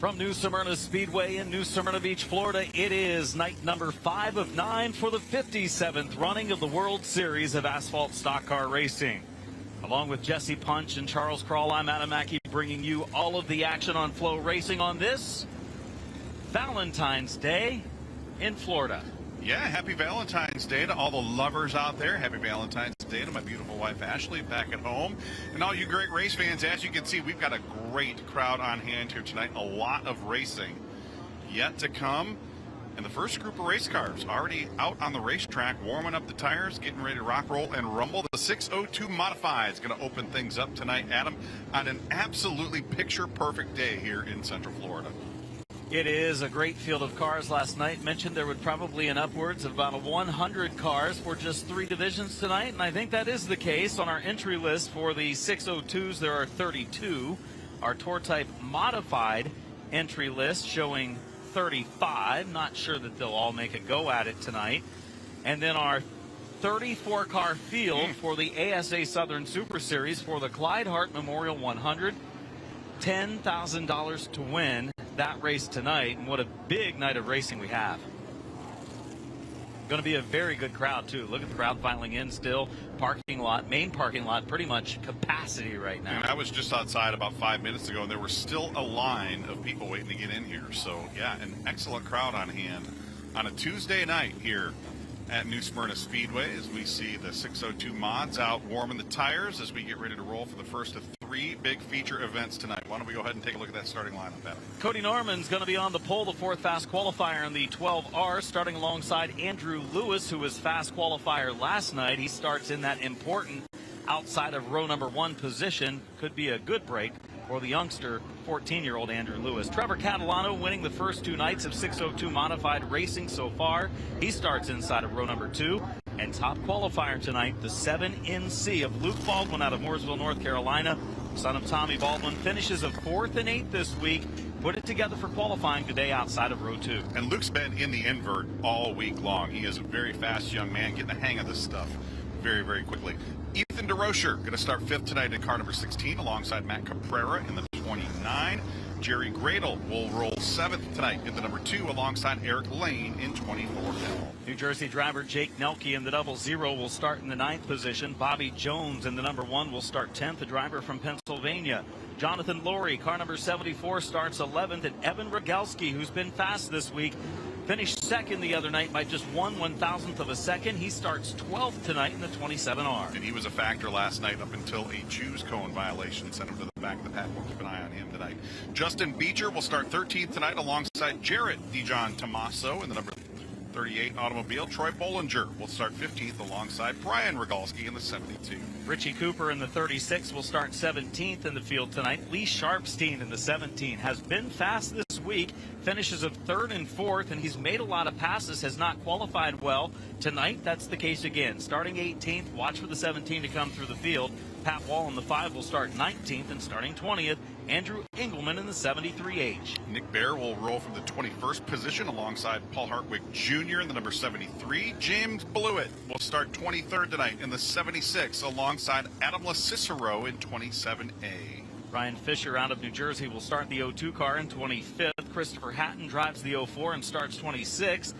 From New Smyrna Speedway in New Smyrna Beach, Florida, it is night number 5 of 9 for the 57th running of the World Series of Asphalt Stock Car Racing. Along with Jesse Punch and Charles Kroll, I'm Adam Mackey, bringing you all of the action on Flow Racing on this Valentine's Day in Florida. Yeah, happy Valentine's Day to all the lovers out there. Happy Valentine's Day to my beautiful wife, Ashley, back at home. And all you great race fans, as you can see, we've got a great crowd on hand here tonight. A lot of racing yet to come. And the first group of race cars already out on the racetrack, warming up the tires, getting ready to rock, roll, and rumble. The 602 Modified is going to open things up tonight, Adam, on an absolutely picture-perfect day here in Central Florida. It is a great field of cars. Last night mentioned there would probably an upwards of about 100 cars for just 3 divisions tonight, and I think that is the case. On our entry list for the 602s, there are 32. Our Tour Type Modified entry list showing 35. Not sure that they'll all make a go at it tonight. And then our 34-car field for the ASA Southern Super Series for the Clyde Hart Memorial 100. $10,000 to win that race tonight, and what a big night of racing we have. Going to be a very good crowd too. Look at the crowd filing in still. Parking lot, main parking lot, pretty much capacity right now. And I was just outside about 5 minutes ago, and there was still a line of people waiting to get in here. So yeah, an excellent crowd on hand on a Tuesday night here at New Smyrna Speedway, as we see the 602 mods out warming the tires as we get ready to roll for the first of 3 big feature events tonight. Why don't we go ahead and take a look at that starting lineup, Adam? Cody Norman's going to be on the pole, the 4th fast qualifier in the 12R, starting alongside Andrew Lewis, who was fast qualifier last night. He starts in that important outside of row number 1 position. Could be a good break for the youngster, 14-year-old Andrew Lewis. Trevor Catalano winning the first 2 nights of 602 Modified racing so far. He starts inside of row number 2. And top qualifier tonight, the 7NC of Luke Baldwin out of Mooresville, North Carolina. Son of Tommy Baldwin, finishes of 4th and 8th this week. Put it together for qualifying today outside of row 2. And Luke's been in the invert all week long. He is a very fast young man, getting the hang of this stuff very, very quickly. Ethan DeRocher going to start 5th tonight in car number 16 alongside Matt Caprera in the 29. Jerry Gradle will roll 7th tonight in the number 2 alongside Eric Lane in 24. New Jersey driver Jake Nelke in the 00 will start in the 9th position. Bobby Jones in the number 1 will start 10th, the driver from Pennsylvania. Jonathan Laurie, car number 74, starts 11th. And Evan Rogalski, who's been fast this week, finished 2nd the other night by just 1/1000th of a second. He starts 12th tonight in the 27R. And he was a factor last night up until a Jews cone violation sent him to the back of the pack. We'll keep an eye on him tonight. Justin Beecher will start 13th tonight alongside Jarrett Dijon Tomaso in the number 38 automobile. Troy Bollinger will start 15th alongside Brian Rogalski in the 72. Richie Cooper in the 36 will start 17th in the field tonight. Lee Sharpstein in the 17 has been fast this week, finishes of 3rd and 4th, and he's made a lot of passes, has not qualified well. Tonight, that's the case again. Starting 18th, watch for the 17 to come through the field. Pat Wall in the 5 will start 19th, and starting 20th, Andrew Engelman in the 73H. Nick Bear will roll from the 21st position alongside Paul Hartwig Jr. in the number 73. James Blewett will start 23rd tonight in the 76 alongside Adam LaCicero in 27A. Ryan Fisher out of New Jersey will start the 02 car in 25th. Christopher Hatton drives the 04 and starts 26th.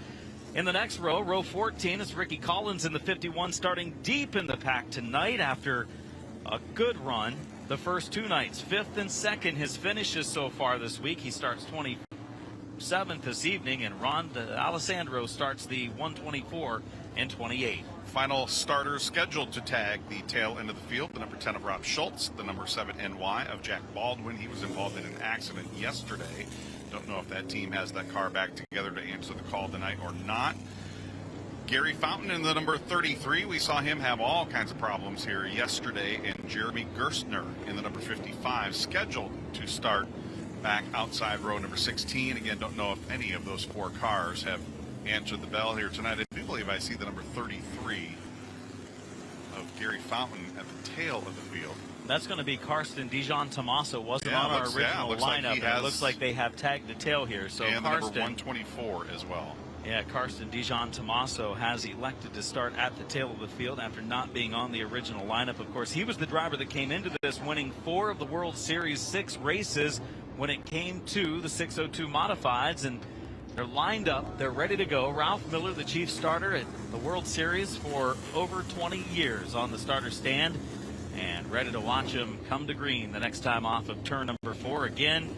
In the next row, row 14, is Ricky Collins in the 51, starting deep in the pack tonight after a good run the first 2 nights. 5th and 2nd, his finishes so far this week. He starts 27th this evening, and Ron Alessandro starts the 124 and 28. Final starters scheduled to tag the tail end of the field. The number 10 of Rob Schultz, the number 7 NY of Jack Baldwin. He was involved in an accident yesterday. Don't know if that team has that car back together to answer the call tonight or not. Gary Fountain in the number 33. We saw him have all kinds of problems here yesterday. And Jeremy Gerstner in the number 55, scheduled to start back outside row number 16. Again, don't know if any of those 4 cars have answered the bell here tonight. I do believe I see the number 33 of Gary Fountain at the tail of the field. That's going to be Karsten Dijon Tomaso. Wasn't on our original lineup. It looks like they have tagged the tail here. So and Karsten, the number 124 as well. Yeah, Karsten Dijon Tomaso has elected to start at the tail of the field after not being on the original lineup. Of course, he was the driver that came into this winning 4 of the World Series 6 races, when it came to the 602 Modifieds, and they're lined up. They're ready to go. Ralph Miller, the chief starter at the World Series for over 20 years on the starter stand, and ready to watch him come to green the next time off of turn number 4. Again,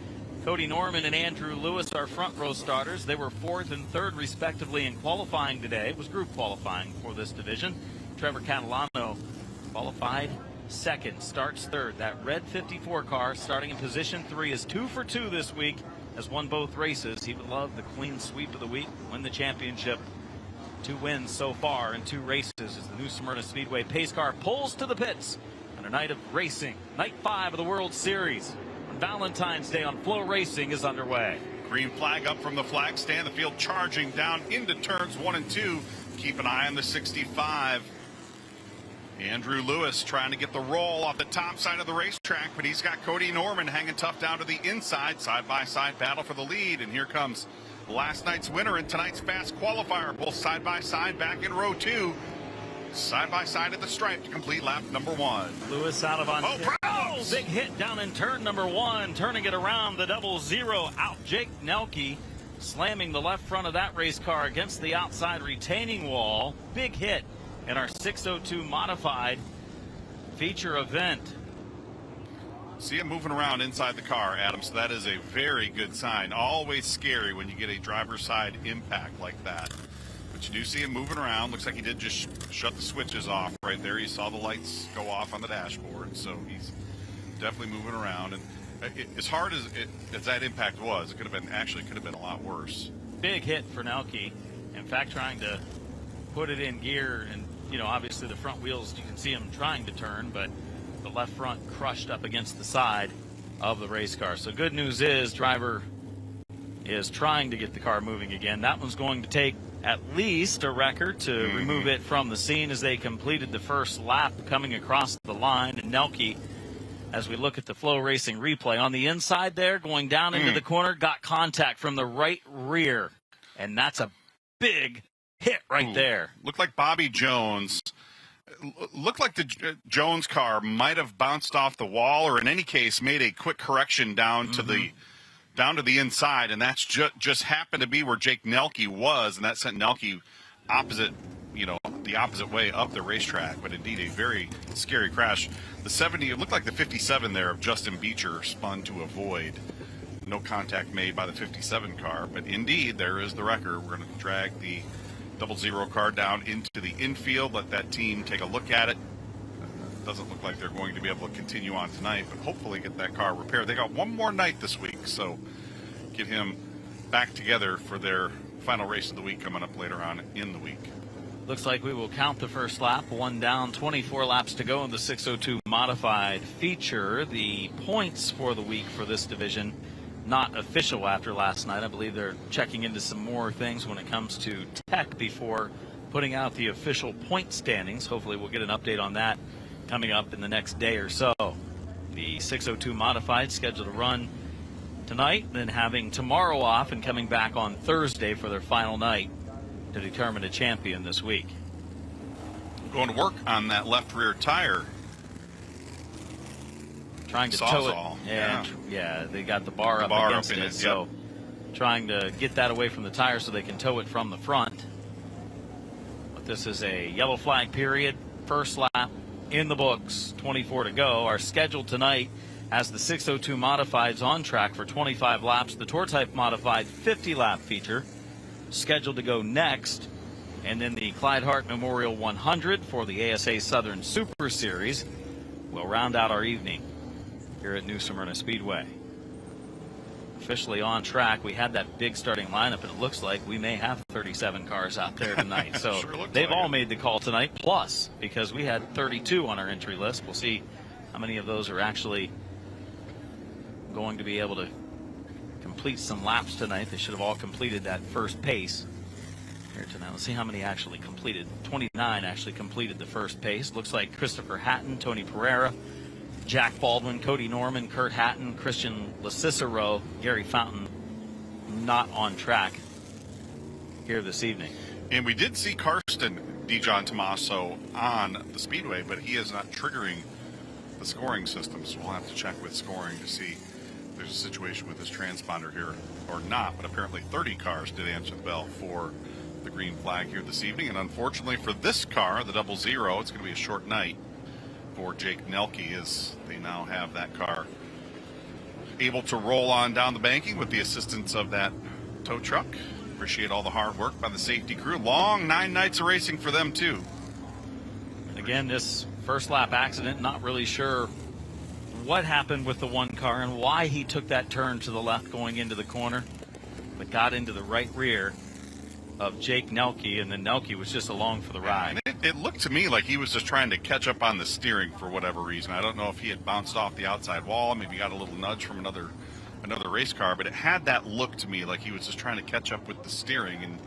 Cody Norman and Andrew Lewis are front row starters. They were 4th and 3rd respectively in qualifying today. It was group qualifying for this division. Trevor Catalano qualified 2nd, starts 3rd. That red 54 car starting in position 3 is 2 for 2 this week, has won both races. He would love the clean sweep of the week, win the championship. 2 wins so far in 2 races as the new Smyrna Speedway pace car pulls to the pits on a night of racing. Night 5 of the World Series on Valentine's Day on Flow Racing is underway. Green flag up from the flag stand. The field charging down into turns 1 and 2. Keep an eye on the 65. Andrew Lewis trying to get the roll off the top side of the racetrack, but he's got Cody Norman hanging tough down to the inside. Side-by-side battle for the lead, and here comes last night's winner in tonight's fast qualifier. Both side-by-side back in row 2. Side-by-side at the stripe to complete lap number 1. Lewis out of Ontario. Big hit down in turn number 1, turning it around the 00 out. Jake Nelke slamming the left front of that race car against the outside retaining wall. Big hit in our 602 Modified feature event. See him moving around inside the car, Adam, so that is a very good sign. Always scary when you get a driver's side impact like that. But you do see him moving around. Looks like he did just shut the switches off right there. You saw the lights go off on the dashboard, so he's definitely moving around. And as hard as that impact was, it could have been a lot worse. Big hit for Nelke. In fact, trying to put it in gear, and obviously the front wheels, you can see him trying to turn, but the left front crushed up against the side of the race car. So good news is driver is trying to get the car moving again. That one's going to take at least a record to remove it from the scene as they completed the first lap coming across the line. And Nelke, as we look at the Flow Racing replay, on the inside there, going down into the corner, got contact from the right rear. And that's a big hit right there. Looked like Bobby Jones. Looked like the Jones car might have bounced off the wall, or in any case made a quick correction down to the inside, and that's just happened to be where Jake Nelke was, and that sent Nelke the opposite way up the racetrack. But indeed, a very scary crash. The 70, it looked like the 57 there of Justin Beecher spun to avoid. No contact made by the 57 car, but indeed there is the record. We're going to drag the 00 car down into the infield, let that team take a look at it. Doesn't look like they're going to be able to continue on tonight, but hopefully get that car repaired. They got one more night this week, so get him back together for their final race of the week coming up later on in the week. Looks like we will count the first lap. 1 down, 24 laps to go in the 602 Modified feature. The points for the week for this division not official after last night. I believe they're checking into some more things when it comes to tech before putting out the official point standings. Hopefully we'll get an update on that coming up in the next day or so. The 602 Modified scheduled to run tonight, then having tomorrow off and coming back on Thursday for their final night to determine a champion this week. Going to work on that left rear tire. Trying to tow it. Yeah, they got the bar up against it. So trying to get that away from the tire so they can tow it from the front. But this is a yellow flag period. First lap in the books. 24 to go. Our schedule tonight has the 602 Modifieds on track for 25 laps. The Tour Type Modified 50-lap feature scheduled to go next. And then the Clyde Hart Memorial 100 for the ASA Southern Super Series will round out our evening here at New Smyrna Speedway. Officially on track. We had that big starting lineup, and it looks like we may have 37 cars out there tonight. So sure they've all made the call tonight, plus because we had 32 on our entry list. We'll see how many of those are actually going to be able to complete some laps tonight. They should have all completed that first pace here tonight. Let's see how many actually completed. 29 actually completed the first pace. Looks like Christopher Hatton, Tony Pereira, Jack Baldwin, Cody Norman, Kurt Hatton, Christian LaCicero, Gary Fountain not on track here this evening. And we did see Karsten DeJohn Tommaso on the Speedway, but he is not triggering the scoring system, so we'll have to check with scoring to see there's a situation with this transponder here or not, but apparently 30 cars did answer the bell for the green flag here this evening. And unfortunately for this car, the 00, it's going to be a short night for Jake Nelke, as they now have that car able to roll on down the banking with the assistance of that tow truck. Appreciate all the hard work by the safety crew. Long 9 nights of racing for them too. Again, this first lap accident, not really sure what happened with the one car and why he took that turn to the left going into the corner, but got into the right rear of Jake Nelke, and then Nelke was just along for the ride. It looked to me like he was just trying to catch up on the steering for whatever reason. I don't know if he had bounced off the outside wall, maybe got a little nudge from another race car, but it had that look to me like he was just trying to catch up with the steering and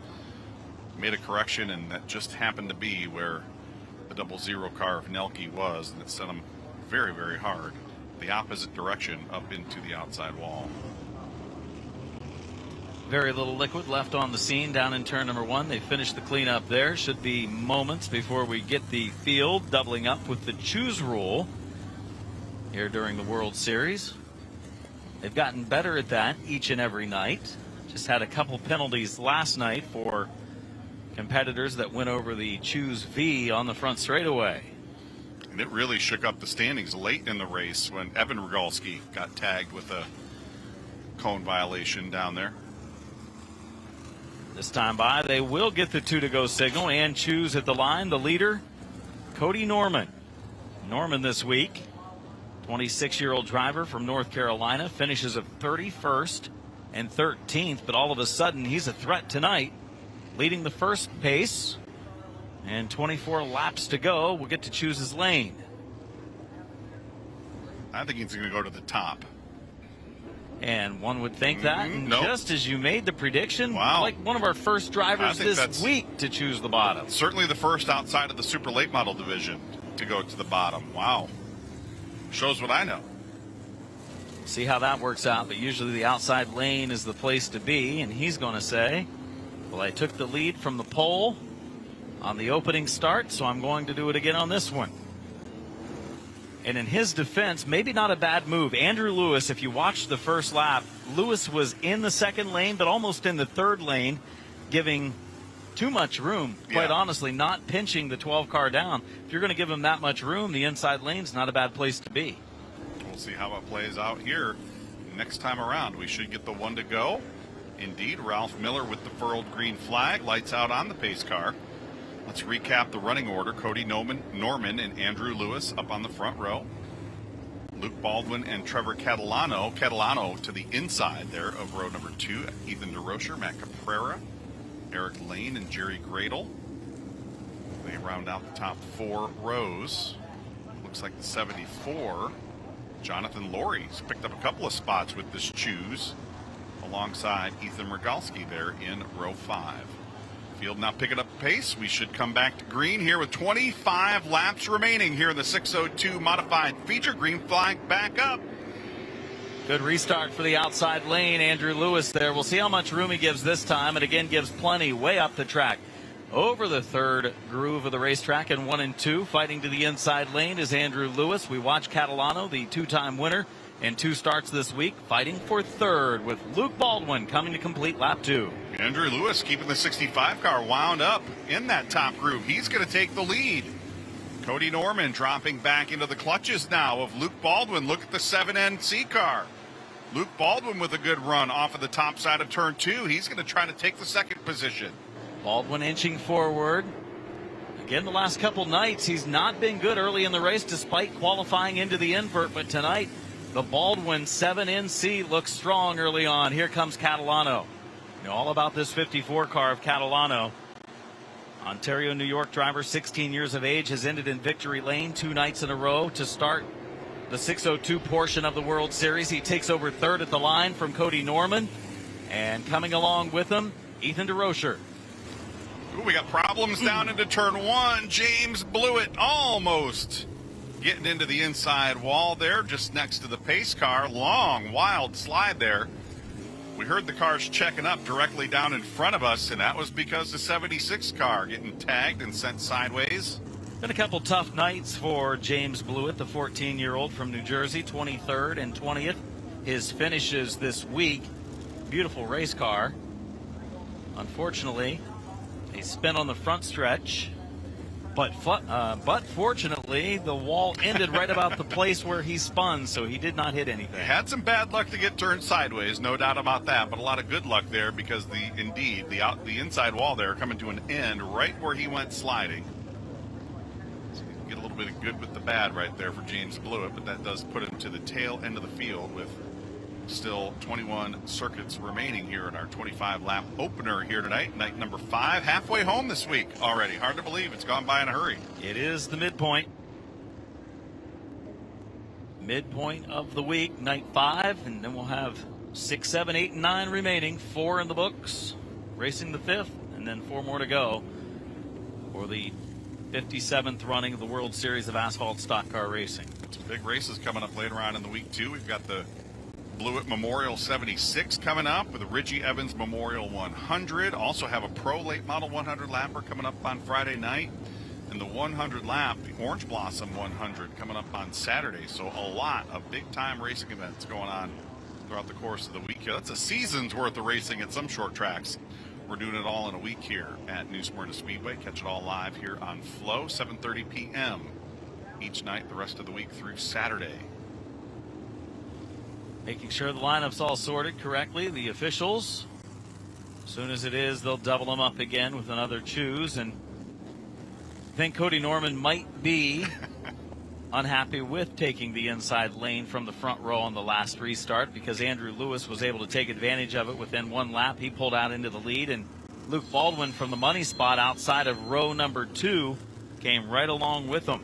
made a correction, and that just happened to be where the 00 car of Nelke was, and it sent him very, very hard the opposite direction up into the outside wall. Very little liquid left on the scene down in turn number 1. They finished the cleanup there. Should be moments before we get the field doubling up with the choose rule here during the World Series. They've gotten better at that each and every night. Just had a couple penalties last night for competitors that went over the choose V on the front straightaway. And it really shook up the standings late in the race when Evan Rogalski got tagged with a cone violation down there. This time by, they will get the 2 to go signal and choose at the line. The leader, Cody Norman. Norman this week, 26-year-old driver from North Carolina, finishes of 31st and 13th, but all of a sudden he's a threat tonight, leading the first pace. And 24 laps to go. We'll get to choose his lane. I think he's going to go to the top. And one would think that. And nope. Just as you made the prediction, wow, like one of our first drivers this week to choose the bottom. Certainly the first outside of the super late model division to go to the bottom. Wow. Shows what I know. See how that works out. But usually the outside lane is the place to be. And he's going to say, well, I took the lead from the pole on the opening start, so I'm going to do it again on this one. And in his defense, maybe not a bad move. Andrew Lewis, if you watched the first lap, Lewis was in the second lane, but almost in the third lane, giving too much room, quite honestly, not pinching the 12 car down. If you're going to give him that much room, the inside lane's not a bad place to be. We'll see how it plays out here next time around. We should get the 1 to go. Indeed, Ralph Miller with the furled green flag, lights out on the pace car. Let's recap the running order. Cody Norman and Andrew Lewis up on the front row. Luke Baldwin and Trevor Catalano. Catalano to the inside there of row number 2. Ethan DeRocher, Matt Caprera, Eric Lane, and Jerry Gradle. They round out the top 4 rows. Looks like the 74. Jonathan Laurie's picked up a couple of spots with this choose alongside Ethan Rogalski there in row 5. Field now picking up pace. We should come back to green here with 25 laps remaining here in the 602 modified feature. Green flag back up. Good restart for the outside lane. Andrew Lewis there. We'll see how much room he gives this time. And again, gives plenty way up the track. Over the third groove of the racetrack in 1 and 2. Fighting to the inside lane is Andrew Lewis. We watch Catalano, the 2-time winner and 2 starts this week, fighting for third with Luke Baldwin coming to complete lap 2. Andrew Lewis keeping the 65 car wound up in that top groove. He's going to take the lead. Cody Norman dropping back into the clutches now of Luke Baldwin. Look at the 7NC car. Luke Baldwin with a good run off of the top side of turn 2. He's going to try to take the second position. Baldwin inching forward. Again, the last couple nights, he's not been good early in the race despite qualifying into the invert, but tonight, the Baldwin 7NC looks strong early on. Here comes Catalano. You know all about this 54 car of Catalano. Ontario, New York driver, 16 years of age, has ended in victory lane 2 nights in a row to start the 602 portion of the World Series. He takes over third at the line from Cody Norman. And coming along with him, Ethan DeRocher. Ooh, we got problems down into turn 1. James Blewett almost getting into the inside wall there, just next to the pace car. Long, wild slide there. We heard the cars checking up directly down in front of us, and that was because the 76 car getting tagged and sent sideways. Been a couple tough nights for James Blewett, the 14-year-old from New Jersey, 23rd and 20th. his finishes this week. Beautiful race car. Unfortunately, a spin on the front stretch. But fortunately, the wall ended right about the place where he spun, so he did not hit anything. Had some bad luck to get turned sideways, no doubt about that, but a lot of good luck there because the inside wall there coming to an end right where he went sliding. So you can get a little bit of good with the bad right there for James Blewett, but that does put him to the tail end of the field with still 21 circuits remaining here in our 25-lap opener here tonight. Night number 5, halfway home this week already. Hard to believe it's gone by in a hurry. It is the midpoint. Midpoint of the week, night 5, and then we'll have 6, 7, 8, and 9 remaining. 4 in the books, racing the 5th, and then 4 more to go for the 57th running of the World Series of Asphalt Stock Car Racing. Some big races coming up later on in the week, too. We've got the Blewett Memorial 76 coming up with the Richie Evans Memorial 100. Also have a Pro Late Model 100 lapper coming up on Friday night. And the 100 lap, the Orange Blossom 100 coming up on Saturday. So a lot of big-time racing events going on throughout the course of the week here. That's a season's worth of racing at some short tracks. We're doing it all in a week here at New Smyrna Speedway. Catch it all live here on Flow, 7:30 p.m. each night the rest of the week through Saturday. Making sure the lineup's all sorted correctly. The officials, as soon as it is, they'll double them up again with another choose. And I think Cody Norman might be unhappy with taking the inside lane from the front row on the last restart because Andrew Lewis was able to take advantage of it within 1 lap. He pulled out into the lead, and Luke Baldwin from the money spot outside of row number 2 came right along with him.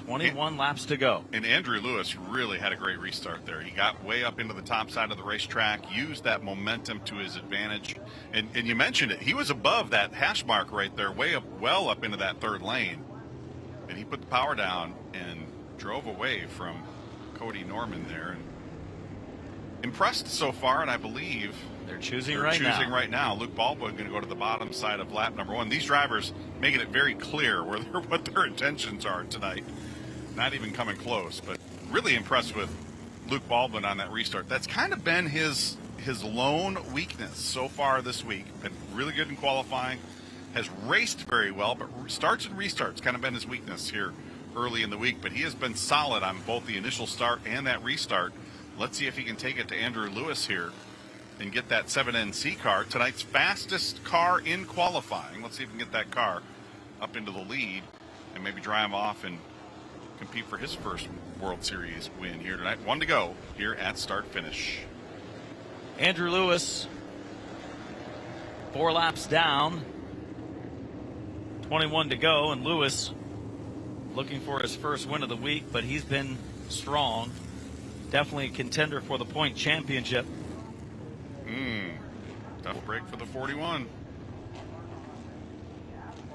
21 laps to go. And Andrew Lewis really had a great restart there. He got way up into the top side of the racetrack, used that momentum to his advantage. And you mentioned it. He was above that hash mark right there, well up into that 3rd lane. And he put the power down and drove away from Cody Norman there. And impressed so far, and I believe they're choosing right now. Luke Baldwin going to go to the bottom side of lap number 1. These drivers making it very clear what their intentions are tonight. Not even coming close, but really impressed with Luke Baldwin on that restart. That's kind of been his lone weakness so far this week. Been really good in qualifying, has raced very well, but starts and restarts kind of been his weakness here early in the week. But he has been solid on both the initial start and that restart. Let's see if he can take it to Andrew Lewis here and get that 7NC car, tonight's fastest car in qualifying. Let's see if we can get that car up into the lead and maybe drive off and compete for his first World Series win here tonight. 1 to go here at start finish. Andrew Lewis, 4 laps down, 21 to go, and Lewis looking for his first win of the week, but he's been strong. Definitely a contender for the point championship. Tough break for the 41.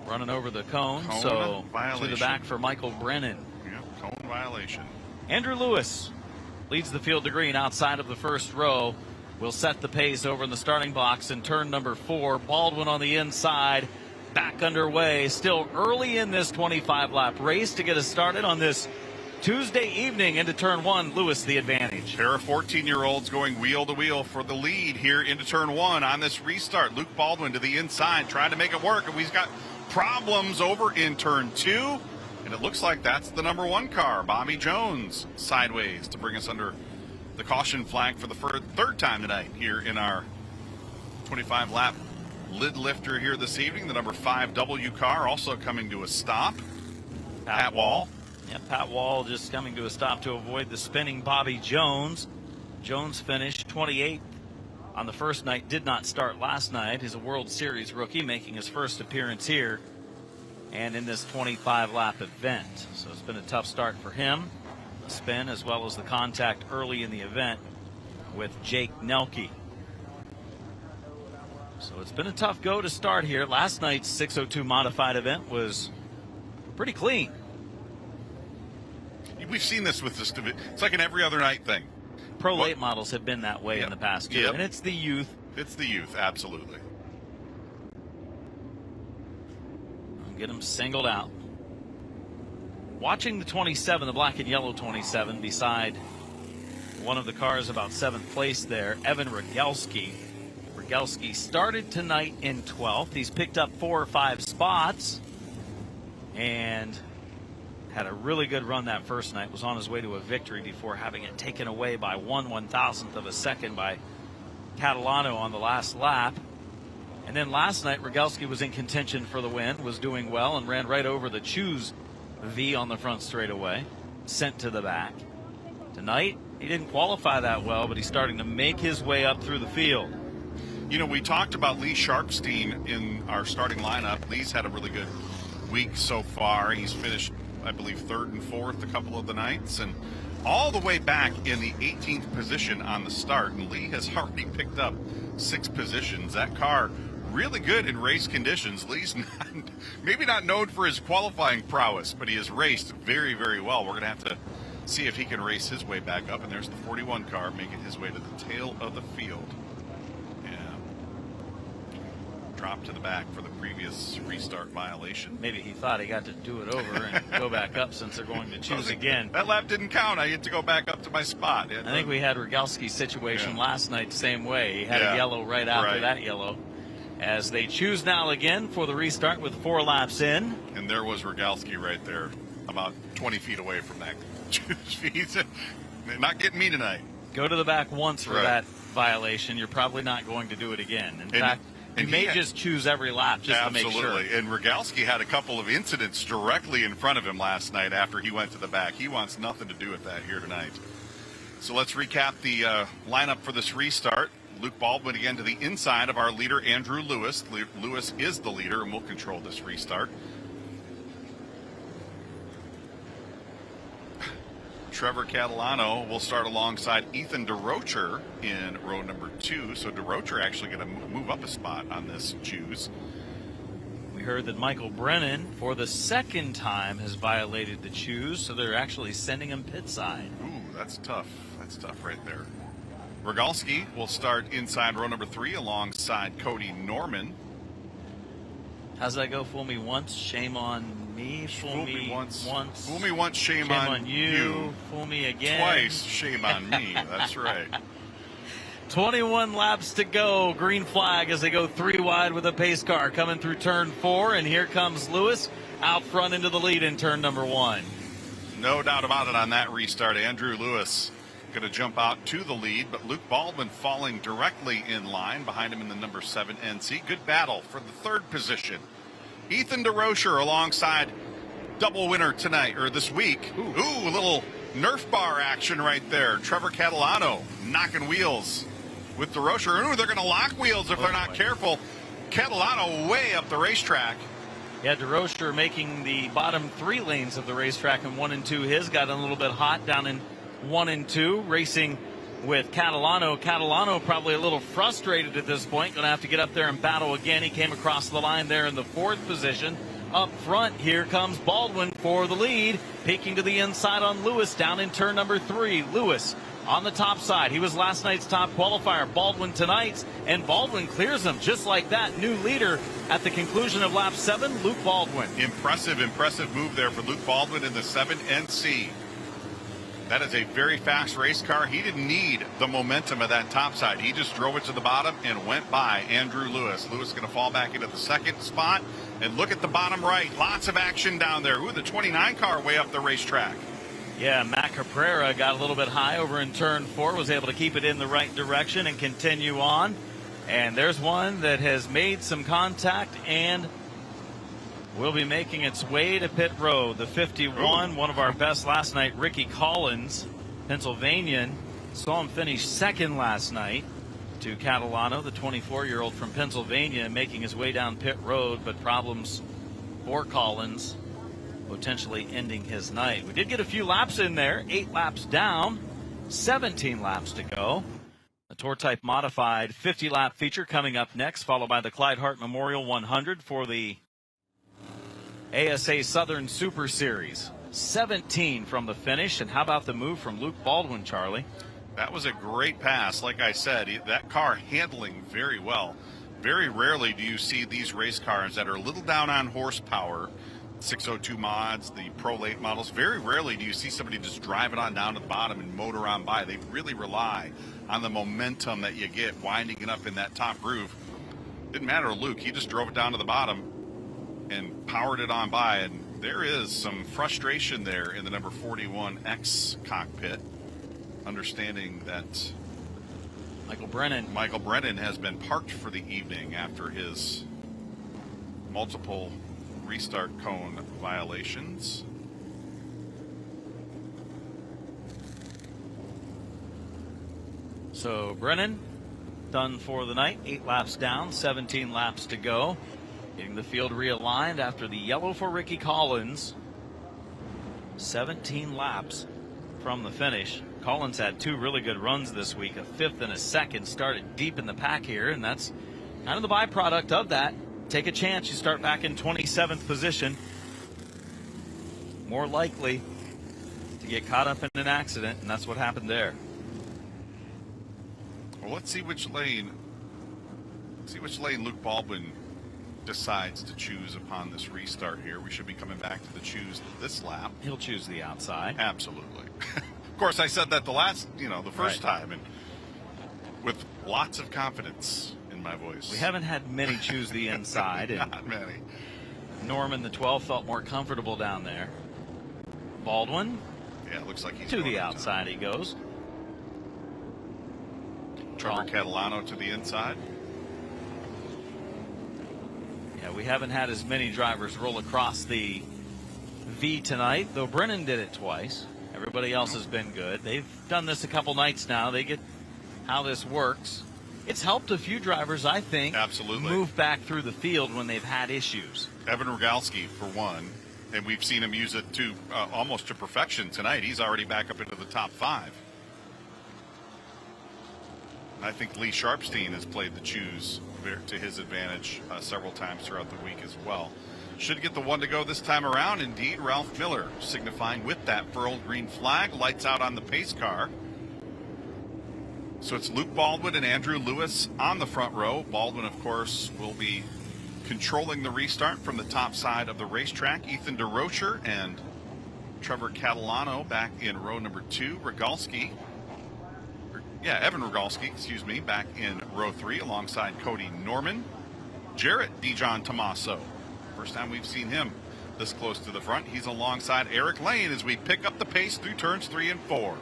Running over the cone so violation. To the back for Michael Brennan. Cone violation. Andrew Lewis leads the field to green outside of the first row. Will set the pace over in the starting box in turn number 4. Baldwin on the inside, back underway. Still early in this 25-lap race to get us started on this Tuesday evening into turn 1. Lewis the advantage. Pair of 14-year-olds going wheel to wheel for the lead here into turn 1 on this restart. Luke Baldwin to the inside, trying to make it work, and we've got problems over in turn 2. And it looks like that's the number 1 car, Bobby Jones, sideways to bring us under the caution flag for the 3rd time tonight here in our 25-lap lid lifter here this evening. The number 5W car also coming to a stop. Pat Wall. Yeah, Pat Wall just coming to a stop to avoid the spinning Bobby Jones. Jones finished 28th on the first night, did not start last night. He's a World Series rookie making his first appearance here and in this 25-lap event. So it's been a tough start for him. The spin as well as the contact early in the event with Jake Nelke. So it's been a tough go to start here. Last night's 602 modified event was pretty clean. We've seen this with this. It's like an every other night thing. Pro late models have been that way in the past too. And it's the youth. It's the youth, absolutely. Get him singled out. Watching the 27, the black and yellow 27 beside one of the cars about 7th place there, Evan Rogalski. Rogalski started tonight in 12th. He's picked up 4 or 5 spots and had a really good run that first night. Was on his way to a victory before having it taken away by 1/1000th of a second by Catalano on the last lap. And then last night, Rogalski was in contention for the win, was doing well, and ran right over the Choose V on the front straightaway, sent to the back. Tonight, he didn't qualify that well, but he's starting to make his way up through the field. You know, we talked about Lee Sharpstein in our starting lineup. Lee's had a really good week so far. He's finished, I believe, 3rd and 4th a couple of the nights, and all the way back in the 18th position on the start. And Lee has already picked up 6 positions. That car really good in race conditions. Lee's maybe not known for his qualifying prowess, but he has raced very, very well. We're going to have to see if he can race his way back up. And there's the 41 car making his way to the tail of the field. Drop to the back for the previous restart violation. Maybe he thought he got to do it over and go back up since they're going to Choose again. That lap didn't count. I get to go back up to my spot. I think we had Rogalski's situation last night the same way. He had a yellow right after that yellow. As they Choose now again for the restart with 4 laps in. And there was Rogalski right there, about 20 feet away from that Choose feed. Not getting me tonight. Go to the back once for that violation. You're probably not going to do it again. In fact, you may just choose every lap just to make sure. Absolutely. And Rogalski had a couple of incidents directly in front of him last night after he went to the back. He wants nothing to do with that here tonight. So let's recap the lineup for this restart. Luke Baldwin again to the inside of our leader, Andrew Lewis. Lewis is the leader and will control this restart. Trevor Catalano will start alongside Ethan DeRocher in row number 2. So DeRocher actually going to move up a spot on this Choose. We heard that Michael Brennan, for the 2nd time, has violated the Choose, so they're actually sending him pit side. Ooh, that's tough. That's tough right there. Rogalski will start inside row number 3 alongside Cody Norman. How's that go? Fool me once, shame on me. Fool me once. Fool me once, shame on you. Fool me again. Twice, shame on me. That's right. 21 laps to go. Green flag as they go 3 wide with a pace car coming through turn 4. And here comes Lewis out front into the lead in turn number 1. No doubt about it on that restart. Andrew Lewis going to jump out to the lead, but Luke Baldwin falling directly in line behind him in the number 7 NC. Good battle for the 3rd position. Ethan DeRocher alongside double winner tonight, or this week. Ooh, a little Nerf bar action right there. Trevor Catalano knocking wheels with DeRocher. Ooh, they're going to lock wheels if they're not careful. Catalano way up the racetrack. Yeah, DeRocher making the bottom 3 lanes of the racetrack in 1 and 2. His got a little bit hot down in 1 and 2, racing with Catalano. Catalano probably a little frustrated at this point, going to have to get up there and battle again. He came across the line there in the 4th position. Up front, here comes Baldwin for the lead, peeking to the inside on Lewis down in turn number 3. Lewis on the top side. He was last night's top qualifier. Baldwin tonight's, and Baldwin clears him just like that. New leader at the conclusion of lap 7, Luke Baldwin. Impressive move there for Luke Baldwin in the 7 NC. That is a very fast race car. He didn't need the momentum of that top side. He just drove it to the bottom and went by Andrew Lewis. Lewis going to fall back into the 2nd spot. And look at the bottom right. Lots of action down there. Ooh, the 29 car way up the racetrack. Yeah, Matt Caprera got a little bit high over in turn 4, was able to keep it in the right direction and continue on. And there's one that has made some contact and will be making its way to pit road. The 51, one of our best last night, Ricky Collins, Pennsylvanian. Saw him finish 2nd last night to Catalano, the 24-year-old from Pennsylvania, making his way down pit road, but problems for Collins, potentially ending his night. We did get a few laps in there, 8 laps down, 17 laps to go. The Tour Type Modified 50-lap feature coming up next, followed by the Clyde Hart Memorial 100 for the ASA Southern Super Series. 17 from the finish. And how about the move from Luke Baldwin, Charlie? That was a great pass. Like I said, that car handling very well. Very rarely do you see these race cars that are a little down on horsepower 602 mods, the Pro Late models. Very rarely do you see somebody just drive it on down to the bottom and motor on by. They really rely on the momentum that you get winding it up in that top groove. Didn't matter to Luke. He just drove it down to the bottom and powered it on by. And there is some frustration there in the number 41X cockpit, understanding that Michael Brennan has been parked for the evening after his multiple restart cone violations. So Brennan done for the night. 8 laps down, 17 laps to go. Getting the field realigned after the yellow for Ricky Collins. 17 laps from the finish. Collins had 2 really good runs this week, a 5th and a 2nd. Started deep in the pack here, and that's kind of the byproduct of that. Take a chance, you start back in 27th position. More likely to get caught up in an accident, and that's what happened there. Well, let's see which lane Luke Baldwin decides to choose upon this restart here. We should be coming back to the choose this lap. He'll choose the outside. Absolutely. Of course, I said that the first time, and with lots of confidence in my voice. We haven't had many choose the inside. Not many. Norman, the 12, felt more comfortable down there. Baldwin. Yeah, it looks like he's to the outside he goes. Trevor Catalano to the inside. Yeah, we haven't had as many drivers roll across the V tonight, though Brennan did it twice. Everybody else has been good. They've done this a couple nights now. They get how this works. It's helped a few drivers, I think, absolutely move back through the field when they've had issues. Evan Rogalski, for one, and we've seen him use it to almost to perfection tonight. He's already back up into the top 5. I think Lee Sharpstein has played the choose to his advantage several times throughout the week as well. Should get the 1 to go this time around. Indeed, Ralph Miller signifying with that furled green flag. Lights out on the pace car. So it's Luke Baldwin and Andrew Lewis on the front row. Baldwin, of course, will be controlling the restart from the top side of the racetrack. Ethan DeRocher and Trevor Catalano back in row number 2. Evan Rogalski, back in row 3 alongside Cody Norman. Jarrett DeJohn Tomaso. First time we've seen him this close to the front. He's alongside Eric Lane as we pick up the pace through turns 3 and 4.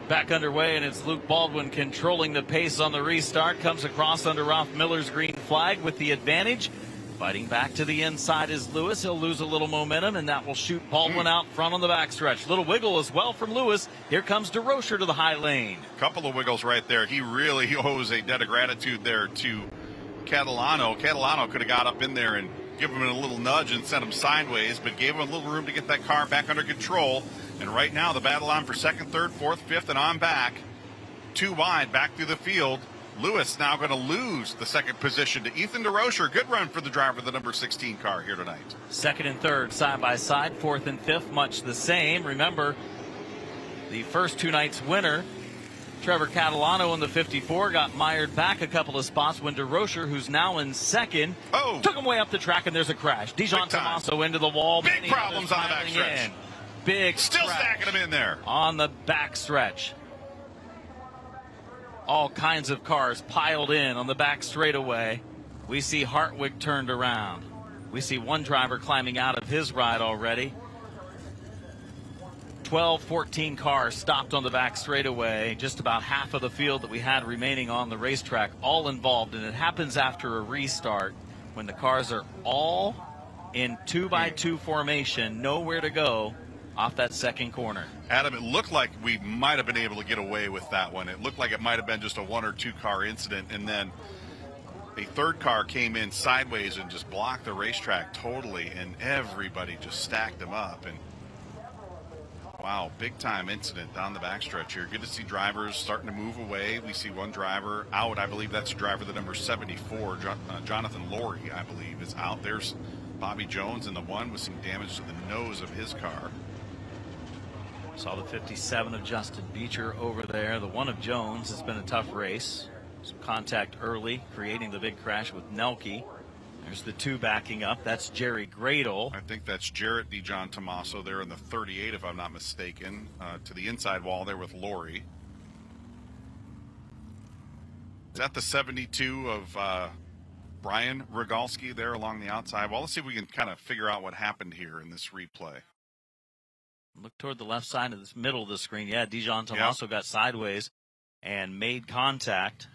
Back underway, and it's Luke Baldwin controlling the pace on the restart. Comes across under Ralph Miller's green flag with the advantage. Fighting back to the inside is Lewis. He'll lose a little momentum, and that will shoot Baldwin out front on the backstretch. Little wiggle as well from Lewis. Here comes DeRocher to the high lane. Couple of wiggles right there. He really owes a debt of gratitude there to Catalano. Catalano could have got up in there and given him a little nudge and sent him sideways, but gave him a little room to get that car back under control. And right now, the battle on for 2nd, 3rd, 4th, 5th, and on back. 2 wide, back through the field. Lewis now going to lose the 2nd position to Ethan DeRocher. Good run for the driver of the number 16 car here tonight. 2nd and 3rd side by side. 4th and 5th much the same. Remember, the first 2 nights winner, Trevor Catalano in the 54, got mired back a couple of spots when DeRocher, who's now in 2nd, took him way up the track, and there's a crash. DeJohn Tomaso into the wall. Big problems on the backstretch. Big still stacking them in there on the backstretch. All kinds of cars piled in on the back straightaway. We see Hartwig turned around. We see one driver climbing out of his ride already. 12, 14 cars stopped on the back straightaway. Just about half of the field that we had remaining on the racetrack, all involved. And it happens after a restart when the cars are all in 2x2 formation, nowhere to go off that 2nd corner. Adam, it looked like we might have been able to get away with that one. It looked like it might have been just a 1 or 2 car incident, and then a 3rd car came in sideways and just blocked the racetrack totally, and everybody just stacked them up. And wow, big time incident down the backstretch here. Good to see drivers starting to move away. We see one driver out. I believe that's driver the number 74, Jonathan Laurie, I believe, is out. There's Bobby Jones in the 1 with some damage to the nose of his car. Saw the 57 of Justin Beecher over there. The 1 of Jones. Has been a tough race. Some contact early, creating the big crash with Nelke. There's the 2 backing up. That's Jerry Gradle. I think that's Jarrett DeJohn Tomaso there in the 38, if I'm not mistaken, to the inside wall there with Lori. Is that the 72 of Brian Rogalski there along the outside? Well, let's see if we can kind of figure out what happened here in this replay. Look toward the left side of this middle of the screen. Yeah, DeJohn Tomaso got sideways and made contact.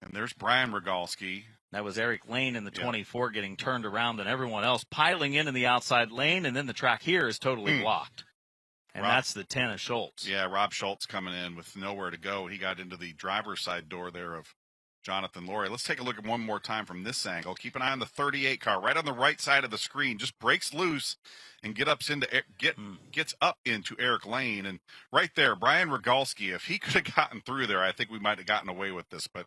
And there's Brian Rogalski. That was Eric Lane in the 24 getting turned around, and everyone else piling in the outside lane, and then the track here is totally blocked. And that's the 10 of Schultz. Yeah, Rob Schultz coming in with nowhere to go. He got into the driver's side door there of Jonathan Laurie. Let's take a look at one more time from this angle. Keep an eye on the 38 car right on the right side of the screen. Just breaks loose and gets up into Eric Lane. And right there, Brian Rogalski, if he could have gotten through there, I think we might have gotten away with this, but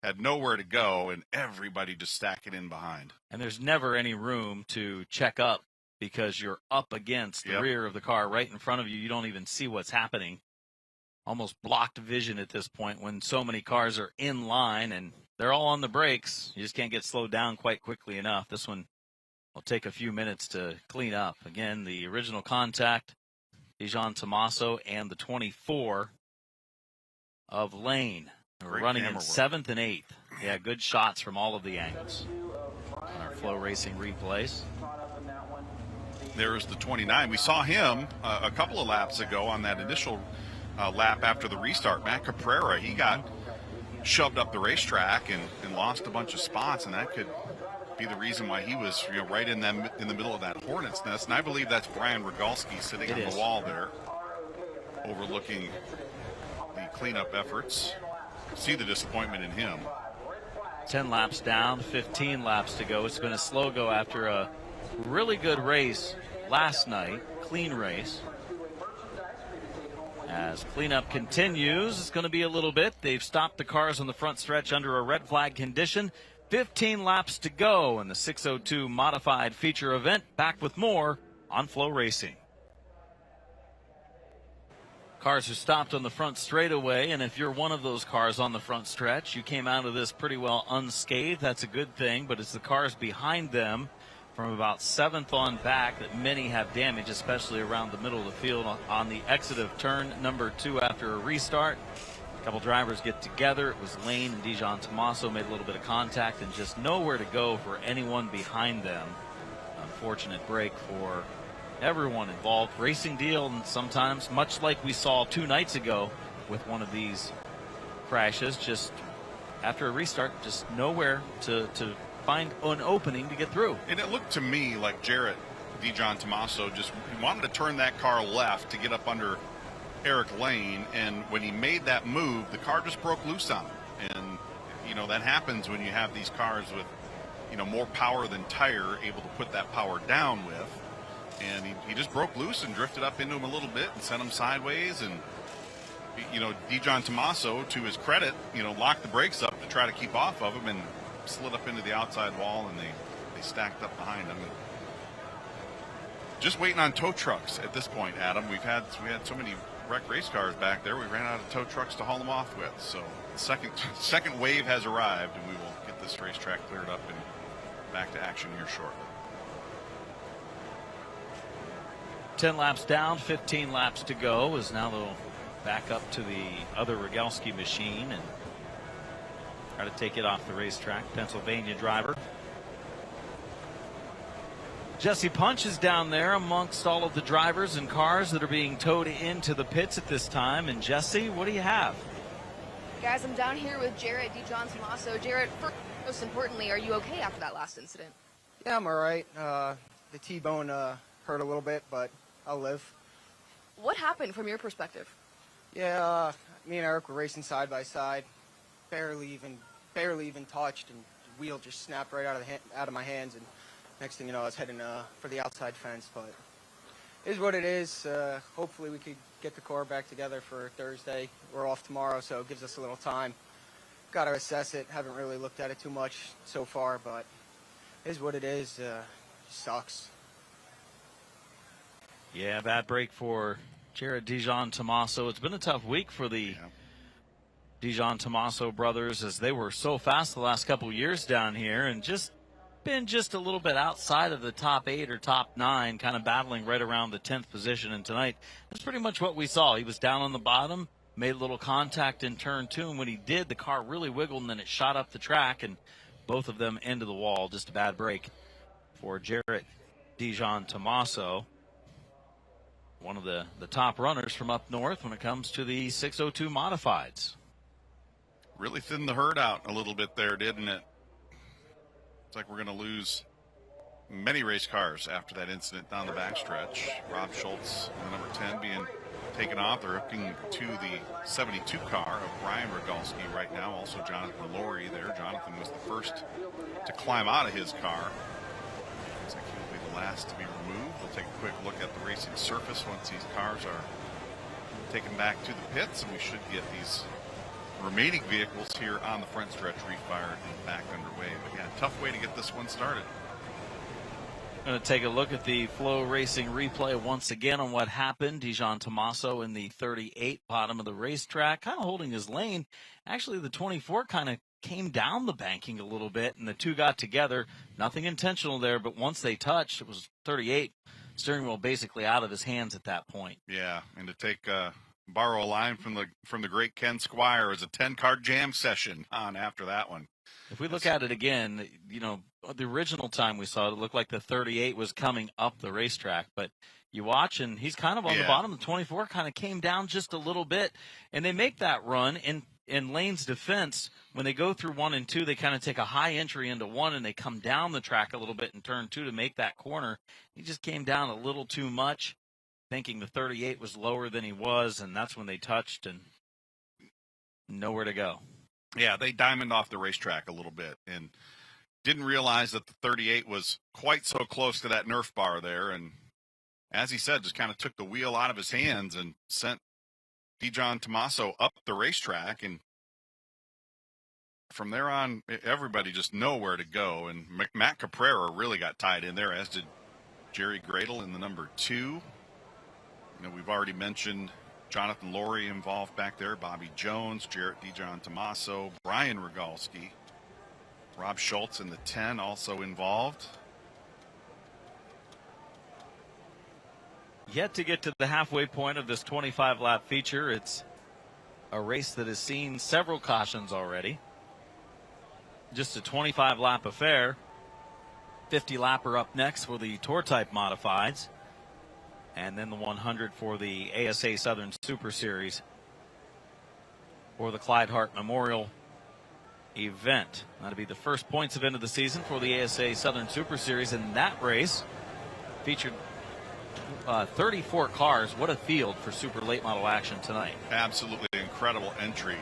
had nowhere to go, and everybody just stacking in behind. And there's never any room to check up because you're up against the rear of the car right in front of you. You don't even see what's happening. Almost blocked vision at this point when so many cars are in line and they're all on the brakes. You just can't get slowed down quite quickly enough. This one will take a few minutes to clean up. Again, the original contact, DeJohn Tomaso, and the 24 of Lane. We're running in 7th and 8th. Yeah, good shots from all of the angles on our Flow Racing replays. There's the 29. We saw him a couple of laps ago on that initial lap after the restart. Matt Caprera, he got shoved up the racetrack and lost a bunch of spots, and that could be the reason why he was right in the middle of that hornet's nest. And I believe that's Brian Rogalski sitting on the wall there, overlooking the cleanup efforts. See the disappointment in him. 10 laps down, 15 laps to go. It's been a slow go after a really good race last night, clean race. As cleanup continues, it's going to be a little bit. They've stopped the cars on the front stretch under a red flag condition. 15 laps to go in the 602 modified feature event. Back with more on Flow Racing. Cars are stopped on the front straightaway, and if you're one of those cars on the front stretch, you came out of this pretty well unscathed. That's a good thing, but it's the cars behind them from about 7th on back that many have damage, especially around the middle of the field on the exit of turn number 2 after a restart. A couple drivers get together. It was Lane and DeJohn Tomaso made a little bit of contact and just nowhere to go for anyone behind them. Unfortunate break for everyone involved. Racing deal, and sometimes, much like we saw 2 nights ago with one of these crashes, just after a restart, just nowhere to find an opening to get through. And it looked to me like Jarrett DeJohn Tomaso just wanted to turn that car left to get up under Eric Lane, and when he made that move, the car just broke loose on him. And that happens when you have these cars with more power than tire, able to put that power down with. And he just broke loose and drifted up into him a little bit and sent him sideways. And, DeJohn Tomaso, to his credit, locked the brakes up to try to keep off of him and slid up into the outside wall, and they stacked up behind him. And just waiting on tow trucks at this point, Adam. We had so many wrecked race cars back there, we ran out of tow trucks to haul them off with. So the second wave has arrived, and we will get this racetrack cleared up and back to action here shortly. 10 laps down, 15 laps to go, as now they'll back up to the other Rogalski machine and try to take it off the racetrack. Pennsylvania driver Jesse Punch is down there amongst all of the drivers and cars that are being towed into the pits at this time. And Jesse, what do you have? Guys, I'm down here with Jarrett DeJohn Tomaso. Jarrett, most importantly, are you okay after that last incident? Yeah, I'm all right. The T-bone hurt a little bit, but I'll live. What happened from your perspective? Yeah, me and Eric were racing side by side, barely even touched, and the wheel just snapped right out of my hands. And next thing you know, I was heading for the outside fence. But it is what it is. Hopefully, we could get the car back together for Thursday. We're off tomorrow, so it gives us a little time. Got to assess it. Haven't really looked at it too much so far, but it is what it is. Sucks. Yeah, bad break for Jarrett DeJohn Tomaso. It's been a tough week for the Dijon Tomaso brothers, as they were so fast the last couple of years down here and just been just a little bit outside of the top 8 or top 9, kind of battling right around the 10th position. And tonight, that's pretty much what we saw. He was down on the bottom, made a little contact in turn 2, and when he did, the car really wiggled, and then it shot up the track, and both of them into the wall. Just a bad break for Jarrett Dijon Tomaso, one of the top runners from up north when it comes to the 602 modifieds. Really thinned the herd out a little bit there, didn't it? It's like we're going to lose many race cars after that incident down the backstretch. Rob Schultz, the number 10, being taken off. They're hooking to the 72 car of Brian Rogalski right now. Also Jonathan Laurie there. Jonathan was the first to climb out of his car. Looks like he'll be the last to be removed. We'll take a quick look at the racing surface once these cars are taken back to the pits, and we should get these remaining vehicles here on the front stretch refired and back underway. But yeah, tough way to get this one started. Going to take a look at the Flow Racing replay once again on what happened. Dijon Tomaso in the 38, bottom of the racetrack, kind of holding his lane. Actually, the 24 kind of came down the banking a little bit, and the two got together. Nothing intentional there, but once they touched, it was 38. Steering wheel basically out of his hands at that point. Yeah, and to take borrow a line from the great Ken Squire, as a 10-car jam session on after that one. If we look at it again, you know, the original time we saw it, it looked like the 38 was coming up the racetrack. But you watch, and he's kind of on the bottom. The 24 kind of came down just a little bit. And they make that run. In Lane's defense, when they go through 1 and 2, they kind of take a high entry into 1, and they come down the track a little bit in turn 2 to make that corner. He just came down a little too much, thinking the 38 was lower than he was, and that's when they touched and nowhere to go. Yeah, they diamonded off the racetrack a little bit and didn't realize that the 38 was quite so close to that Nerf bar there. And as he said, just kind of took the wheel out of his hands and sent Dijon Tomaso up the racetrack. And from there on, everybody just nowhere to go. And Matt Caprera really got tied in there, as did Jerry Gradle in the number 2. You know, we've already mentioned Jonathan Laurie involved back there, Bobby Jones, Jarrett Dijon Tomaso, Brian Rogalski, Rob Schultz in the 10 also involved. Yet to get to the halfway point of this 25-lap feature. It's a race that has seen several cautions already. Just a 25-lap affair. 50-lapper up next for the Tour-type modifieds. And then the 100 for the ASA Southern Super Series for the Clyde Hart Memorial event. That'll be the first points event of the season for the ASA Southern Super Series. And that race featured 34 cars. What a field for super late model action tonight. Absolutely incredible entry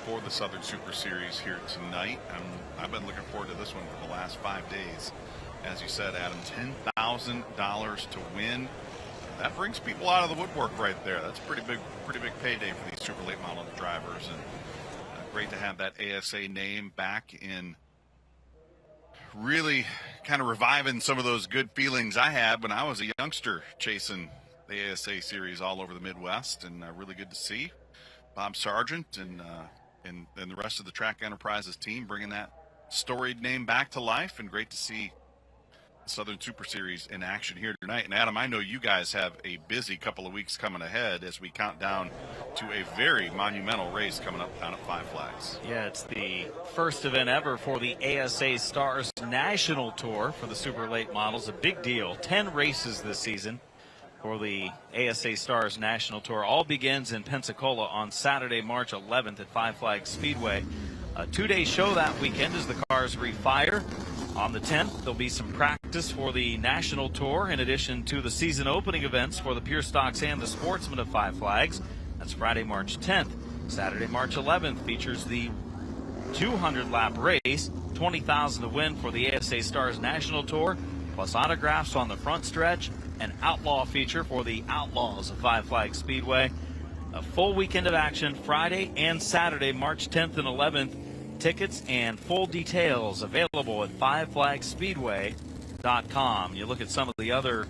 for the Southern Super Series here tonight. I've been looking forward to this one for the last 5 days. As you said, Adam, $10,000 to win. That brings people out of the woodwork right there. That's a pretty big payday for these super late model drivers. And great to have that ASA name back in, really kind of reviving some of those good feelings I had when I was a youngster chasing the ASA series all over the Midwest. And really good to see Bob Sargent and the rest of the Track Enterprises team bringing that storied name back to life. And great to see Southern Super Series in action here tonight. And Adam, I know you guys have a busy couple of weeks coming ahead as we count down to a very monumental race coming up down at Five Flags. Yeah, it's the first event ever for the ASA Stars National Tour for the super late models. A big deal. 10 races this season for the ASA Stars National Tour. All begins in Pensacola on Saturday, March 11th at Five Flags Speedway. A 2-day show that weekend as the cars refire. On the 10th, there'll be some practice for the National Tour in addition to the season opening events for the Pure Stocks and the Sportsman of Five Flags. That's Friday, March 10th. Saturday, March 11th features the 200-lap race, $20,000 to win for the ASA Stars National Tour, plus autographs on the front stretch, an outlaw feature for the Outlaws of Five Flags Speedway. A full weekend of action Friday and Saturday, March 10th and 11th. Tickets and full details available at FiveFlagsSpeedway.com. You look at some of the other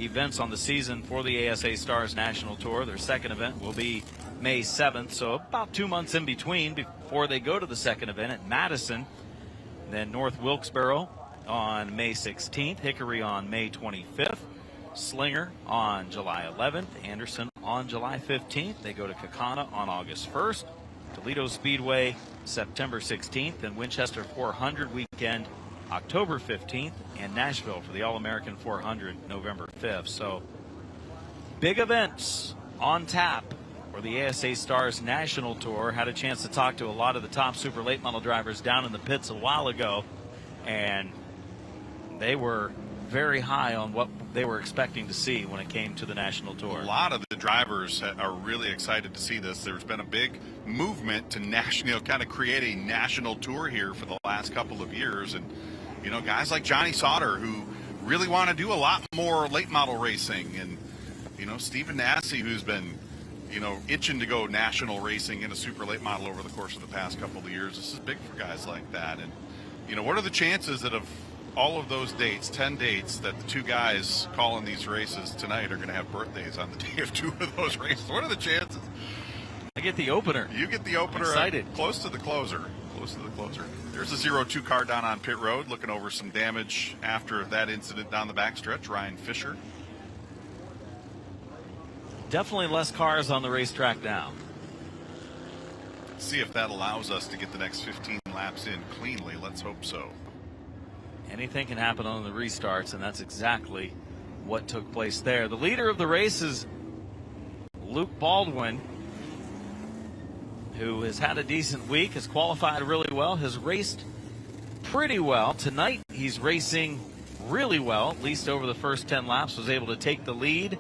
events on the season for the ASA Stars National Tour. Their second event will be May 7th, so about 2 months in between before they go to the second event at Madison. Then North Wilkesboro on May 16th, Hickory on May 25th, Slinger on July 11th, Anderson on July 15th. They go to Kaukauna on August 1st, Toledo Speedway September 16th, and Winchester 400 weekend October 15th, and Nashville for the All-American 400 November 5th. So big events on tap for the ASA Stars National Tour. Had a chance to talk to a lot of the top super late model drivers down in the pits a while ago, and they were very high on what they were expecting to see when it came to the National Tour. A lot of the drivers are really excited to see this. There's been a big movement to kind of create a national tour here for the last couple of years, and guys like Johnny Sauter who really want to do a lot more late model racing, and Stephen Nasse, who's been itching to go national racing in a super late model over the course of the past couple of years. This is big for guys like that. And what are the chances that of all of those dates, 10 dates, that the two guys calling these races tonight are going to have birthdays on the day of two of those races? What are the chances? I get the opener. You get the opener. Excited. Close to the closer. Close to the closer. There's a 0-2 car down on pit road, looking over some damage after that incident down the backstretch. Ryan Fisher. Definitely less cars on the racetrack now. See if that allows us to get the next 15 laps in cleanly. Let's hope so. Anything can happen on the restarts, and that's exactly what took place there. The leader of the race is Luke Baldwin, who has had a decent week, has qualified really well, has raced pretty well. Tonight he's racing really well, at least over the first 10 laps, was able to take the lead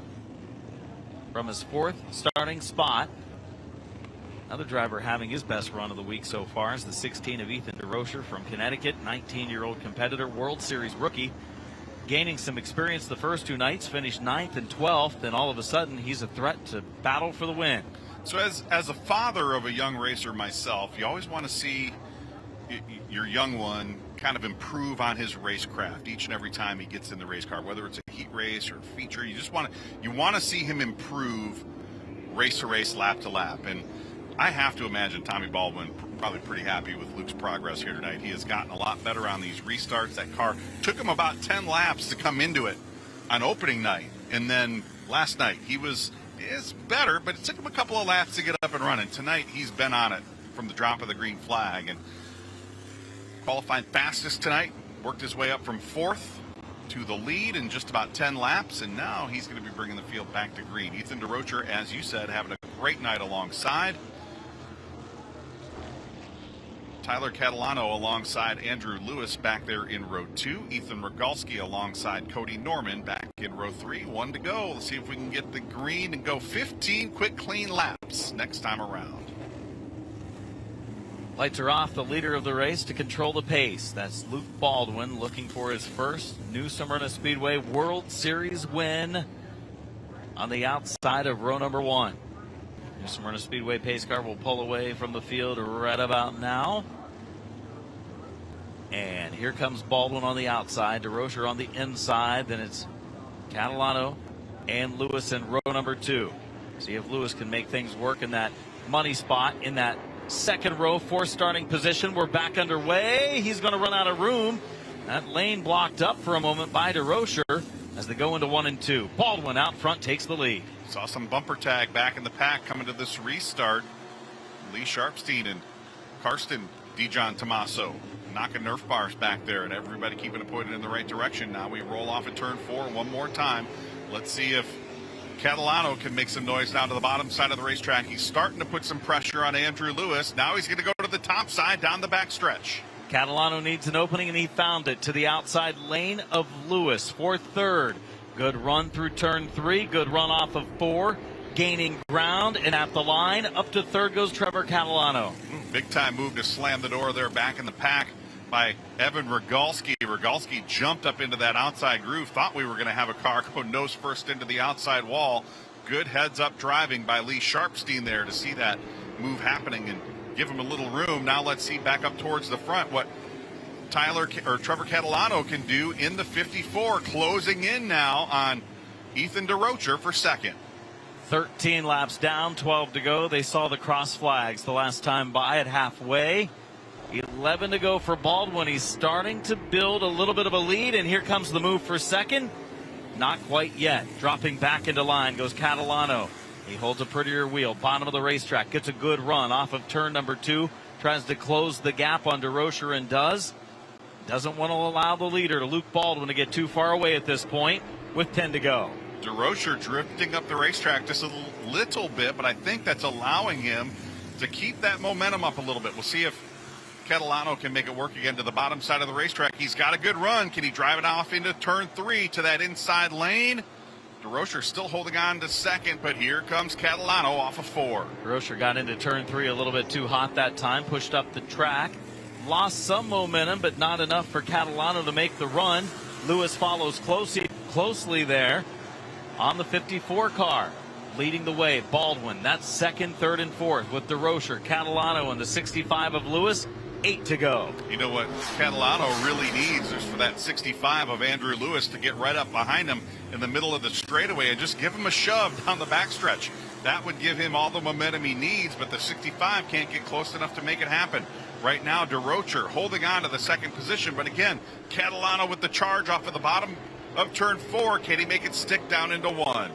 from his fourth starting spot. Another driver having his best run of the week so far is the 16 of Ethan DeRocher from Connecticut, 19-year-old competitor, World Series rookie, gaining some experience the first two nights, finished 9th and 12th, and all of a sudden he's a threat to battle for the win. So as a father of a young racer myself, you always want to see your young one kind of improve on his racecraft each and every time he gets in the race car, whether it's a heat race or a feature. You want to see him improve race to race, lap to lap. And I have to imagine Tommy Baldwin probably pretty happy with Luke's progress here tonight. He has gotten a lot better on these restarts. That car took him about 10 laps to come into it on opening night. And then last night is better, but it took him a couple of laps to get up and running. Tonight he's been on it from the drop of the green flag, and qualifying fastest tonight, worked his way up from fourth to the lead in just about 10 laps, and now he's going to be bringing the field back to green. Ethan DeRocher, as you said, having a great night alongside. Tyler Catalano alongside Andrew Lewis back there in row 2. Ethan Rogalski alongside Cody Norman back in row 3. 1 to go. Let's see if we can get the green and go 15 quick, clean laps next time around. Lights are off. The leader of the race to control the pace. That's Luke Baldwin, looking for his first New Smyrna Speedway World Series win on the outside of row number 1. New Smyrna Speedway pace car will pull away from the field right about now. And here comes Baldwin on the outside, DeRocher on the inside. Then it's Catalano and Lewis in row number 2. See if Lewis can make things work in that money spot in that second row, fourth starting position. We're back underway. He's going to run out of room. That lane blocked up for a moment by DeRocher as they go into 1 and 2. Baldwin out front takes the lead. Saw some bumper tag back in the pack coming to this restart. Lee Sharpstein and Karsten Dijon Tommaso knocking Nerf bars back there, and everybody keeping it pointed in the right direction. Now we roll off at turn 4 one more time. Let's see if Catalano can make some noise down to the bottom side of the racetrack. He's starting to put some pressure on Andrew Lewis. Now he's going to go to the top side down the back stretch. Catalano needs an opening, and he found it to the outside lane of Lewis for third. Good run through turn 3. Good run off of 4. Gaining ground, and at the line, up to third goes Trevor Catalano. Big time move to slam the door there back in the pack by Evan Rogalski. Rogalski jumped up into that outside groove. Thought we were going to have a car go nose first into the outside wall. Good heads up driving by Lee Sharpstein there to see that move happening and give him a little room. Now let's see back up towards the front what Trevor Catalano can do in the 54, closing in now on Ethan DeRocher for second. 13 laps down, 12 to go. They saw the cross flags the last time by at halfway. 11 to go for Baldwin. He's starting to build a little bit of a lead, and here comes the move for second. Not quite yet. Dropping back into line goes Catalano. He holds a prettier wheel. Bottom of the racetrack. Gets a good run off of turn number 2. Tries to close the gap on DeRocher and does. Doesn't want to allow the leader, Luke Baldwin, to get too far away at this point with 10 to go. DeRocher drifting up the racetrack just a little bit, but I think that's allowing him to keep that momentum up a little bit. We'll see if Catalano can make it work again to the bottom side of the racetrack. He's got a good run. Can he drive it off into turn 3 to that inside lane? DeRocher still holding on to second, but here comes Catalano off of 4. DeRocher got into turn 3 a little bit too hot that time, pushed up the track, lost some momentum, but not enough for Catalano to make the run. Lewis follows closely there on the 54 car. Leading the way, Baldwin. That's second, third, and fourth with DeRocher, Catalano, and the 65 of Lewis. 8 to go. You know what Catalano really needs is for that 65 of Andrew Lewis to get right up behind him in the middle of the straightaway and just give him a shove down the backstretch. That would give him all the momentum he needs, but the 65 can't get close enough to make it happen. Right now, DeRocher holding on to the second position, but again, Catalano with the charge off of the bottom of turn 4. Can he make it stick down into 1?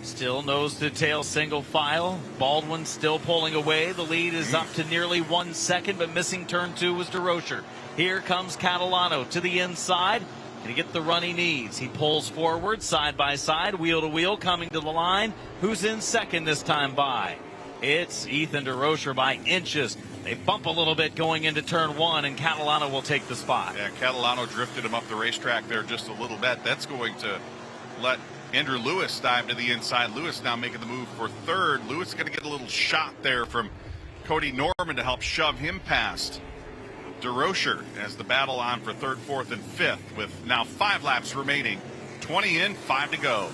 Still nose to tail single file. Baldwin still pulling away. The lead is up to nearly 1 second, but missing turn 2 was DeRocher. Here comes Catalano to the inside. Can he get the run he needs? He pulls forward, side by side, wheel to wheel, coming to the line. Who's in second this time by? It's Ethan DeRocher by inches. They bump a little bit going into turn 1, and Catalano will take the spot. Yeah, Catalano drifted him up the racetrack there just a little bit. That's going to let Andrew Lewis dive to the inside. Lewis now making the move for third. Lewis is going to get a little shot there from Cody Norman to help shove him past DeRocher as the battle on for third, fourth, and fifth with now 5 laps remaining. 20 in, 5 to go.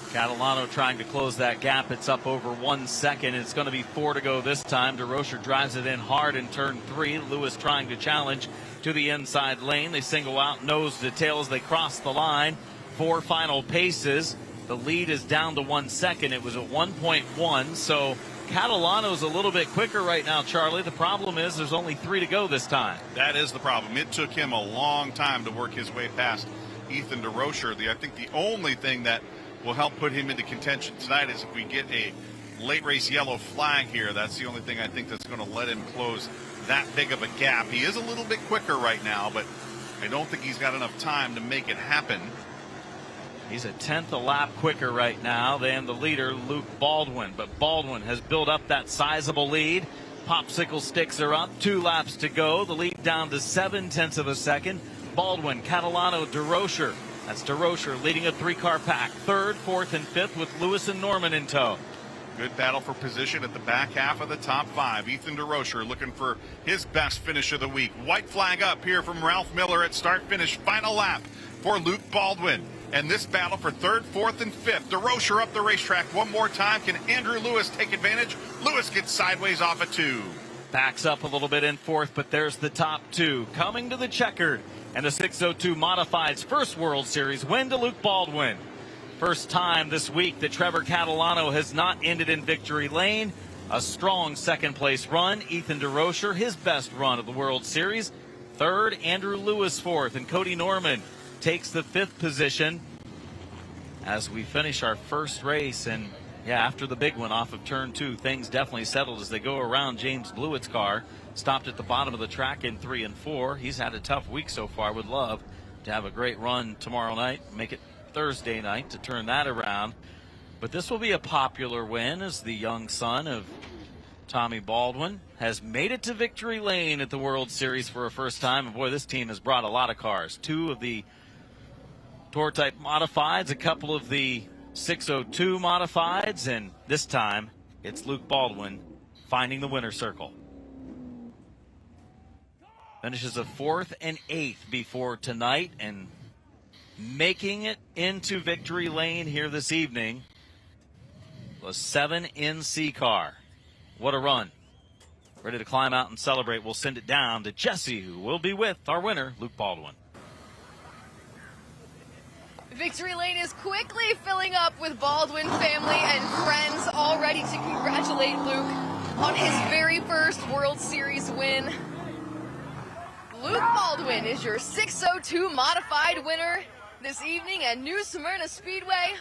Catalano trying to close that gap. It's up over 1 second. It's going to be 4 to go this time. DeRocher drives it in hard in turn 3. Lewis trying to challenge to the inside lane. They single out nose to tail as they cross the line. 4 final paces. The lead is down to 1 second. It was at 1.1, so Catalano's a little bit quicker right now, Charlie. The problem is there's only 3 to go this time. That is the problem. It took him a long time to work his way past Ethan DeRocher. I think the only thing that will help put him into contention tonight is if we get a late race yellow flag here. That's the only thing I think that's going to let him close that big of a gap. He is a little bit quicker right now, but I don't think he's got enough time to make it happen. He's a tenth a lap quicker right now than the leader, Luke Baldwin. But Baldwin has built up that sizable lead. Popsicle sticks are up. 2 laps to go. The lead down to 7/10 of a second. Baldwin, Catalano, DeRocher. That's DeRocher leading a 3-car pack. Third, fourth, and fifth with Lewis and Norman in tow. Good battle for position at the back half of the top 5. Ethan DeRocher looking for his best finish of the week. White flag up here from Ralph Miller at start-finish. Final lap for Luke Baldwin. And this battle for third, fourth, and fifth. DeRocher up the racetrack one more time. Can Andrew Lewis take advantage? Lewis gets sideways off of 2. Backs up a little bit in fourth, but there's the top 2. Coming to the checkered. And the 602 Modified's first World Series win to Luke Baldwin. First time this week that Trevor Catalano has not ended in victory lane. A strong second place run. Ethan DeRocher, his best run of the World Series. Third, Andrew Lewis fourth, and Cody Norman takes the 5th position as we finish our first race. And yeah, after the big one off of turn 2, things definitely settled as they go around. James Blewett's car stopped at the bottom of the track in 3 and 4. He's had a tough week so far. Would love to have a great run tomorrow night, make it Thursday night to turn that around. But this will be a popular win as the young son of Tommy Baldwin has made it to victory lane at the World Series for a first time. And boy, this team has brought a lot of cars. 2 of the Tour type modifieds, a couple of the 602 modifieds, and this time it's Luke Baldwin finding the winner's circle. Finishes a 4th and 8th before tonight, and making it into victory lane here this evening was 7 NC car. What a run. Ready to climb out and celebrate. We'll send it down to Jesse, who will be with our winner, Luke Baldwin. Victory Lane is quickly filling up with Baldwin family and friends, all ready to congratulate Luke on his very first World Series win. Luke Baldwin is your 602 modified winner this evening at New Smyrna Speedway.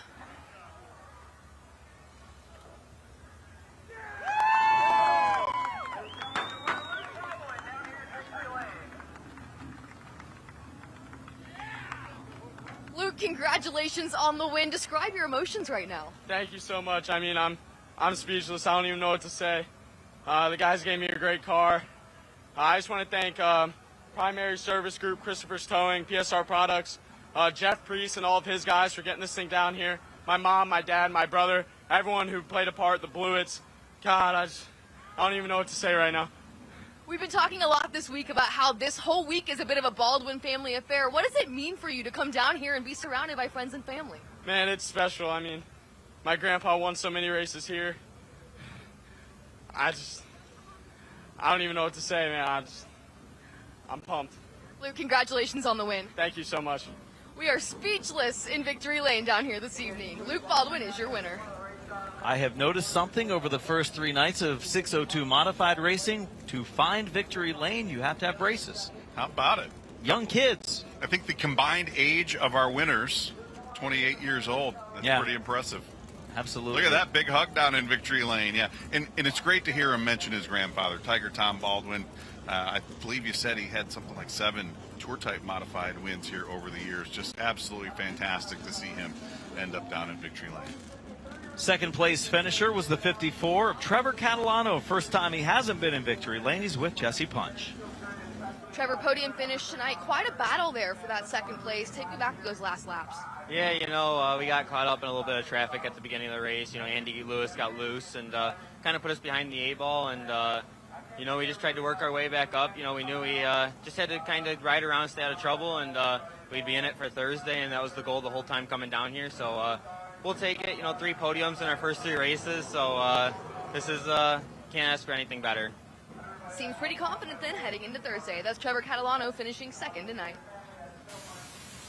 Luke, congratulations on the win. Describe your emotions right now. Thank you so much. I mean, I'm speechless. I don't even know what to say. The guys gave me a great car. I just want to thank Primary Service Group, Christopher's Towing, PSR Products, Jeff Priest and all of his guys for getting this thing down here. My mom, my dad, my brother, everyone who played a part, the Bluets. God, I don't even know what to say right now. We've been talking a lot this week about how this whole week is a bit of a Baldwin family affair. What does it mean for you to come down here and be surrounded by friends and family? Man, it's special. I mean, my grandpa won so many races here. I don't even know what to say, man. I'm pumped. Luke, congratulations on the win. Thank you so much. We are speechless in Victory Lane down here this evening. Luke Baldwin is your winner. I have noticed something over the first 3 nights of 602 modified racing. To find Victory Lane, you have to have braces. How about it? Young kids. I think the combined age of our winners, 28 years old. That's pretty impressive. Absolutely. Look at that big hug down in Victory Lane. Yeah, and it's great to hear him mention his grandfather, Tiger Tom Baldwin. I believe you said he had something like 7 tour-type modified wins here over the years. Just absolutely fantastic to see him end up down in Victory Lane. Second place finisher was the 54 of Trevor Catalano. First time he hasn't been in Victory Lane. He's with Jesse Punch. Trevor, podium finish tonight. Quite a battle there for that second place. Take me back to those last laps. Yeah, we got caught up in a little bit of traffic at the beginning of the race. Andy Lewis got loose and kind of put us behind the 8-ball. And, we just tried to work our way back up. We knew we just had to kind of ride around, stay out of trouble, and we'd be in it for Thursday. And that was the goal the whole time coming down here. So we'll take it. 3 podiums in our first 3 races. So this is can't ask for anything better. Seems pretty confident then heading into Thursday. That's Trevor Catalano finishing second tonight.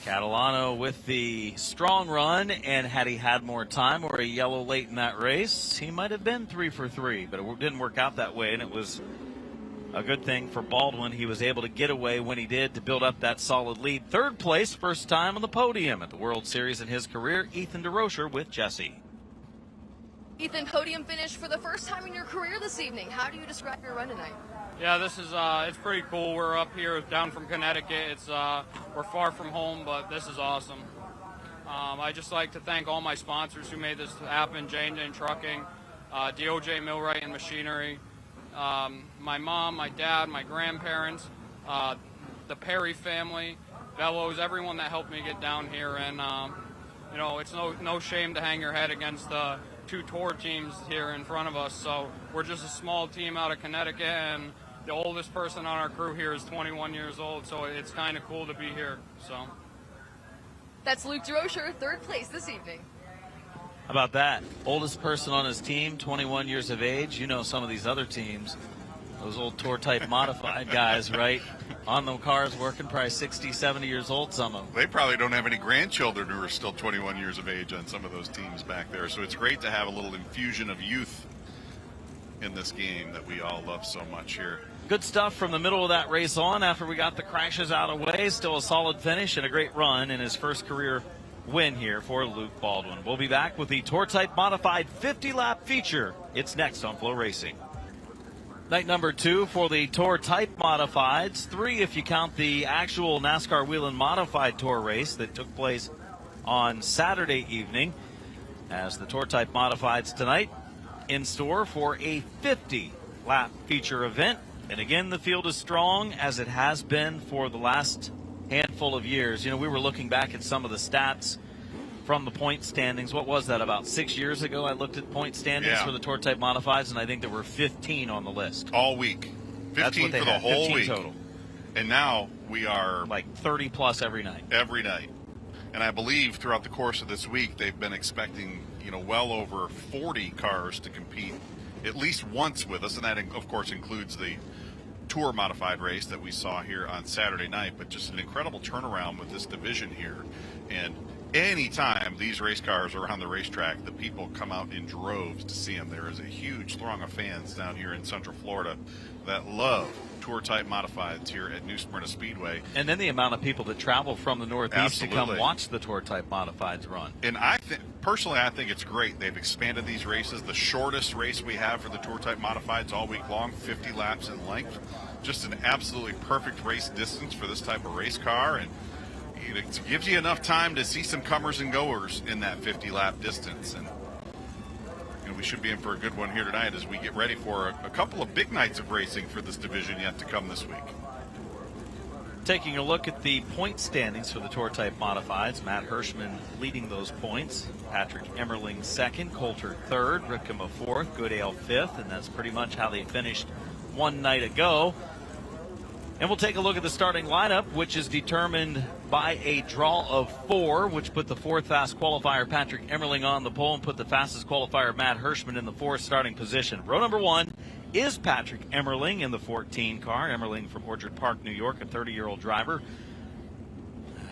Catalano with the strong run, and had he had more time or a yellow late in that race, he might have been 3 for 3, but it didn't work out that way, and it was a good thing for Baldwin. He was able to get away when he did to build up that solid lead. Third place, first time on the podium at the World Series in his career, Ethan DeRocher with Jesse. Ethan, podium finish for the first time in your career this evening. How do you describe your run tonight? Yeah, this is it's pretty cool. We're up here down from Connecticut. It's we're far from home, but this is awesome. I just like to thank all my sponsors who made this happen: J&J Trucking, DOJ Millwright and Machinery, my mom, my dad, my grandparents, the Perry family, Bellows, everyone that helped me get down here. And it's no shame to hang your head against the 2 tour teams here in front of us. So we're just a small team out of Connecticut, and the oldest person on our crew here is 21 years old, so it's kind of cool to be here. So that's Luke DeRocher, third place this evening. How about that? Oldest person on his team, 21 years of age. Some of these other teams, those old tour-type modified guys, right? On the cars working, probably 60, 70 years old, some of them. They probably don't have any grandchildren who are still 21 years of age on some of those teams back there. So it's great to have a little infusion of youth in this game that we all love so much here. Good stuff from the middle of that race on after we got the crashes out of the way. Still a solid finish and a great run in his first career win here for Luke Baldwin. We'll be back with the Tour-Type Modified 50-lap feature. It's next on Flow Racing. Night number 2 for the Tour-Type Modifieds. 3 if you count the actual NASCAR Whelen Modified Tour race that took place on Saturday evening. As the Tour-Type Modifieds tonight in store for a 50-lap feature event. And again, the field is strong as it has been for the last handful of years. We were looking back at some of the stats from the point standings. What was that, about 6 years ago? I looked at point standings for the Tour-Type Modifieds, and I think there were 15 on the list. All week. 15 for the whole week. Total. And now we are like 30 plus every night. Every night. And I believe throughout the course of this week, they've been expecting, well over 40 cars to compete at least once with us. And that, of course, includes the Tour Modified race that we saw here on Saturday night. But just an incredible turnaround with this division here. And anytime these race cars are on the racetrack, the people come out in droves to see them. There is a huge throng of fans down here in Central Florida that love tour-type modifieds here at New Smyrna Speedway. And then the amount of people that travel from the Northeast to come Absolutely. watch the tour-type modifieds run. And personally, I think it's great. They've expanded these races. The shortest race we have for the tour-type modifieds all week long, 50 laps in length. Just an absolutely perfect race distance for this type of race car. And it gives you enough time to see some comers and goers in that 50-lap distance. And we should be in for a good one here tonight as we get ready for a couple of big nights of racing for this division yet to come this week. Taking a look at the point standings for the tour-type modifieds, Matt Hirschman leading those points. Patrick Emmerling second, Coulter third, Ripkema fourth, Goodale fifth, and that's pretty much how they finished one night ago. And we'll take a look at the starting lineup, which is determined by a draw of 4, which put the fourth fast qualifier Patrick Emmerling on the pole and put the fastest qualifier Matt Hirschman in the fourth starting position. Row number 1 is Patrick Emmerling in the 14 car. Emmerling from Orchard Park, New York, a 30-year-old driver.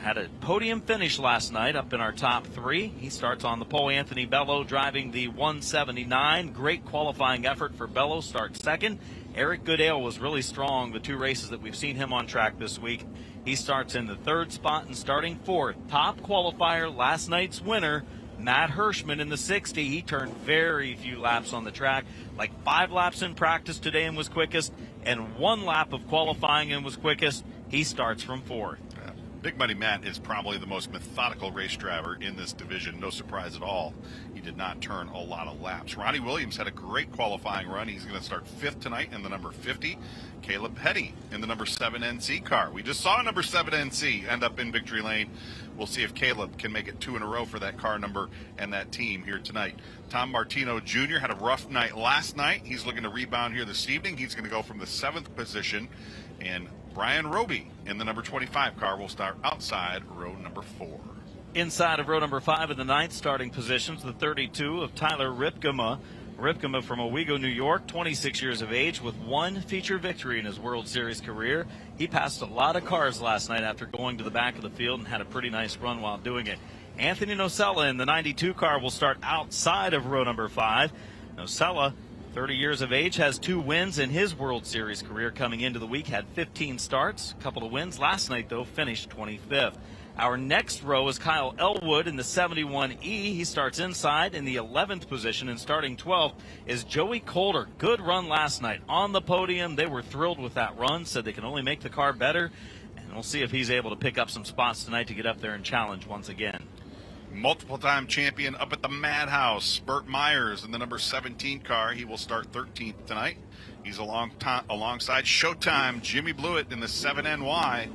Had a podium finish last night up in our top 3. He starts on the pole. Anthony Bello driving the 179. Great qualifying effort for Bello. Starts second. Eric Goodale was really strong the 2 races that we've seen him on track this week. He starts in the 3rd spot and starting 4th. Top qualifier, last night's winner, Matt Hirschman in the 60. He turned very few laps on the track, like 5 laps in practice today and was quickest, and 1 lap of qualifying and was quickest. He starts from 4th. Big Money Matt is probably the most methodical race driver in this division. No surprise at all. He did not turn a lot of laps. Ronnie Williams had a great qualifying run. He's going to start 5th tonight in the number 50. Caleb Petty in the number 7 NC car. We just saw number 7 NC end up in victory lane. We'll see if Caleb can make it 2 in a row for that car number and that team here tonight. Tom Martino Jr. had a rough night last night. He's looking to rebound here this evening. He's going to go from the 7th position. And Brian Roby in the number 25 car will start outside row number 4. Inside of row number 5 in the 9th starting positions, the 32 of Tyler Ripkema. Ripkema from Owego, New York, 26 years of age with 1 feature victory in his World Series career. He passed a lot of cars last night after going to the back of the field and had a pretty nice run while doing it. Anthony Nocella in the 92 car will start outside of row number 5. Nocella, 30 years of age, has 2 wins in his World Series career coming into the week, had 15 starts, a couple of wins. Last night, though, finished 25th. Our next row is Kyle Elwood in the 71E. He starts inside in the 11th position, and starting 12th is Joey Coulter. Good run last night on the podium. They were thrilled with that run, said they can only make the car better, and we'll see if he's able to pick up some spots tonight to get up there and challenge once again. Multiple-time champion up at the Madhouse, Burt Myers in the number 17 car. He will start 13th tonight. He's alongside Showtime Jimmy Blewett in the 7NY.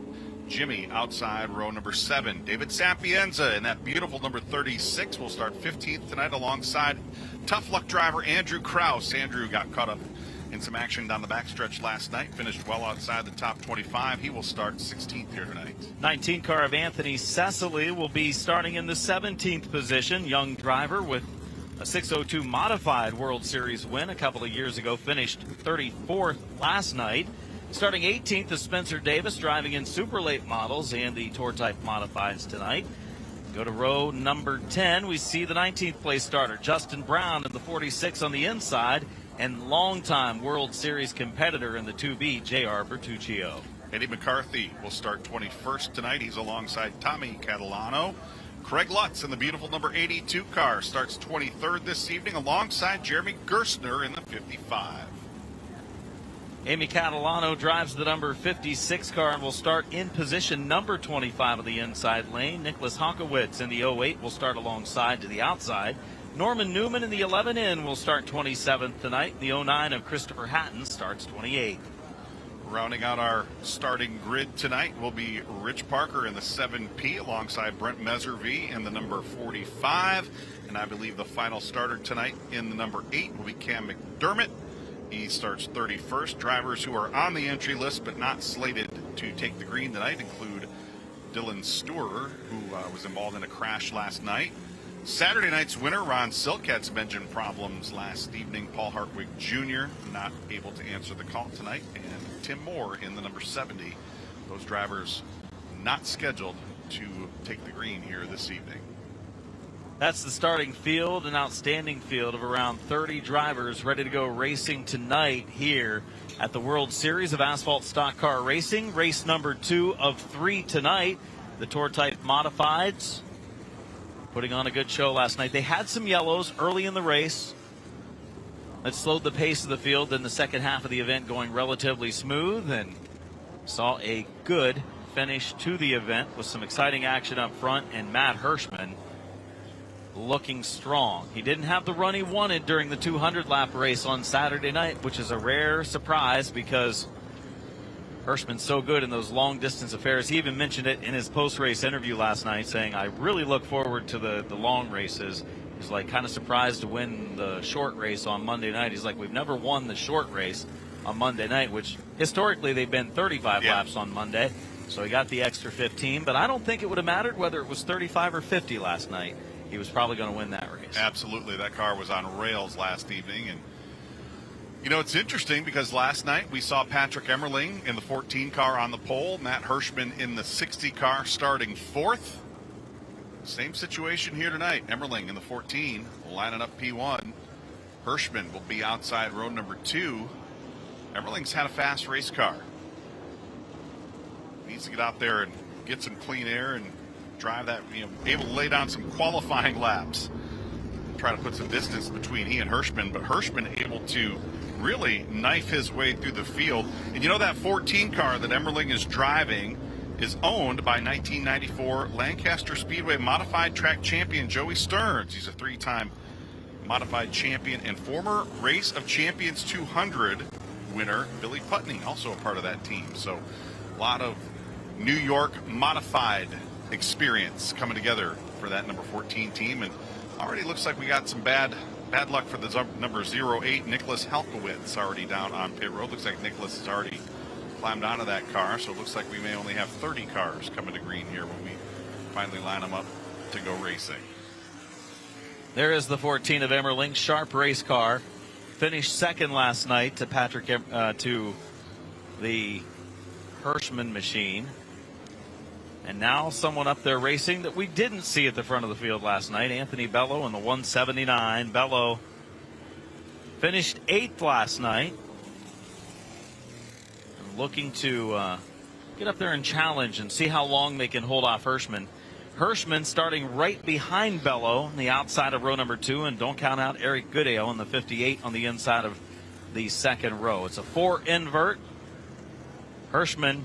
Jimmy outside row number 7. David Sapienza in that beautiful number 36 will start 15th tonight alongside tough luck driver Andrew Kraus. Andrew got caught up in some action down the backstretch last night, finished well outside the top 25. He will start 16th here tonight. 19 car of Anthony Cecily will be starting in the 17th position. Young driver with a 602 modified World Series win a couple of years ago, finished 34th last night. Starting 18th is Spencer Davis, driving in super late models and the tour type modifieds tonight. Go to row number 10. We see the 19th place starter, Justin Brown, in the 46 on the inside, and longtime World Series competitor in the 2B, J.R. Bertuccio. Eddie McCarthy will start 21st tonight. He's alongside Tommy Catalano. Craig Lutz in the beautiful number 82 car starts 23rd this evening alongside Jeremy Gerstner in the 55. Amy Catalano drives the number 56 car and will start in position number 25 of the inside lane. Nicholas Honkowitz in the 08 will start alongside to the outside. Norman Newman in the 11N will start 27th tonight. The 09 of Christopher Hatton starts 28th. Rounding out our starting grid tonight will be Rich Parker in the 7P alongside Brent Meservy in the number 45. And I believe the final starter tonight in the number 8 will be Cam McDermott. He starts 31st. Drivers who are on the entry list but not slated to take the green tonight include Dylan Steurer, who was involved in a crash last night. Saturday night's winner, Ron Silk, had some engine problems last evening. Paul Hartwig Jr. not able to answer the call tonight. And Tim Moore in the number 70. Those drivers not scheduled to take the green here this evening. That's the starting field, an outstanding field of around 30 drivers ready to go racing tonight here at the World Series of Asphalt Stock Car Racing. Race number 2 of 3 tonight. The Tour Type Modifieds putting on a good show last night. They had some yellows early in the race. That slowed the pace of the field. Then the second half of the event going relatively smooth, and saw a good finish to the event with some exciting action up front, and Matt Hirschman looking strong. He didn't have the run he wanted during the 200-lap race on Saturday night, which is a rare surprise because Hirschman's so good in those long-distance affairs. He even mentioned it in his post-race interview last night, saying, I really look forward to the long races. He's like kind of surprised to win the short race on Monday night. He's like, we've never won the short race on Monday night, which historically they've been 35 laps on Monday. So he got the extra 15, but I don't think it would have mattered whether it was 35 or 50 last night. He was probably going to win that race. Absolutely. That car was on rails last evening. And, you know, it's interesting because last night we saw Patrick Emmerling in the 14 car on the pole, Matt Hirschman in the 60 car starting 4th. Same situation here tonight. Emmerling in the 14, lining up P1. Hirschman will be outside row number 2. Emmerling's had a fast race car. Needs to get out there and get some clean air and drive that, able to lay down some qualifying laps. Try to put some distance between he and Hirschman, but Hirschman able to really knife his way through the field. And you know that 14 car that Emmerling is driving is owned by 1994 Lancaster Speedway modified track champion Joey Stearns. He's a 3-time modified champion and former Race of Champions 200 winner Billy Putney, also a part of that team. So a lot of New York modified experience coming together for that number 14 team, and already looks like we got some bad luck for the number 08 Nicholas Halkowitz already down on pit road. Looks like Nicholas has already climbed onto that car, so it looks like we may only have 30 cars coming to green here when we finally line them up to go racing. There is the 14 of Emmerling, sharp race car. Finished second last night to to the Hirschman machine. And now someone up there racing that we didn't see at the front of the field last night, Anthony Bello in the 179. Bello finished 8th last night. And looking to get up there and challenge and see how long they can hold off Hirschman. Hirschman starting right behind Bello on the outside of row number 2, and don't count out Eric Goodale in the 58 on the inside of the second row. It's a 4 invert. Hirschman,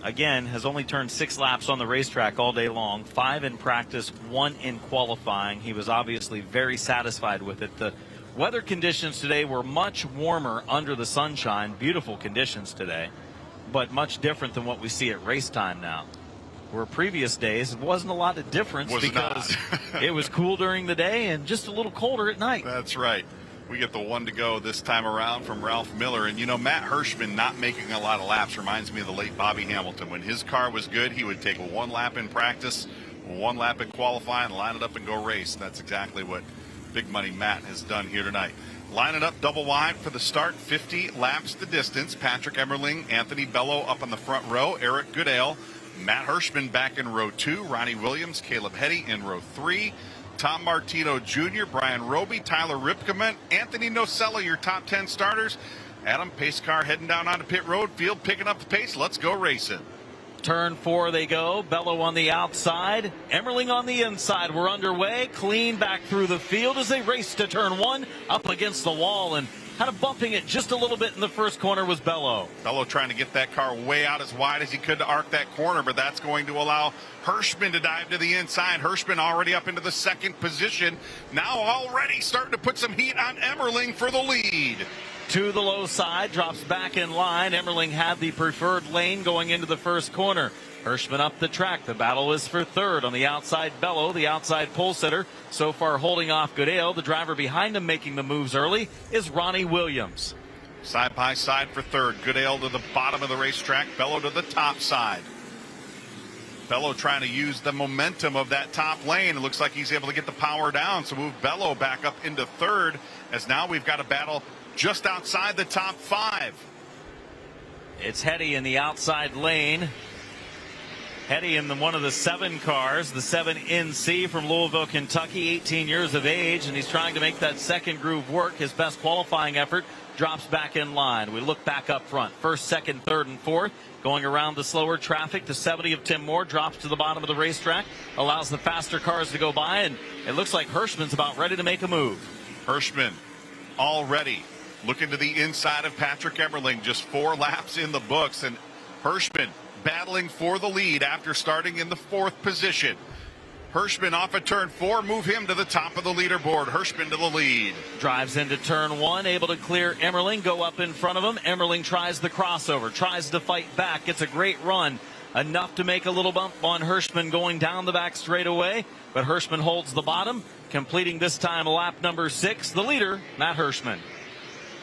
again, has only turned 6 laps on the racetrack all day long, 5 in practice, 1 in qualifying. He was obviously very satisfied with it. The weather conditions today were much warmer under the sunshine. Beautiful conditions today, but much different than what we see at race time now. Where previous days, it wasn't a lot of difference because it was cool during the day and just a little colder at night. That's right. We get the 1 to go this time around from Ralph Miller. And, you know, Matt Hirschman not making a lot of laps reminds me of the late Bobby Hamilton. When his car was good, he would take 1 lap in practice, 1 lap in qualifying, line it up and go race. That's exactly what Big Money Matt has done here tonight. Line it up double wide for the start, 50 laps the distance. Patrick Emmerling, Anthony Bello up on the front row, Eric Goodale, Matt Hirschman back in row 2, Ronnie Williams, Caleb Hetty in row 3, Tom Martino Jr., Brian Roby, Tyler Ripkeman, Anthony Nocella, your top 10 starters. Adam, pace car heading down onto pit road, field picking up the pace. Let's go racing. Turn 4 they go. Bello on the outside, Emmerling on the inside. We're underway. Clean back through the field as they race to turn 1, up against the wall, and kind of bumping it just a little bit in the first corner was Bello. Bello trying to get that car way out as wide as he could to arc that corner, but that's going to allow Hirschman to dive to the inside. Hirschman already up into the 2nd position. Now already starting to put some heat on Emmerling for the lead. To the low side, drops back in line. Emmerling had the preferred lane going into the first corner. Hirschman up the track. The battle is for 3rd. On the outside, Bello, the outside pole sitter, so far holding off Goodale. The driver behind him making the moves early is Ronnie Williams. Side by side for 3rd. Goodale to the bottom of the racetrack. Bello to the top side. Bello trying to use the momentum of that top lane. It looks like he's able to get the power down, so move Bello back up into 3rd, as now we've got a battle just outside the top 5. It's Hetty in the outside lane. Hetty in one of the 7 cars, the 7NC from Louisville, Kentucky, 18 years of age, and he's trying to make that second groove work. His best qualifying effort, drops back in line. We look back up front. First, second, third, and fourth. Going around the slower traffic, the 70 of Tim Moore drops to the bottom of the racetrack, allows the faster cars to go by, and it looks like Hirschman's about ready to make a move. Hirschman already looking to the inside of Patrick Emmerling. Just 4 laps in the books, and Hirschman battling for the lead after starting in the 4th position. Hirschman off of turn 4, move him to the top of the leaderboard. Hirschman to the lead. Drives into turn 1, able to clear Emmerling, go up in front of him. Emmerling tries the crossover, tries to fight back, gets a great run, enough to make a little bump on Hirschman going down the back straightaway, but Hirschman holds the bottom, completing this time lap number 6. The leader, Matt Hirschman.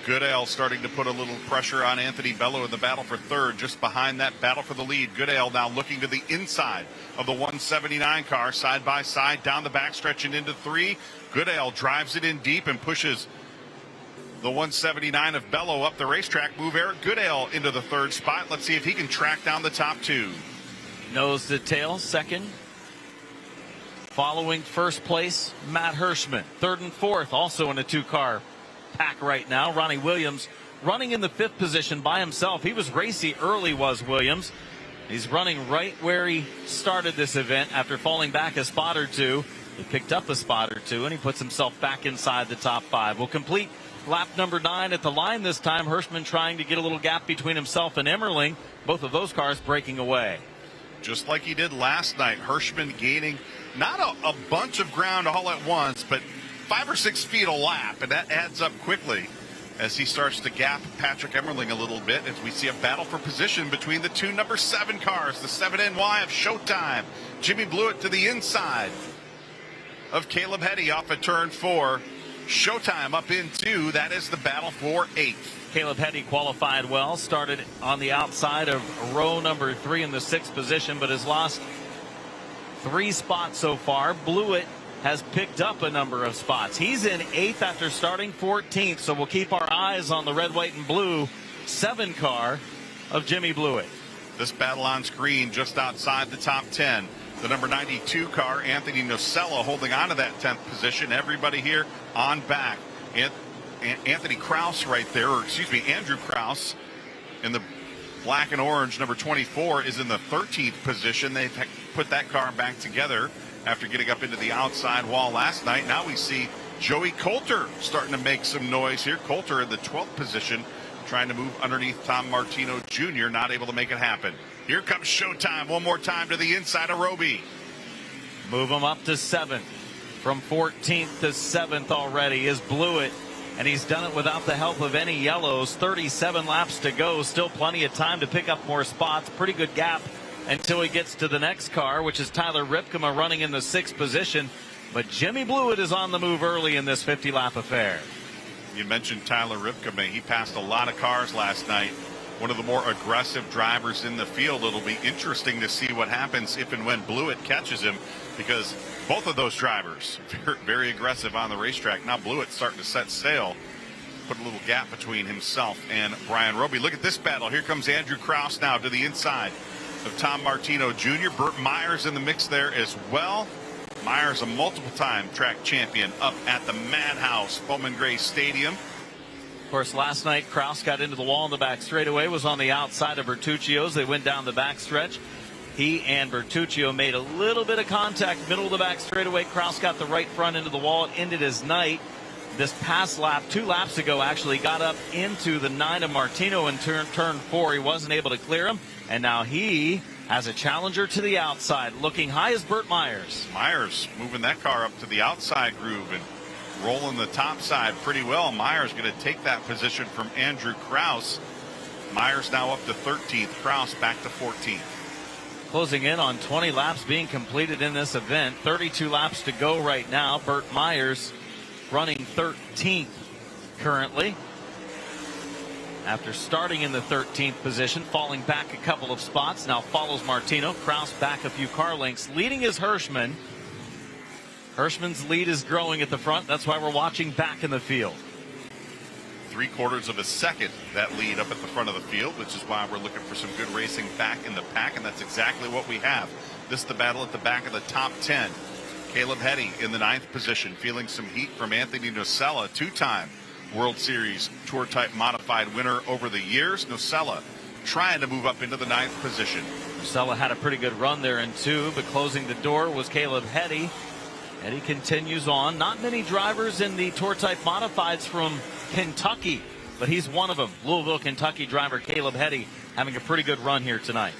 Goodale starting to put a little pressure on Anthony Bello in the battle for third, just behind that battle for the lead. Goodale now looking to the inside of the 179 car, side by side, down the backstretch and into 3. Goodale drives it in deep and pushes the 179 of Bello up the racetrack. Move Eric Goodale into the 3rd spot. Let's see if he can track down the top 2. Nose to tail, second. Following first place, Matt Hirschman. 3rd and 4th, also in a 2-car pack right now. Ronnie Williams running in the 5th position by himself. He was racy early, was Williams. He's running right where he started this event after falling back a spot or 2. He picked up a spot or 2, and he puts himself back inside the top 5. We'll complete lap number 9 at the line this time. Hirschman trying to get a little gap between himself and Emmerling. Both of those cars breaking away. Just like he did last night, Hirschman gaining not a bunch of ground all at once, but 5 or 6 feet a lap, and that adds up quickly as he starts to gap Patrick Emmerling a little bit, as we see a battle for position between the 2 number 7 cars, the 7NY of Showtime. Jimmy Blewett to the inside of Caleb Hetty off of turn 4. Showtime up in 2. That is the battle for 8th. Caleb Hetty qualified well, started on the outside of row number 3 in the 6th position, but has lost 3 spots so far. Blewett has picked up a number of spots. He's in 8th after starting 14th, so we'll keep our eyes on the red, white, and blue 7 car of Jimmy Blewett. This battle on screen just outside the top 10. The number 92 car, Anthony Nocella, holding on to that 10th position. Everybody here on back. Anthony Kraus right there, or excuse me, Andrew Kraus in the black and orange, number 24, is in the 13th position. They've put that car back together after getting up into the outside wall last night. Now we see Joey Coulter starting to make some noise here. Coulter in the 12th position, trying to move underneath Tom Martino Jr., not able to make it happen. Here comes Showtime one more time to the inside of Roby. Move him up to 7th. From 14th to 7th already is Blewett, and he's done it without the help of any yellows. 37 laps to go. Still plenty of time to pick up more spots. Pretty good gap until he gets to the next car, which is Tyler Ripkema running in the 6th position. But Jimmy Blewett is on the move early in this 50-lap affair. You mentioned Tyler Ripkema. He passed a lot of cars last night. One of the more aggressive drivers in the field. It'll be interesting to see what happens if and when Blewett catches him, because both of those drivers very aggressive on the racetrack. Now Blewett starting to set sail, put a little gap between himself and Brian Roby. Look at this battle. Here comes Andrew Kraus now to the inside of Tom Martino Jr. Burt Myers in the mix there as well. Myers, a multiple-time track champion up at the Madhouse Bowman Gray Stadium. Of course, last night, Kraus got into the wall in the back straightaway, was on the outside of Bertuccio's. They went down the back stretch. He and Bertuccio made a little bit of contact, middle of the back straightaway. Kraus got the right front into the wall. It ended his night. This past lap, 2 laps ago, actually got up into the 9 of Martino in turn 4. He wasn't able to clear him, and now he has a challenger to the outside. Looking high is Burt Myers. Myers moving that car up to the outside groove and rolling the top side pretty well. Myers going to take that position from Andrew Kraus. Myers now up to 13th. Kraus back to 14th. Closing in on 20 laps being completed in this event. 32 laps to go right now. Burt Myers running 13th currently, after starting in the 13th position, falling back a couple of spots. Now follows Martino. Kraus back a few car lengths. Leading is Hirschman. Hirschman's lead is growing at the front. That's why we're watching back in the field. 3/4 of a second that lead up at the front of the field, which is why we're looking for some good racing back in the pack, and that's exactly what we have. This is the battle at the back of the top 10. Caleb Heddy in the 9th position, feeling some heat from Anthony Nocella, 2-time World Series Tour Type Modified winner over the years. Nocella trying to move up into the 9th position. Nocella had a pretty good run there in 2, but closing the door was Caleb Heddy. And he continues on. Not many drivers in the Tour Type Modifieds from Kentucky, but he's one of them. Louisville, Kentucky driver Caleb Heddy having a pretty good run here tonight.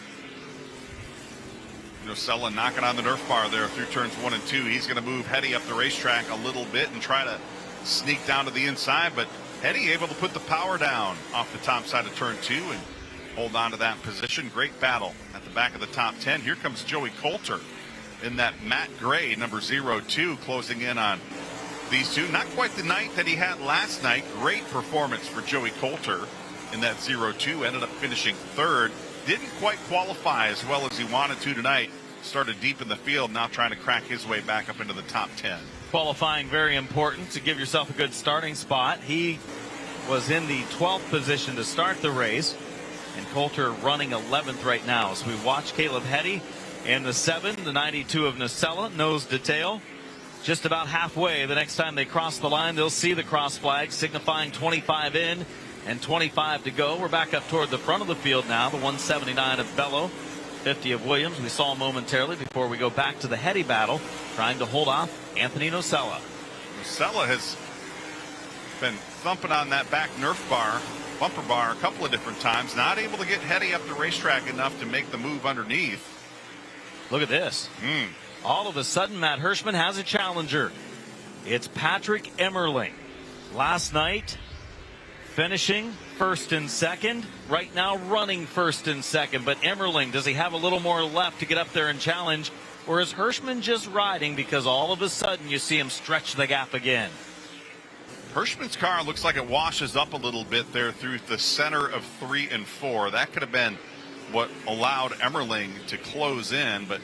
Nocella knocking on the Nerf bar there through turns 1 and 2. He's going to move Heddy up the racetrack a little bit and try to sneak down to the inside, but Heddy able to put the power down off the top side of turn 2 and hold on to that position. Great battle at the back of the top 10. Here comes Joey Coulter in that matte gray, number 02, closing in on these two. Not quite the night that he had last night. Great performance for Joey Coulter in that 02. Ended up finishing 3rd. Didn't quite qualify as well as he wanted to tonight. Started deep in the field, now trying to crack his way back up into the top 10. Qualifying very important to give yourself a good starting spot. He was in the 12th position to start the race, and Coulter running 11th right now. So we watch Caleb Heddy in the 7, the 92 of Nocella, nose to tail. Just about halfway. The next time they cross the line, they'll see the cross flag signifying 25 in and 25 to go. We're back up toward the front of the field now. The 179 of Bello, 50 of Williams. We saw momentarily before we go back to the Heddy battle, trying to hold off Anthony Nocella. Nocella has been thumping on that back Nerf bar, bumper bar, a couple of different times. Not able to get Heddy up the racetrack enough to make the move underneath. Look at this. All of a sudden, Matt Hirschman has a challenger. It's Patrick Emmerling. Last night, finishing 1st and 2nd. Right now, running 1st and 2nd. But Emmerling, does he have a little more left to get up there and challenge? Or is Hirschman just riding because all of a sudden you see him stretch the gap again? Hirschman's car looks like it washes up a little bit there through the center of 3 and 4. That could have been what allowed Emmerling to close in, but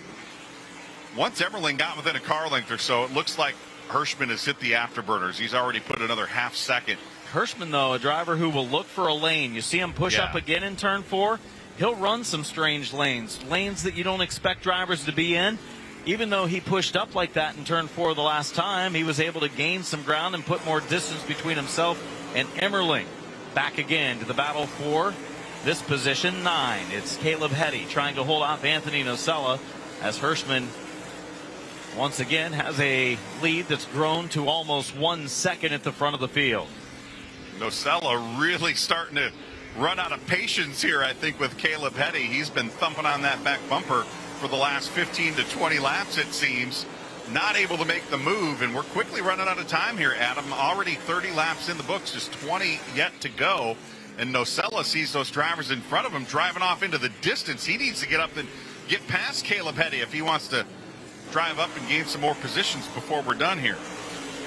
once Emmerling got within a car length or so, it looks like Hirschman has hit the afterburners. He's already put another half second. Hirschman, though, a driver who will look for a lane. You see him push up again in turn 4. He'll run some strange lanes that you don't expect drivers to be in. Even though he pushed up like that in turn 4 the last time, he was able to gain some ground and put more distance between himself and Emmerling. Back again to the battle for this position 9. It's Caleb Heddy trying to hold off Anthony Nocella as Hirschman once again has a lead that's grown to almost 1 second at the front of the field. Nocella really starting to run out of patience here, I think, with Caleb Heddy. He's been thumping on that back bumper for the last 15 to 20 laps, it seems. Not able to make the move, and we're quickly running out of time here, Adam. Already 30 laps in the books, just 20 yet to go. And Nocella sees those drivers in front of him driving off into the distance. He needs to get up and get past Caleb Heddy if he wants to drive up and gain some more positions before we're done here.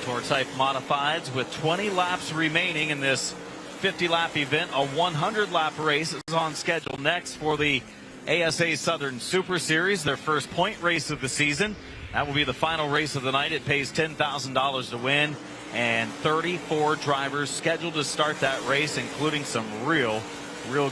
Tour Type Modifieds with 20 laps remaining in this 50-lap event. A 100-lap race is on schedule next for the ASA Southern Super Series, their first point race of the season. That will be the final race of the night. It pays $10,000 to win, and 34 drivers scheduled to start that race, including some real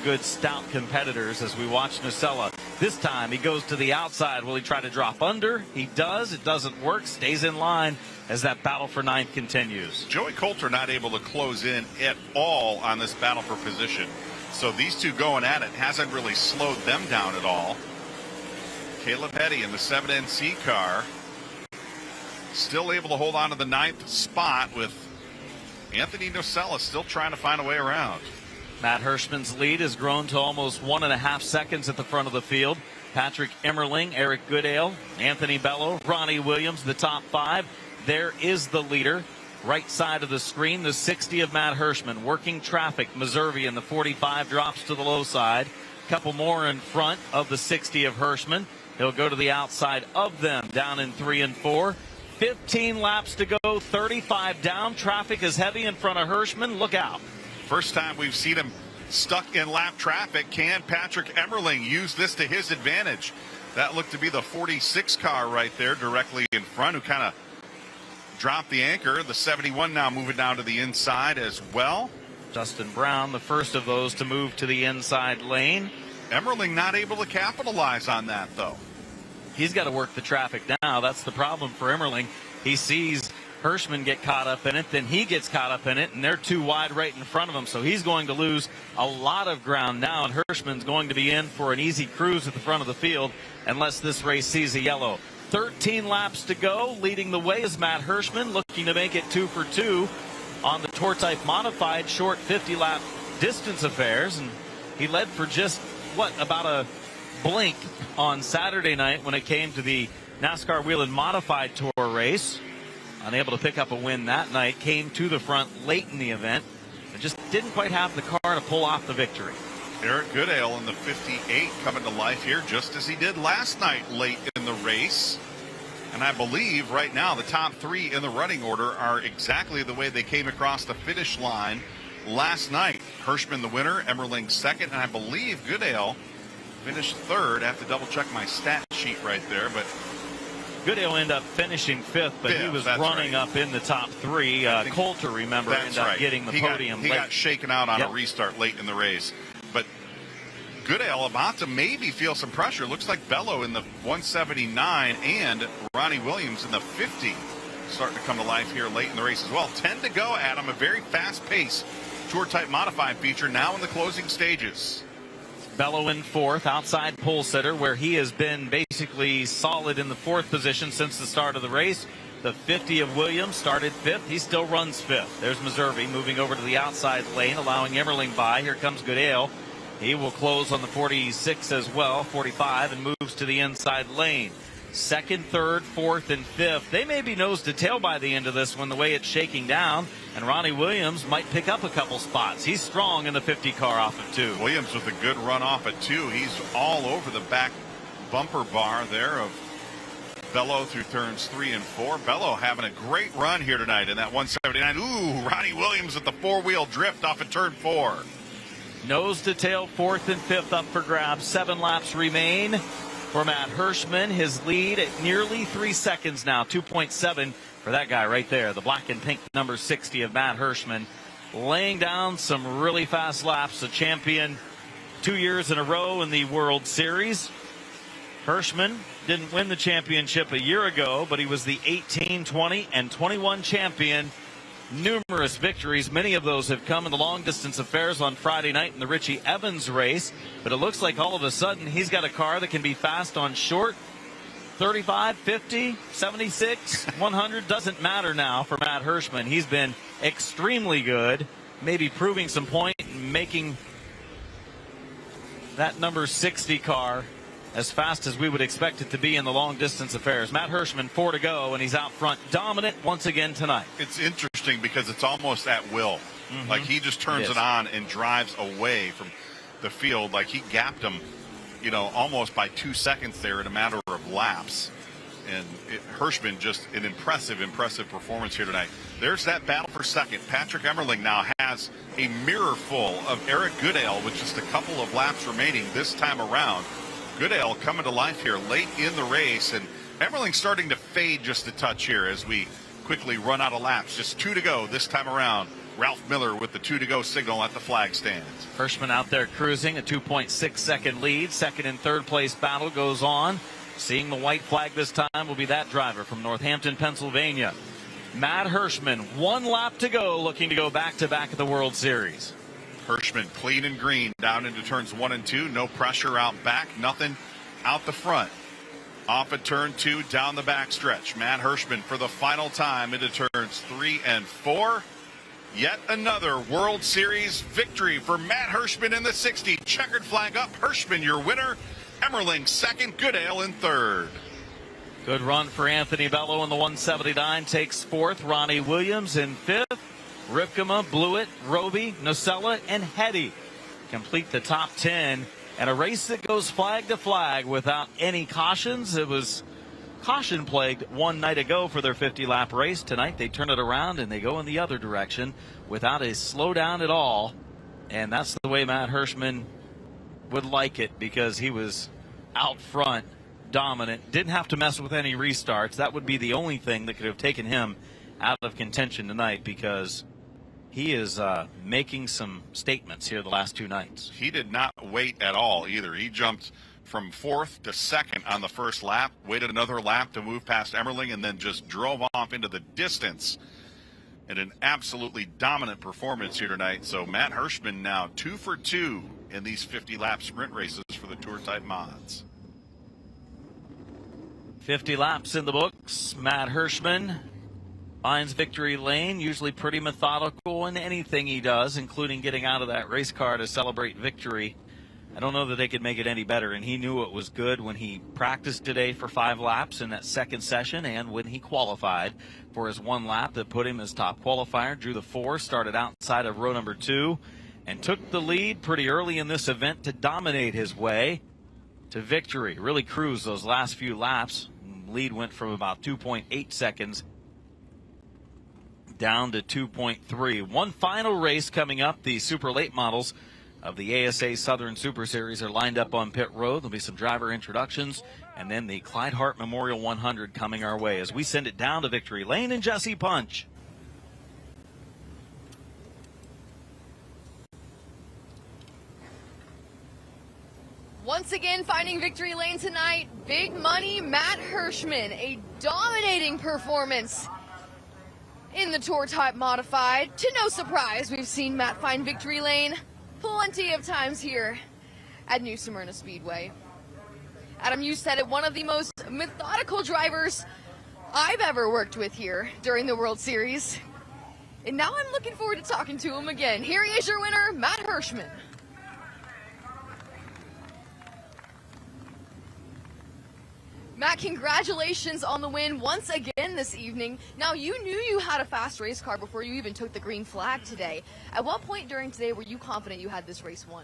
good stout competitors as we watch Nocella. This time he goes to the outside. Will he try to drop under? He does. It doesn't work. Stays in line as that battle for 9th continues. Joey Coulter not able to close in at all on this battle for position. So these two going at it hasn't really slowed them down at all. Caleb Heddy in the 7NC car still able to hold on to the 9th spot, with Anthony Nocella still trying to find a way around. Matt Hirschman's lead has grown to almost 1.5 seconds at the front of the field. Patrick Emmerling, Eric Goodale, Anthony Bello, Ronnie Williams, the top 5. There is the leader. Right side of the screen, the 60 of Matt Hirschman. Working traffic, Meserve in the 45 drops to the low side. Couple more in front of the 60 of Hirschman. He'll go to the outside of them, down in 3 and 4. 15 laps to go, 35 down. Traffic is heavy in front of Hirschman. Look out. First time we've seen him stuck in lap traffic. Can Patrick Emmerling use this to his advantage? That looked to be the 46 car right there directly in front, who kind of dropped the anchor. The 71 now moving down to the inside as well. Justin Brown, the first of those to move to the inside lane. Emmerling not able to capitalize on that, though. He's got to work the traffic now. That's the problem for Emmerling. He sees Hirschman get caught up in it, then he gets caught up in it, and they're too wide right in front of him. So he's going to lose a lot of ground now, and Hirschman's going to be in for an easy cruise at the front of the field unless this race sees a yellow. 13 laps to go. Leading the way is Matt Hirschman, looking to make it 2 for 2 on the Tour Type Modified short 50-lap distance affairs. And he led for just, about a blink on Saturday night when it came to the NASCAR Whelen Modified Tour race. Unable to pick up a win that night, came to the front late in the event, and just didn't quite have the car to pull off the victory. Eric Goodale in the 58 coming to life here just as he did last night late in the race. And I believe right now the top 3 in the running order are exactly the way they came across the finish line last night. Hirschman the winner, Emmerling second, and I believe Goodale finished third. I have to double check my stat sheet right there, but Goodale ended up finishing 5th, but he was running up in the top 3. Coulter, remember, ended up getting the podium. He got shaken out on a restart late in the race. But Goodale about to maybe feel some pressure. Looks like Bello in the 179 and Ronnie Williams in the 50 starting to come to life here late in the race as well. 10 to go, Adam. A very fast pace Tour Type Modified feature now in the closing stages. Bello in 4th, outside pole sitter, where he has been basically solid in the 4th position since the start of the race. The 50 of Williams started 5th. He still runs 5th. There's Meserve moving over to the outside lane, allowing Emmerling by. Here comes Goodale. He will close on the 46 as well, 45, and moves to the inside lane. 2nd, 3rd, 4th, and 5th. They may be nose to tail by the end of this one, the way it's shaking down. And Ronnie Williams might pick up a couple spots. He's strong in the 50 car off of 2. Williams with a good run off at 2. He's all over the back bumper bar there of Bello through turns 3 and 4. Bello having a great run here tonight in that 179. Ooh, Ronnie Williams with the 4-wheel drift off of turn 4. Nose to tail, 4th and 5th up for grabs. 7 laps remain for Matt Hirschman. His lead at nearly 3 seconds now, 2.7 for that guy right there. The black and pink number 60 of Matt Hirschman, laying down some really fast laps. A champion 2 years in a row in the World Series. Hirschman didn't win the championship a year ago, but he was the 18, 20, and 21 champion. Numerous victories. Many of those have come in the long distance affairs on Friday night in the Richie Evans race. But it looks like all of a sudden he's got a car that can be fast on short. 35, 50, 76, 100, doesn't matter now for Matt Hirschman. He's been extremely good, maybe proving some point and making that number 60 car as fast as we would expect it to be in the long distance affairs. Matt Hirschman, 4 to go, and he's out front, dominant once again tonight. It's interesting because it's almost at will. Like he just turns it on and drives away from the field. Like he gapped him, almost by 2 seconds there in a matter of laps. And Hirschman, just an impressive performance here tonight. There's that battle for second. Patrick Emmerling now has a mirror full of Eric Goodale with just a couple of laps remaining this time around. Goodale coming to life here late in the race, and Emmerling starting to fade just a touch here as we quickly run out of laps. Just 2 to go this time around. Ralph Miller with the 2 to go signal at the flag stands. Hirschman out there cruising, a 2.6 second lead. 2nd and 3rd place battle goes on. Seeing the white flag this time will be that driver from Northampton, Pennsylvania. Matt Hirschman, 1 lap to go, looking to go back-to-back at the World Series. Hirschman clean and green down into turns 1 and 2. No pressure out back, nothing out the front. Off at turn 2, down the backstretch. Matt Hirschman for the final time into turns 3 and 4. Yet another World Series victory for Matt Hirschman in the 60. Checkered flag up. Hirschman your winner. Emmerling second. Goodale in third. Good run for Anthony Bello in the 179. Takes 4th. Ronnie Williams in 5th. Ripkema, Blewett, Roby, Nocella, and Hetty complete the top 10. And a race that goes flag to flag without any cautions. It was caution plagued one night ago for their 50-lap race. Tonight they turn it around and they go in the other direction without a slowdown at all. And that's the way Matt Hirschman would like it, because he was out front, dominant, didn't have to mess with any restarts. That would be the only thing that could have taken him out of contention tonight, because he is making some statements here the last 2 nights. He did not wait at all either. He jumped from 4th to 2nd on the first lap, waited another lap to move past Emmerling, and then just drove off into the distance in an absolutely dominant performance here tonight. So Matt Hirschman now 2 for 2 in these 50-lap sprint races for the Tour Type mods. 50 laps in the books. Matt Hirschman finds victory lane, usually pretty methodical in anything he does, including getting out of that race car to celebrate victory. I don't know that they could make it any better, and he knew it was good when he practiced today for 5 laps in that second session and when he qualified for his 1 lap that put him as top qualifier. Drew the 4, started outside of row number 2, and took the lead pretty early in this event to dominate his way to victory. Really cruised those last few laps. Lead went from about 2.8 seconds down to 2.3. One final race coming up. The super late models of the ASA Southern Super Series are lined up on pit road. There'll be some driver introductions, and then the Clyde Hart Memorial 100 coming our way as we send it down to victory lane and Jesse Punch. Once again, finding victory lane tonight, big money Matt Hirschman. A dominating performance in the Tour Type Modified. To no surprise, we've seen Matt find victory lane plenty of times here at New Smyrna Speedway. Adam, you said it, one of the most methodical drivers I've ever worked with here during the World Series. And now I'm looking forward to talking to him again. Here he is, your winner, Matt Hirschman. Matt, congratulations on the win once again this evening. Now, you knew you had a fast race car before you even took the green flag today. At what point during today were you confident you had this race won?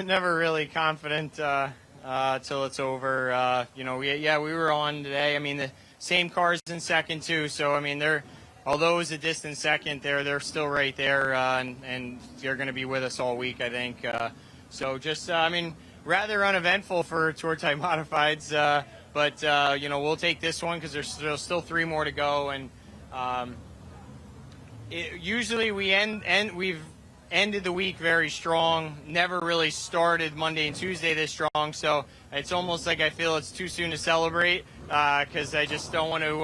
Never really confident till it's over. We were on today. I mean, the same cars in second too. So I mean, although it was a distant second, they're still right there, and they're going to be with us all week, I think. Rather uneventful for Tour Type Modifieds, but we'll take this one because there's still 3 more to go, and usually we've ended the week very strong. Never really started Monday and Tuesday this strong, so it's almost like I feel it's too soon to celebrate because I just don't want to.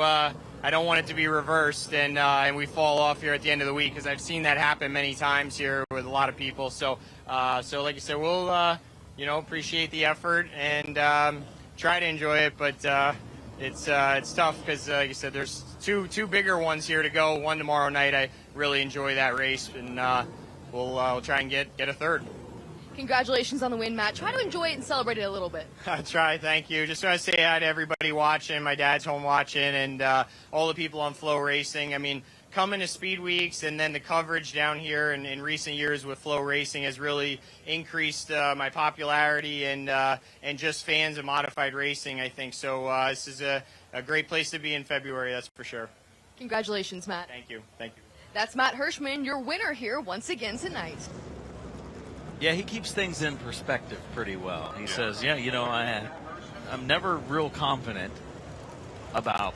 I don't want it to be reversed and we fall off here at the end of the week because I've seen that happen many times here with a lot of people. So like you said, we'll. Appreciate the effort and try to enjoy it, but it's tough because, like you said, there's two bigger ones here to go. One tomorrow night. I really enjoy that race, and we'll try and get a third. Congratulations on the win, Matt. Try to enjoy it and celebrate it a little bit. I try. Thank you. Just want to say hi to everybody watching. My dad's home watching, and all the people on Flow Racing. I mean, coming to Speed Weeks and then the coverage down here in recent years with Flow Racing has really increased my popularity and just fans of modified racing, I think. So this is a great place to be in February, that's for sure. Congratulations, Matt. Thank you. Thank you. That's Matt Hirschman, your winner here once again tonight. Yeah, he keeps things in perspective pretty well. He says, I'm never real confident about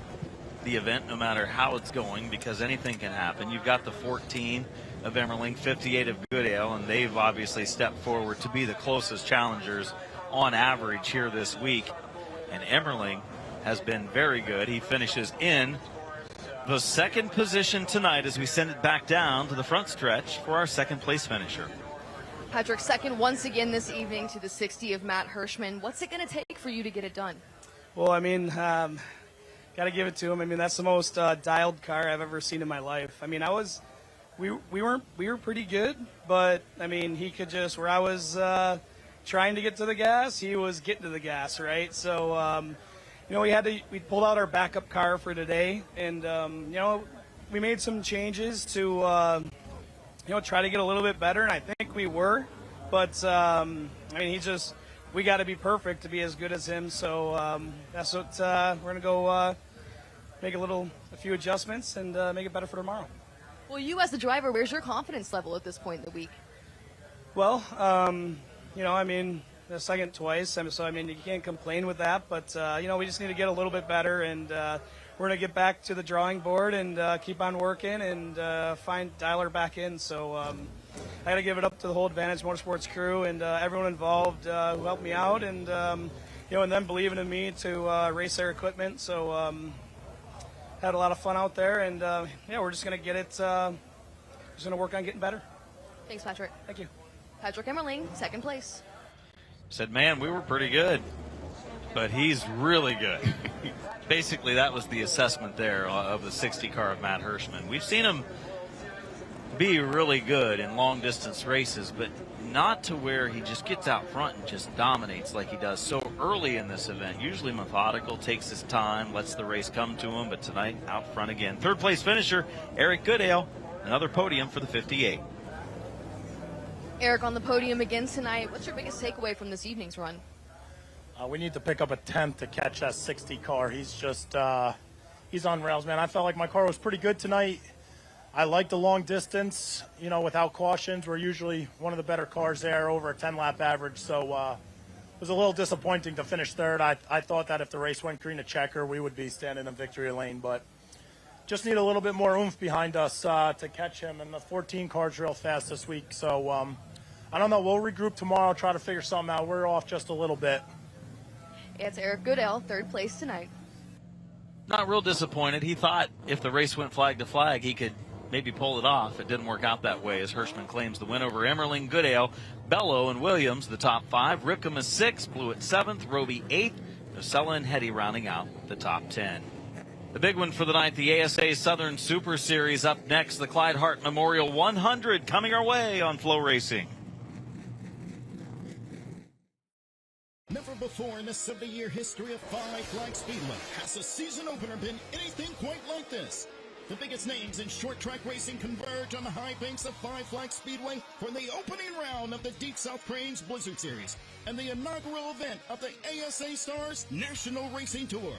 the event, no matter how it's going, because anything can happen. You've got the 14 of Emmerling, 58 of Goodale, and they've obviously stepped forward to be the closest challengers on average here this week. And Emmerling has been very good. He finishes in the second position tonight as we send it back down to the front stretch for our second place finisher. Patrick, second once again this evening to the 60 of Matt Hirschman. What's it going to take for you to get it done? Well, I mean, got to give it to him. I mean, that's the most dialed car I've ever seen in my life. I mean, we were pretty good, but I mean, he could just, where I was trying to get to the gas, he was getting to the gas, right? So, we pulled out our backup car for today, and we made some changes to try to get a little bit better, and I think we were, but I mean, we got to be perfect to be as good as him. So that's what we're going to go make a few adjustments and make it better for tomorrow. Well, you as the driver, where's your confidence level at this point in the week? Well, I mean, the second twice, so I mean, you can't complain with that. But we just need to get a little bit better and we're going to get back to the drawing board and keep on working and dial her back in. So I got to give it up to the whole Advantage Motorsports crew and everyone involved who helped me out, and and them believing in me to race their equipment. So had a lot of fun out there, and we're just going to get it. Just going to work on getting better. Thanks, Patrick. Thank you. Patrick Emmerling, second place. Said, man, we were pretty good, but he's really good. Basically, that was the assessment there of the 60 car of Matt Hirschman. We've seen him be really good in long-distance races, but not to where he just gets out front and just dominates like he does so early in this event. Usually methodical, takes his time, lets the race come to him, but tonight out front again. Third-place finisher, Eric Goodale, another podium for the 58. Eric on the podium again tonight. What's your biggest takeaway from this evening's run? We need to pick up a 10th to catch that 60 car. He's just, he's on rails, man. I felt like my car was pretty good tonight. I like the long distance, without cautions. We're usually one of the better cars there, over a 10-lap average. So it was a little disappointing to finish third. I thought that if the race went green to checker, we would be standing in victory lane. But just need a little bit more oomph behind us to catch him. And the 14 car's real fast this week. So I don't know. We'll regroup tomorrow, try to figure something out. We're off just a little bit. It's Eric Goodale, third place tonight. Not real disappointed. He thought if the race went flag to flag, he could maybe pull it off. It didn't work out that way, as Hirschman claims the win over Emmerling, Goodale, Bello, and Williams, the top 5. Ripcom is 6th, Blewett 7th, Roby 8th, Nocella and Hetty rounding out the top 10. The big one for the night, the ASA Southern Super Series. Up next, the Clyde Hart Memorial 100 coming our way on Flow Racing. Never before in the 70-year history of Five Flag Speedway has a season opener been anything quite like this. The biggest names in short track racing converge on the high banks of Five Flag Speedway for the opening round of the Deep South Cranes Blizzard Series and the inaugural event of the ASA Stars National Racing Tour.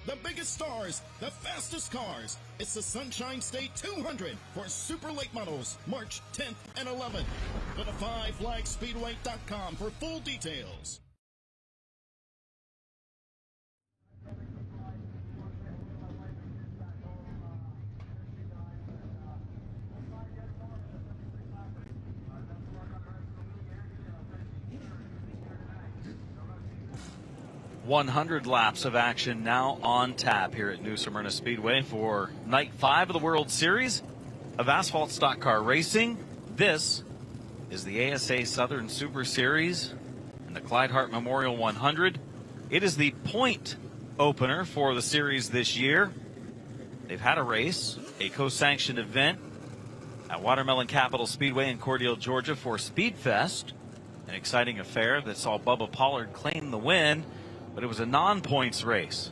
The biggest stars, the fastest cars. It's the Sunshine State 200 for super late models, March 10th and 11th. Go to FiveFlagSpeedway.com for full details. .100 laps of action now on tap here at New Smyrna Speedway for night 5 of the World Series of Asphalt Stock Car Racing. This is the ASA Southern Super Series and the Clyde Hart Memorial 100. It is the point opener for the series this year. They've had a race, a co-sanctioned event at Watermelon Capital Speedway in Cordele, Georgia for Speedfest, an exciting affair that saw Bubba Pollard claim the win. But it was a non-points race.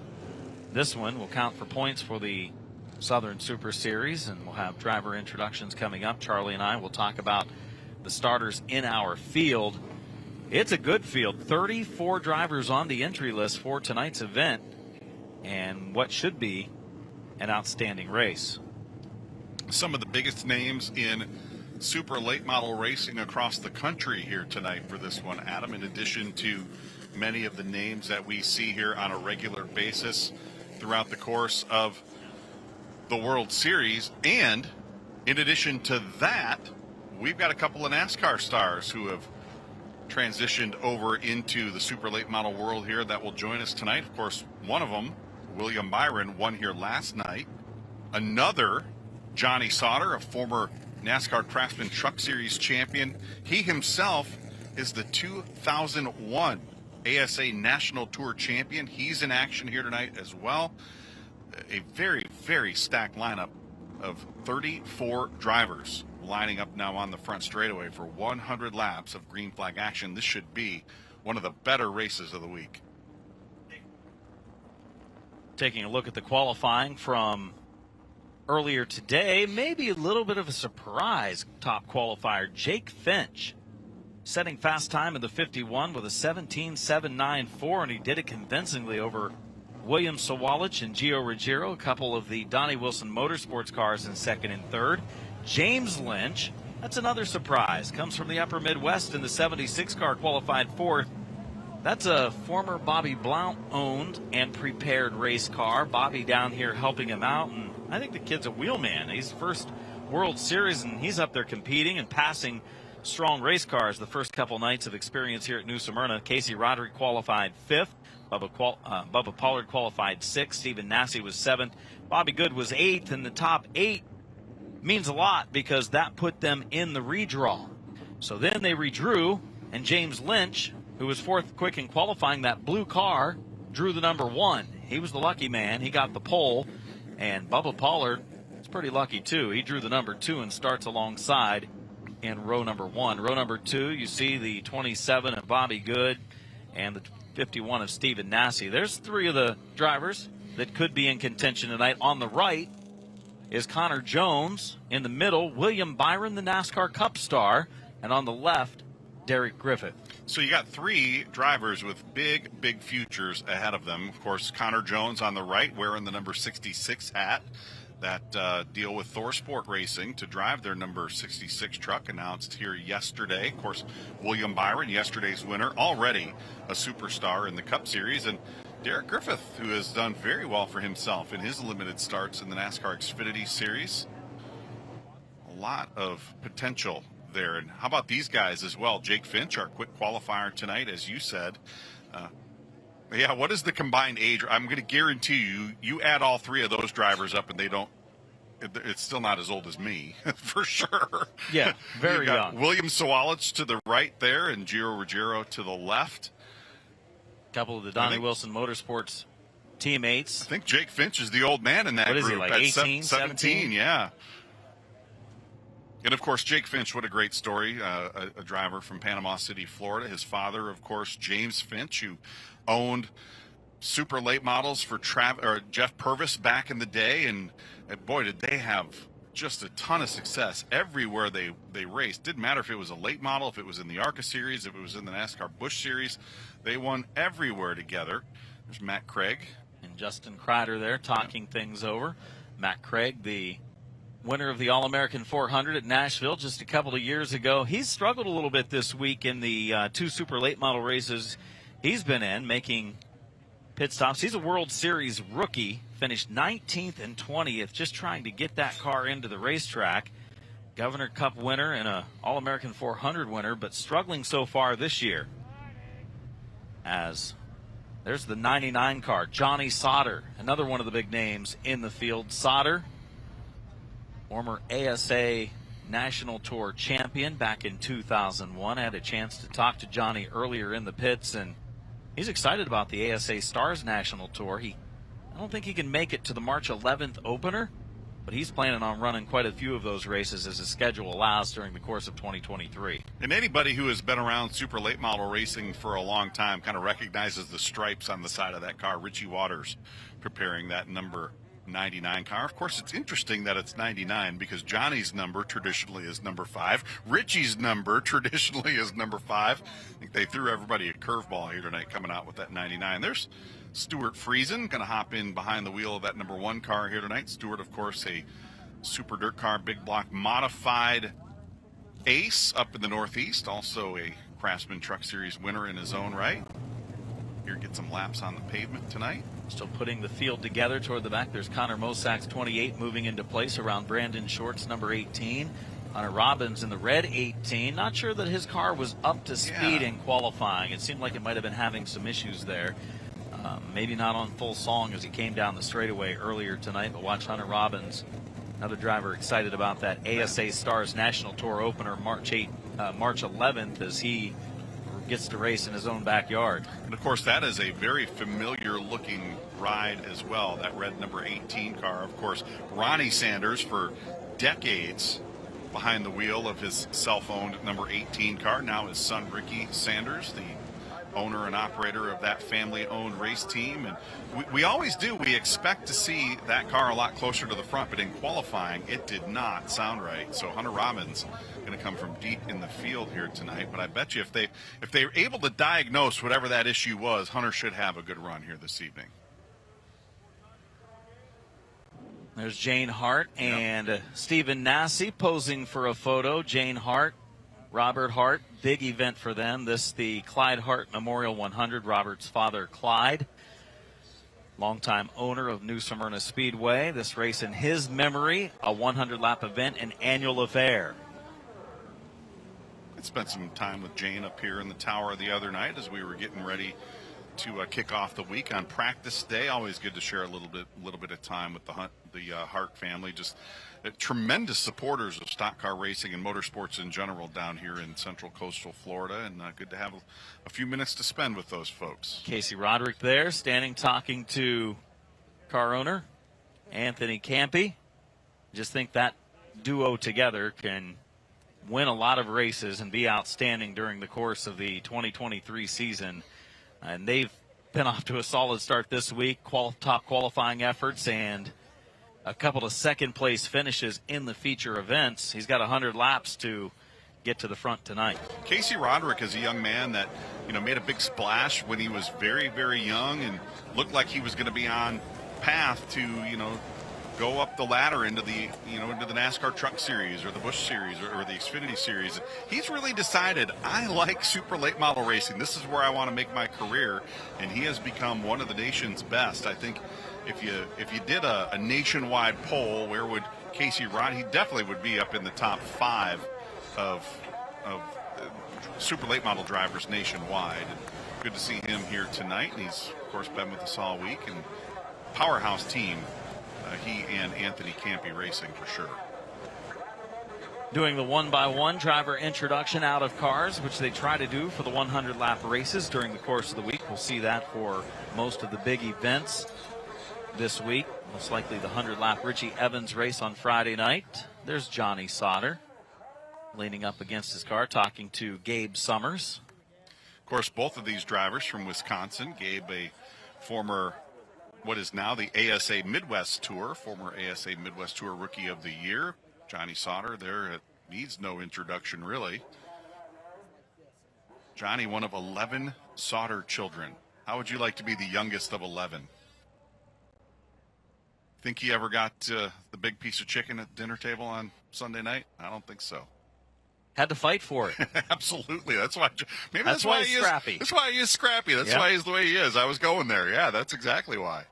This one will count for points for the Southern Super Series, and we'll have driver introductions coming up. Charlie and I will talk about the starters in our field. It's a good field. 34 drivers on the entry list for tonight's event, and what should be an outstanding race. Some of the biggest names in super late model racing across the country here tonight for this one, Adam, in addition to many of the names that we see here on a regular basis throughout the course of the World Series. And in addition to that, we've got a couple of NASCAR stars who have transitioned over into the super late model world here that will join us tonight. Of course, one of them, William Byron, won here last night. Another, Johnny Sauter, a former NASCAR Craftsman Truck Series champion. He himself is the 2001 ASA National Tour champion. He's in action here tonight as well. A very, very stacked lineup of 34 drivers lining up now on the front straightaway for 100 laps of green flag action. This should be one of the better races of the week. Taking a look at the qualifying from earlier today, maybe a little bit of a surprise top qualifier, Jake Finch, setting fast time in the 51 with a 17.794, and he did it convincingly over William Sawalich and Gio Ruggiero, a couple of the Donnie Wilson Motorsports cars in second and third. James Lynch, that's another surprise, comes from the upper Midwest in the 76 car, qualified fourth. That's a former Bobby Blount owned and prepared race car. Bobby down here helping him out, and I think the kid's a wheelman. He's first World Series, and he's up there competing and passing strong race cars the first couple nights of experience here at New Smyrna. Casey Roderick qualified 5th. Bubba Pollard qualified 6th. Stephen Nasse was 7th. Bobby Good was 8th, and the top 8 means a lot because that put them in the redraw. So then they redrew, and James Lynch, who was 4th quick in qualifying, that blue car, drew the number 1. He was the lucky man. He got the pole. And Bubba Pollard is pretty lucky, too. He drew the number 2 and starts alongside in row number 1. Row number 2, you see the 27 of Bobby Good and the 51 of Stephen Nasse. There's 3 of the drivers that could be in contention tonight. On the right is Connor Jones. In the middle, William Byron, the NASCAR Cup star. And on the left, Derek Griffith. So you got 3 drivers with big futures ahead of them. Of course, Connor Jones on the right wearing the number 66 hat. That deal with Thor Sport Racing to drive their number 66 truck announced here yesterday. Of course, William Byron, yesterday's winner, already a superstar in the Cup Series. And Derek Griffith, who has done very well for himself in his limited starts in the NASCAR Xfinity Series. A lot of potential there. And how about these guys as well? Jake Finch, our quick qualifier tonight, as you said. Yeah, what is the combined age? I'm going to guarantee you add all 3 of those drivers up and it's still not as old as me, for sure. Yeah, very young. William Sawalich to the right there and Giro Ruggiero to the left. A couple of the Donnie Wilson Motorsports teammates. I think Jake Finch is the old man in that group. What is he, like 18, 17, yeah. And, of course, Jake Finch, what a great story, a driver from Panama City, Florida. His father, of course, James Finch, who owned super late models for Jeff Purvis back in the day. And, boy, did they have just a ton of success everywhere they raced. Didn't matter if it was a late model, if it was in the ARCA Series, if it was in the NASCAR Busch Series. They won everywhere together. There's Matt Craig. And Justin Kreider there talking things over. Matt Craig, the winner of the All-American 400 at Nashville just a couple of years ago. He's struggled a little bit this week in the 2 super late model races he's been in, making pit stops. He's a World Series rookie, finished 19th and 20th, just trying to get that car into the racetrack. Governor Cup winner and an All-American 400 winner, but struggling so far this year. As there's the 99 car, Johnny Sauter, another one of the big names in the field. Sauter, former ASA National Tour champion back in 2001. I had a chance to talk to Johnny earlier in the pits, and he's excited about the ASA Stars National Tour. I don't think he can make it to the March 11th opener, but he's planning on running quite a few of those races as his schedule allows during the course of 2023. And anybody who has been around super late model racing for a long time kind of recognizes the stripes on the side of that car. Richie Waters preparing that number 99 car. Of course, it's interesting that it's 99 because Johnny's number traditionally is number 5. Richie's number traditionally is number 5. I think they threw everybody a curveball here tonight coming out with that 99. There's Stuart Friesen going to hop in behind the wheel of that number 1 car here tonight. Stuart, of course, a super dirt car, big block modified ace up in the Northeast. Also a Craftsman Truck Series winner in his own right. Here, get some laps on the pavement tonight. Still putting the field together toward the back. There's Connor Mosak's 28 moving into place around Brandon Short's number 18. Hunter Robbins in the red 18. Not sure that his car was up to speed in qualifying. It seemed like it might have been having some issues there. Maybe not on full song as he came down the straightaway earlier tonight, but watch Hunter Robbins, another driver excited about that ASA Stars National Tour opener March 11th as he gets to race in his own backyard. And of course, that is a very familiar looking ride as well, that red number 18 car. Of course, Ronnie Sanders for decades behind the wheel of his self-owned number 18 car. Now his son Ricky Sanders, the owner and operator of that family-owned race team. And we always do. We expect to see that car a lot closer to the front, but in qualifying, it did not sound right. So Hunter Robbins going to come from deep in the field here tonight. But I bet you if they're able to diagnose whatever that issue was, Hunter should have a good run here this evening. There's Jane Hart and Stephen Nasse posing for a photo. Jane Hart Robert Hart, big event for them. This the Clyde Hart Memorial 100. Robert's father, Clyde, longtime owner of New Smyrna Speedway. This race in his memory, a 100-lap event, an annual affair. I spent some time with Jane up here in the tower the other night as we were getting ready to kick off the week on practice day. Always good to share a little bit of time with the Hart family. Just tremendous supporters of stock car racing and motorsports in general down here in central coastal Florida, and good to have a few minutes to spend with those folks. Casey Roderick there, standing talking to car owner Anthony Campy. Just think that duo together can win a lot of races and be outstanding during the course of the 2023 season. And they've been off to a solid start this week, top qualifying efforts and a couple of second-place finishes in the feature events. He's got 100 laps to get to the front tonight. Casey Roderick is a young man that, made a big splash when he was very, very young and looked like he was going to be on path to, go up the ladder into the, into the NASCAR Truck Series or the Busch Series or the Xfinity Series. He's really decided, I like super late model racing. This is where I want to make my career, and he has become one of the nation's best. I think if you did a nationwide poll, where would Casey Rod? He definitely would be up in the top 5 of super late model drivers nationwide. And good to see him here tonight. And he's of course been with us all week, and powerhouse team. He and Anthony Campy Racing for sure. Doing the one-by-one driver introduction out of cars, which they try to do for the 100-lap races during the course of the week. We'll see that for most of the big events this week. Most likely the 100-lap Richie Evans race on Friday night. There's Johnny Sauter leaning up against his car, talking to Gabe Summers. Of course, both of these drivers from Wisconsin. Gabe, a former, what is now the ASA Midwest Tour, former ASA Midwest Tour Rookie of the Year. Johnny Sauter there needs no introduction, really. Johnny, one of 11 Sauter children. How would you like to be the youngest of 11? Think he ever got the big piece of chicken at the dinner table on Sunday night? I don't think so. Had to fight for it. Absolutely. That's why. Maybe that's why he's scrappy. That's why he is scrappy. That's why he's the way he is. I was going there. Yeah, that's exactly why.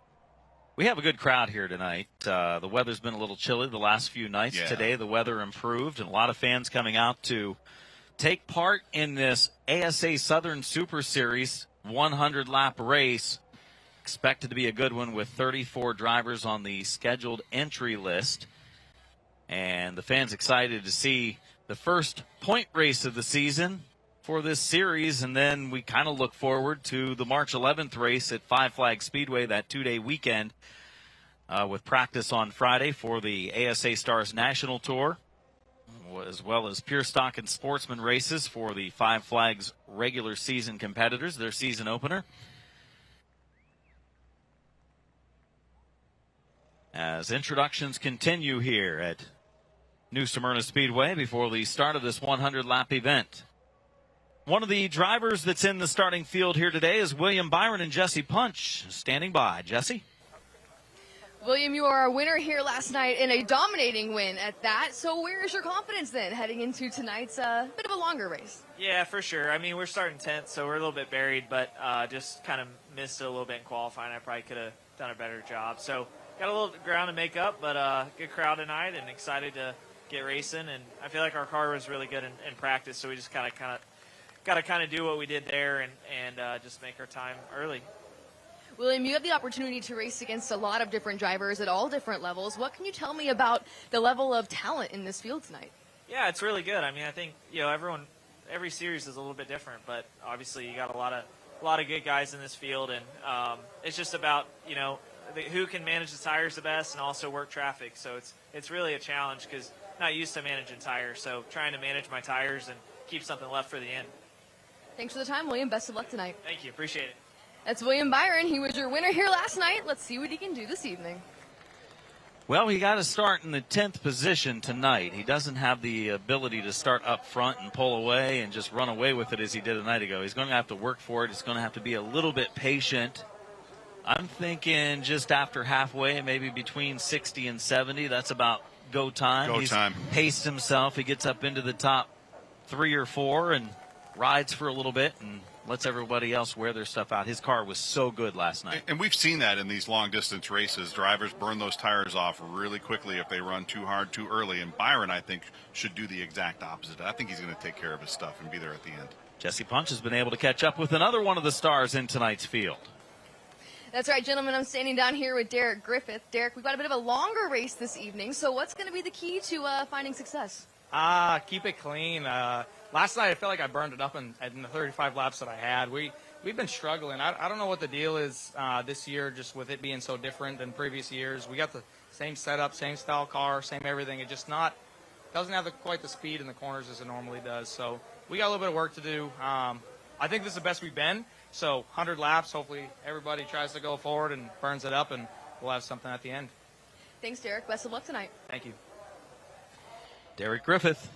We have a good crowd here tonight. The weather's been a little chilly the last few nights. Yeah. Today the weather improved, and a lot of fans coming out to take part in this ASA Southern Super Series 100-lap race. Expected to be a good one with 34 drivers on the scheduled entry list. And the fans excited to see the first point race of the season for this series, and then we kind of look forward to the March 11th race at Five Flag Speedway, that two-day weekend, with practice on Friday for the ASA Stars National Tour, as well as Pure Stock and Sportsman races for the Five Flags regular season competitors, their season opener. As introductions continue here at New Smyrna Speedway before the start of this 100-lap event. One of the drivers that's in the starting field here today is William Byron and Jesse Punch standing by. Jesse? William, you are a winner here last night in a dominating win at that. So where is your confidence then heading into tonight's bit of a longer race? Yeah, for sure. I mean, we're starting 10th, so we're a little bit buried, but just kind of missed it a little bit in qualifying. I probably could have done a better job. So got a little ground to make up, but good crowd tonight and excited to get racing. And I feel like our car was really good in practice, so we just got to do what we did there and just make our time early. William, you have the opportunity to race against a lot of different drivers at all different levels. What can you tell me about the level of talent in this field tonight? Yeah, it's really good. I mean, I think every series is a little bit different, but obviously you got a lot of good guys in this field, and it's just about who can manage the tires the best and also work traffic. So it's really a challenge because I'm not used to managing tires, so trying to manage my tires and keep something left for the end. Thanks for the time, William. Best of luck tonight. Thank you. Appreciate it. That's William Byron. He was your winner here last night. Let's see what he can do this evening. Well, he got to start in the 10th position tonight. He doesn't have the ability to start up front and pull away and just run away with it as he did a night ago. He's going to have to work for it. He's going to have to be a little bit patient. I'm thinking just after halfway, maybe between 60 and 70. That's about go time. Go time. He's paced himself. He gets up into the top 3 or 4 and rides for a little bit and lets everybody else wear their stuff out. His car was so good last night. And we've seen that in these long-distance races. Drivers burn those tires off really quickly if they run too hard too early. And Byron, I think, should do the exact opposite. I think he's going to take care of his stuff and be there at the end. Jesse Punch has been able to catch up with another one of the stars in tonight's field. That's right, gentlemen. I'm standing down here with Derek Griffith. Derek, we've got a bit of a longer race this evening, so what's going to be the key to finding success? Keep it clean. Last night I felt like I burned it up in the 35 laps that I had. We've been struggling. I don't know what the deal is this year, just with it being so different than previous years. We got the same setup, same style car, same everything. It just doesn't have quite the speed in the corners as it normally does. So we got a little bit of work to do. I think this is the best we've been. So 100 laps, hopefully everybody tries to go forward and burns it up, and we'll have something at the end. Thanks, Derek. Best of luck tonight. Thank you. Derek Griffith,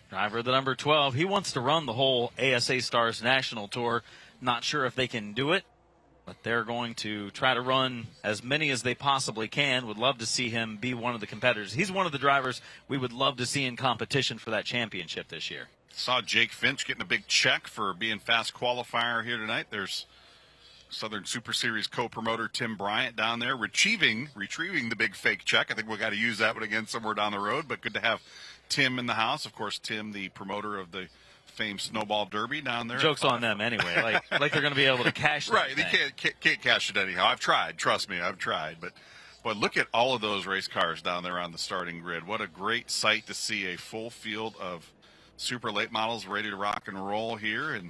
driver of the number 12. He wants to run the whole ASA Stars National Tour. Not sure if they can do it, but they're going to try to run as many as they possibly can. Would love to see him be one of the competitors. He's one of the drivers we would love to see in competition for that championship this year. Saw Jake Finch getting a big check for being fast qualifier here tonight. There's Southern Super Series co-promoter Tim Bryant down there retrieving the big fake check. I think we've got to use that one again somewhere down the road, but good to have Tim in the house. Of course, Tim, the promoter of the famed Snowball Derby down there. Joke's on them anyway. Like they're going to be able to cash that Right, thing. they can't cash it anyhow. I've tried. Trust me, I've tried. But look at all of those race cars down there on the starting grid. What a great sight to see a full field of super late models ready to rock and roll here. And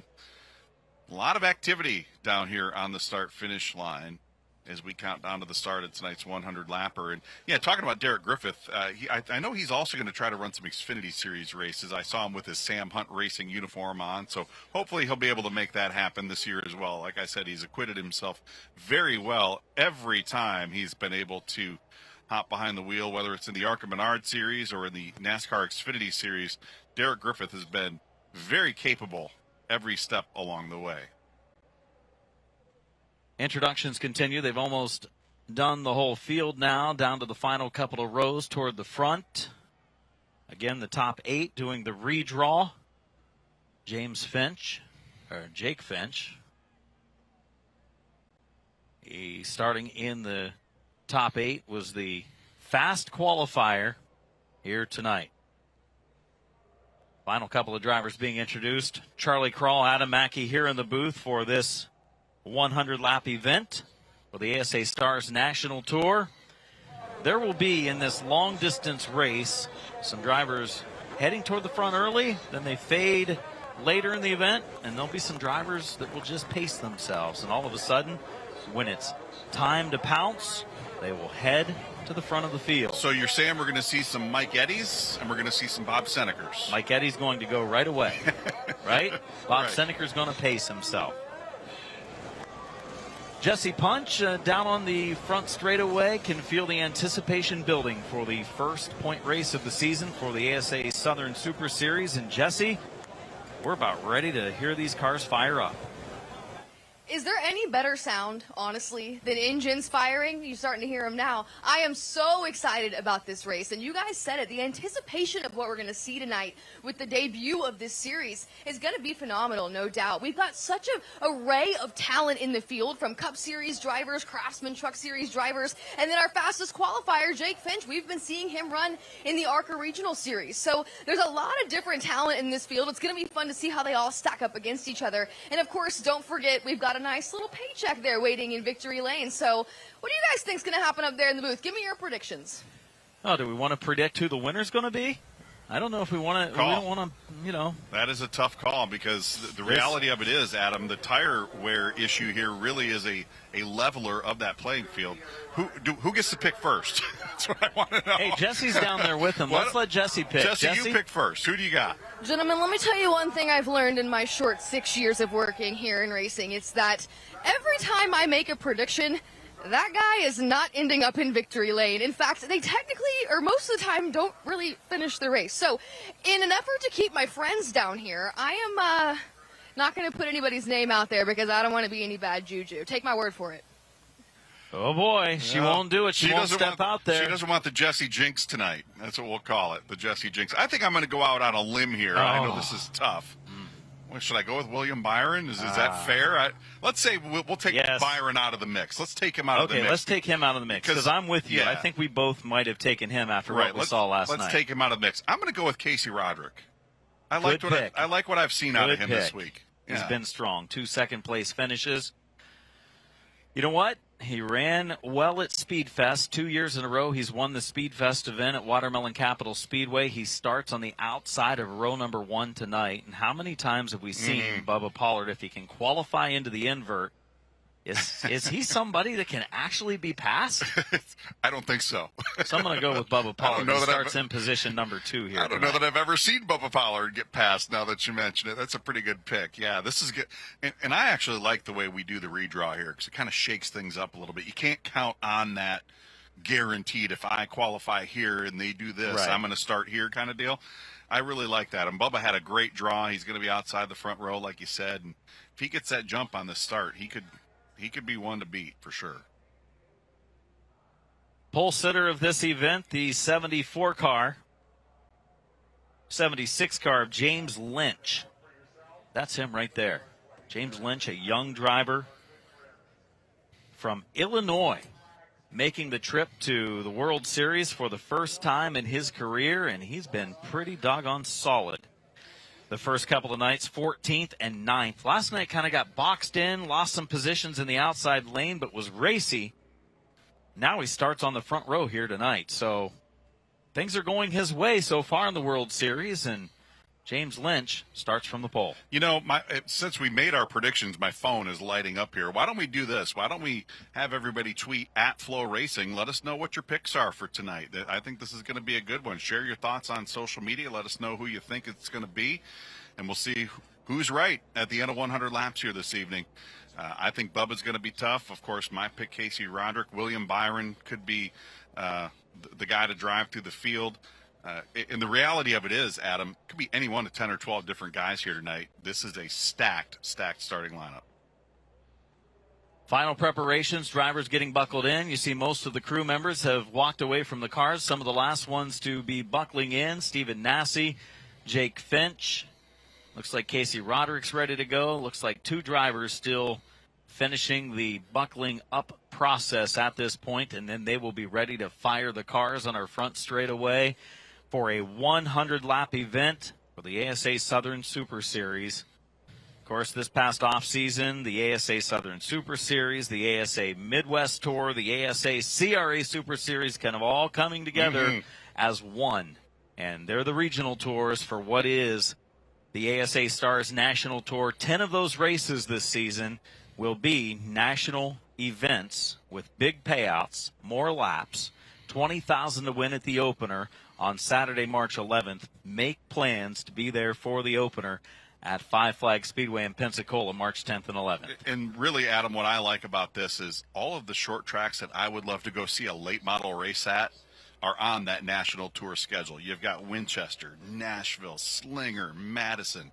a lot of activity down here on the start-finish line as we count down to the start of tonight's 100-lapper. And, yeah, talking about Derek Griffith, I know he's also going to try to run some Xfinity Series races. I saw him with his Sam Hunt Racing uniform on, so hopefully he'll be able to make that happen this year as well. Like I said, he's acquitted himself very well every time he's been able to hop behind the wheel, whether it's in the ARCA Menard Series or in the NASCAR Xfinity Series. Derek Griffith has been very capable every step along the way. Introductions continue. They've almost done the whole field now, down to the final couple of rows toward the front. Again, the top 8 doing the redraw. Jake Finch. He starting in the top 8 was the fast qualifier here tonight. Final couple of drivers being introduced. Charlie Krall, Adam Mackey here in the booth for this 100-lap event for the ASA Stars National Tour. There will be, in this long-distance race, some drivers heading toward the front early, then they fade later in the event, and there'll be some drivers that will just pace themselves. And all of a sudden, when it's time to pounce, they will head to the front of the field. So you're saying we're going to see some Mike Eddies and we're going to see some Bob Senekers. Mike Eddy's going to go right away, right? Bob Right. Seneker's going to pace himself. Jesse Punch down on the front straightaway can feel the anticipation building for the first point race of the season for the ASA Southern Super Series. And Jesse, we're about ready to hear these cars fire up. Is there any better sound, honestly, than engines firing? You're starting to hear them now. I am so excited about this race, and you guys said it. The anticipation of what we're going to see tonight with the debut of this series is going to be phenomenal, no doubt. We've got such an array of talent in the field, from Cup Series drivers, Craftsman Truck Series drivers, and then our fastest qualifier, Jake Finch. We've been seeing him run in the ARCA Regional Series. So there's a lot of different talent in this field. It's going to be fun to see how they all stack up against each other. And, of course, don't forget, we've got a nice little paycheck there waiting in Victory Lane. So what do you guys think is going to happen up there in the booth? Give me your predictions. Oh, do we want to predict who the winner's going to be? I don't know if we want to. We don't want to, That is a tough call because the reality of it is, Adam, the tire wear issue here really is a leveler of that playing field. Who gets to pick first? That's what I want to know. Hey, Jesse's down there with him. Let's let Jesse pick. Jesse, you pick first. Who do you got? Gentlemen, let me tell you one thing I've learned in my short 6 years of working here in racing. It's that every time I make a prediction, that guy is not ending up in Victory Lane. In fact, they technically, or most of the time, don't really finish the race. So in an effort to keep my friends down here, I am not going to put anybody's name out there because I don't want to be any bad juju. Take my word for it. Oh, boy. She won't do it. She won't step out there. She doesn't want the Jesse Jinx tonight. That's what we'll call it, the Jesse Jinx. I think I'm going to go out on a limb here. I know this is tough. Well, should I go with William Byron? Is that fair? Let's say we'll take Byron out of the mix. Let's take him out of the mix. Okay, let's take him out of the mix because I'm with you. Yeah. I think we both might have taken him after what we saw last night. Let's take him out of the mix. I'm going to go with Casey Roderick. I like what I've seen out of him this week. Yeah. He's been strong. 2 second-place finishes. You know what? He ran well at Speedfest 2 years in a row. He's won the Speedfest event at Watermelon Capital Speedway. He starts on the outside of row number 1 tonight. And how many times have we seen Bubba Pollard, if he can qualify into the invert, is he somebody that can actually be passed? I don't think so. So I'm going to go with Bubba Pollard. He starts in position number 2 here. I don't know that I've ever seen Bubba Pollard get passed now that you mention it. That's a pretty good pick. Yeah, this is good. And I actually like the way we do the redraw here because it kind of shakes things up a little bit. You can't count on that guaranteed if I qualify here and they do this, I'm going to start here kind of deal. I really like that. And Bubba had a great draw. He's going to be outside the front row, like you said. And if he gets that jump on the start, he could be one to beat for sure. Pole sitter of this event, the 74 car, 76 car of James Lynch. That's him right there. James Lynch, a young driver from Illinois, making the trip to the World Series for the first time in his career, and he's been pretty doggone solid. The first couple of nights, 14th and 9th. Last night kind of got boxed in, lost some positions in the outside lane, but was racy. Now he starts on the front row here tonight. So things are going his way so far in the World Series, and James Lynch starts from the pole. You know, since we made our predictions, my phone is lighting up here. Why don't we do this? Why don't we have everybody tweet at Flow Racing? Let us know what your picks are for tonight. I think this is going to be a good one. Share your thoughts on social media. Let us know who you think it's going to be, and we'll see who's right at the end of 100 laps here this evening. I think Bubba's going to be tough. Of course, my pick, Casey Roderick. William Byron could be the guy to drive through the field. And the reality of it is, Adam, it could be any one of 10 or 12 different guys here tonight. This is a stacked starting lineup. Final preparations, drivers getting buckled in. You see most of the crew members have walked away from the cars. Some of the last ones to be buckling in, Stephen Nasse, Jake Finch. Looks like Casey Roderick's ready to go. Looks like 2 drivers still finishing the buckling up process at this point, and then they will be ready to fire the cars on our front straightaway for a 100-lap event for the ASA Southern Super Series. Of course, this past offseason, the ASA Southern Super Series, the ASA Midwest Tour, the ASA CRA Super Series kind of all coming together as one. And they're the regional tours for what is the ASA Stars National Tour. 10 of those races this season will be national events with big payouts, more laps, $20,000 to win at the opener on Saturday, March 11th. Make plans to be there for the opener at Five Flag Speedway in Pensacola, March 10th and 11th. And really, Adam, what I like about this is all of the short tracks that I would love to go see a late model race at are on that national tour schedule. You've got Winchester, Nashville, Slinger, Madison,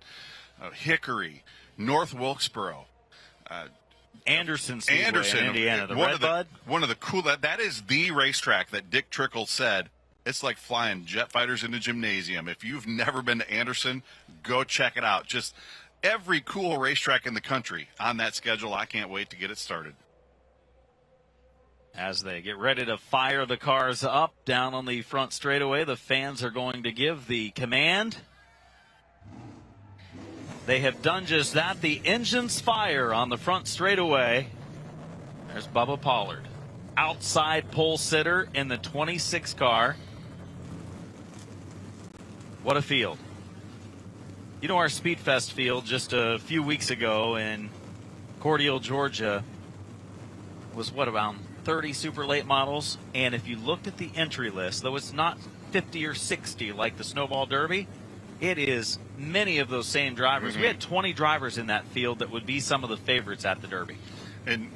Hickory, North Wilkesboro, Anderson Speedway in Indiana, the Redbud. One of the cool, that is the racetrack that Dick Trickle said, it's like flying jet fighters in the gymnasium. If you've never been to Anderson, go check it out. Just every cool racetrack in the country on that schedule. I can't wait to get it started. As they get ready to fire the cars up down on the front straightaway, the fans are going to give the command. They have done just that. The engines fire on the front straightaway. There's Bubba Pollard, outside pole sitter in the 26 car. What a field. You know, our Speedfest field just a few weeks ago in Cordele, Georgia, was what, around 30 super late models? And if you looked at the entry list, though it's not 50 or 60 like the Snowball Derby, it is many of those same drivers. We had 20 drivers in that field that would be some of the favorites at the Derby. And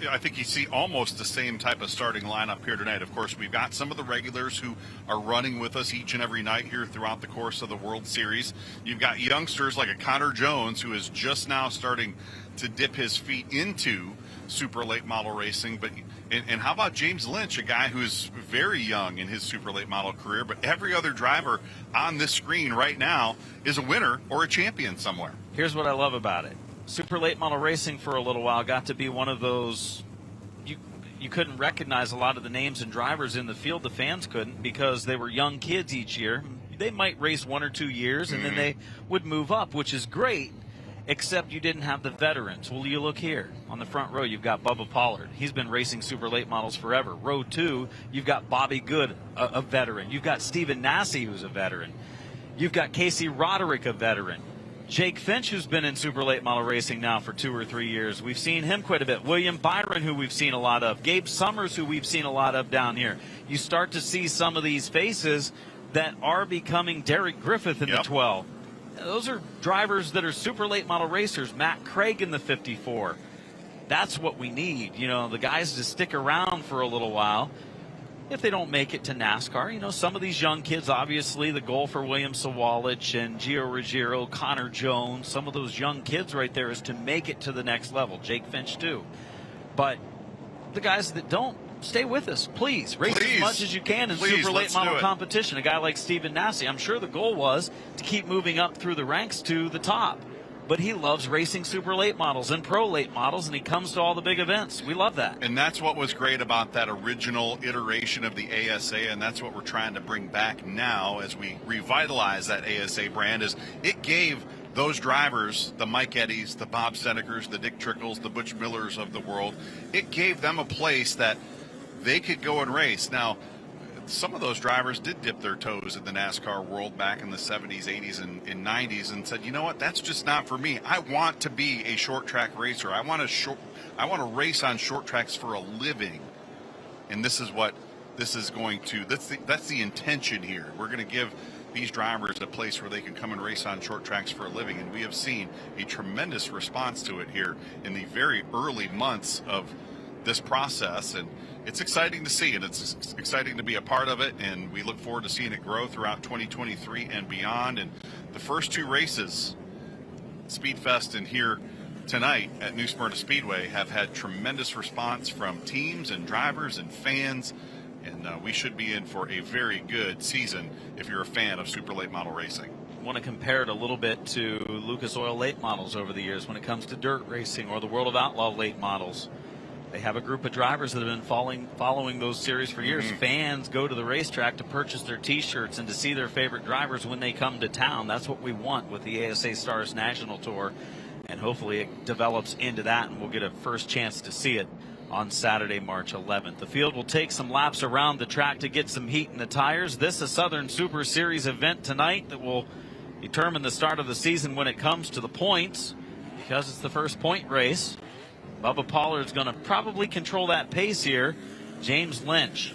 I think you see almost the same type of starting lineup here tonight. Of course, we've got some of the regulars who are running with us each and every night here throughout the course of the World Series. You've got youngsters like a Connor Jones, who is just now starting to dip his feet into super late model racing. But and how about James Lynch, a guy who's very young in his super late model career, but every other driver on this screen right now is a winner or a champion somewhere. Here's what I love about it. Super late model racing for a little while got to be one of those, you couldn't recognize a lot of the names and drivers in the field. The fans couldn't because they were young kids each year. They might race 1 or 2 years and then they would move up, which is great, except you didn't have the veterans. Well, you look here on the front row, you've got Bubba Pollard. He's been racing super late models forever. Row 2, you've got Bobby Good, a veteran. You've got Stephen Nasse, who's a veteran. You've got Casey Roderick, a veteran. Jake Finch, who's been in super late model racing now for 2 or 3 years. We've seen him quite a bit. William Byron, who we've seen a lot of. Gabe Summers, who we've seen a lot of down here. You start to see some of these faces that are becoming Derek Griffith in the 12. Those are drivers that are super late model racers. Matt Craig in the 54. That's what we need. You know, the guys to stick around for a little while. If they don't make it to NASCAR, you know, some of these young kids, obviously the goal for William Sawalich and Gio Ruggiero, Connor Jones, some of those young kids right there is to make it to the next level. Jake Finch too. But the guys that don't, stay with us, please. Race as much as you can in super late model competition. A guy like Stephen Nasse, I'm sure the goal was to keep moving up through the ranks to the top. But he loves racing super late models and pro late models, and he comes to all the big events. We love that. And that's what was great about that original iteration of the ASA, and that's what we're trying to bring back now as we revitalize that ASA brand, is it gave those drivers, the Mike Eddies, the Bob Senekers, the Dick Trickles, the Butch Millers of the world, it gave them a place that they could go and race. Now, some of those drivers did dip their toes in the NASCAR world back in the 70s, 80s, and 90s and said, you know what, that's just not for me. I want to be a short track racer. I want to race on short tracks for a living. And this is what this is going to, that's the intention here. We're going to give these drivers a place where they can come and race on short tracks for a living. And we have seen a tremendous response to it here in the very early months of this process, and it's exciting to see, and it's exciting to be a part of it, and we look forward to seeing it grow throughout 2023 and beyond. And the first 2 races, Speedfest and here tonight at New Smyrna Speedway, have had tremendous response from teams and drivers and fans, and we should be in for a very good season if you're a fan of super late model racing. I want to compare it a little bit to Lucas Oil late models over the years when it comes to dirt racing or the World of Outlaw late models. They have a group of drivers that have been following those series for years. Fans go to the racetrack to purchase their T-shirts and to see their favorite drivers when they come to town. That's what we want with the ASA Stars National Tour, and hopefully it develops into that, and we'll get a first chance to see it on Saturday, March 11th. The field will take some laps around the track to get some heat in the tires. This is a Southern Super Series event tonight that will determine the start of the season when it comes to the points, because it's the first point race. Bubba Pollard's going to probably control that pace here. James Lynch.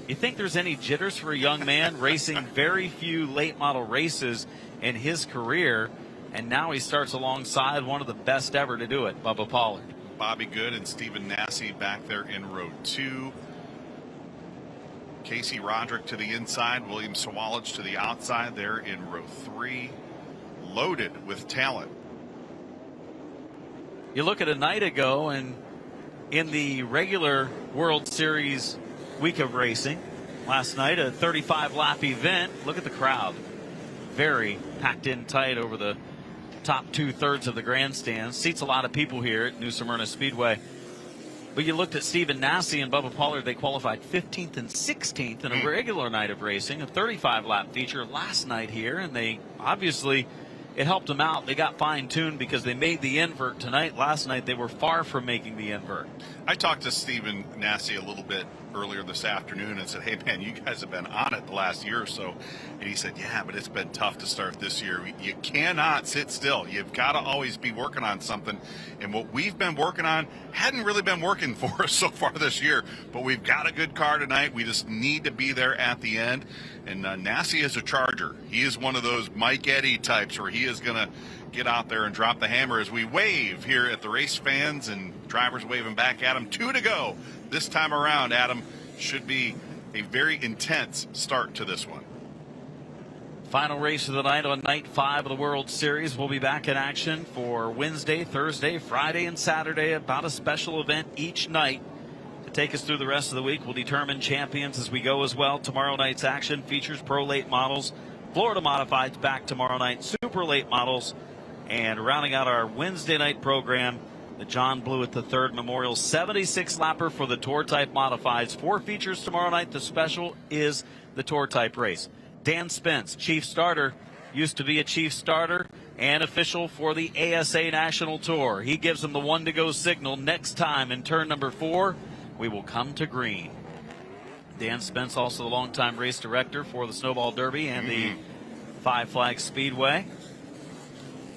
You think there's any jitters for a young man racing very few late model races in his career, and now he starts alongside one of the best ever to do it, Bubba Pollard. Bobby Good and Stephen Nasse back there in row 2. Casey Roderick to the inside, William Sawalich to the outside there in row 3. Loaded with talent. You look at a night ago, and in the regular World Series week of racing, last night, a 35-lap event, look at the crowd. Very packed in tight over the top 2/3 of the grandstand. Seats a lot of people here at New Smyrna Speedway. But you looked at Stephen Nasse and Bubba Pollard, they qualified 15th and 16th in a regular night of racing, a 35-lap feature last night here, and they obviously, it helped them out. They got fine-tuned because they made the invert tonight. Last night, they were far from making the invert. I talked to Stephen Nasse a little bit earlier this afternoon and said, hey, man, you guys have been on it the last year or so. And he said, yeah, but it's been tough to start this year. You cannot sit still. You've got to always be working on something. And what we've been working on hadn't really been working for us so far this year. But we've got a good car tonight. We just need to be there at the end. And Nasse is a charger. He is one of those Mike Eddy types where he is going to get out there and drop the hammer as we wave here at the race fans and drivers waving back at him. 2 to go this time around, Adam. Should be a very intense start to this one. Final race of the night on night 5 of the World Series. We'll be back in action for Wednesday, Thursday, Friday, and Saturday. About a special event each night to take us through the rest of the week. We'll determine champions as we go as well. Tomorrow night's action features pro late models, Florida modifieds back tomorrow night, super late models, and rounding out our Wednesday night program, the John Blewett III Memorial 76 lapper for the tour type modifieds. 4 features tomorrow night. The special is the tour type race. Dan Spence, chief starter, used to be a chief starter and official for the ASA National Tour. He gives them the 1 to go signal. Next time in turn number 4, we will come to green. Dan Spence, also the longtime race director for the Snowball Derby and the Five Flags Speedway.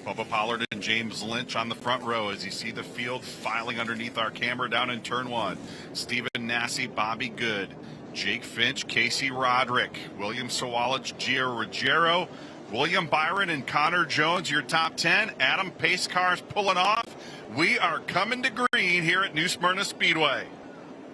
Bubba Pollard and James Lynch on the front row as you see the field filing underneath our camera down in turn 1. Stephen Nasse, Bobby Good, Jake Finch, Casey Roderick, William Sawalich, Gio Ruggiero, William Byron, and Connor Jones, your top 10. Adam Pace cars pulling off. We are coming to green here at New Smyrna Speedway.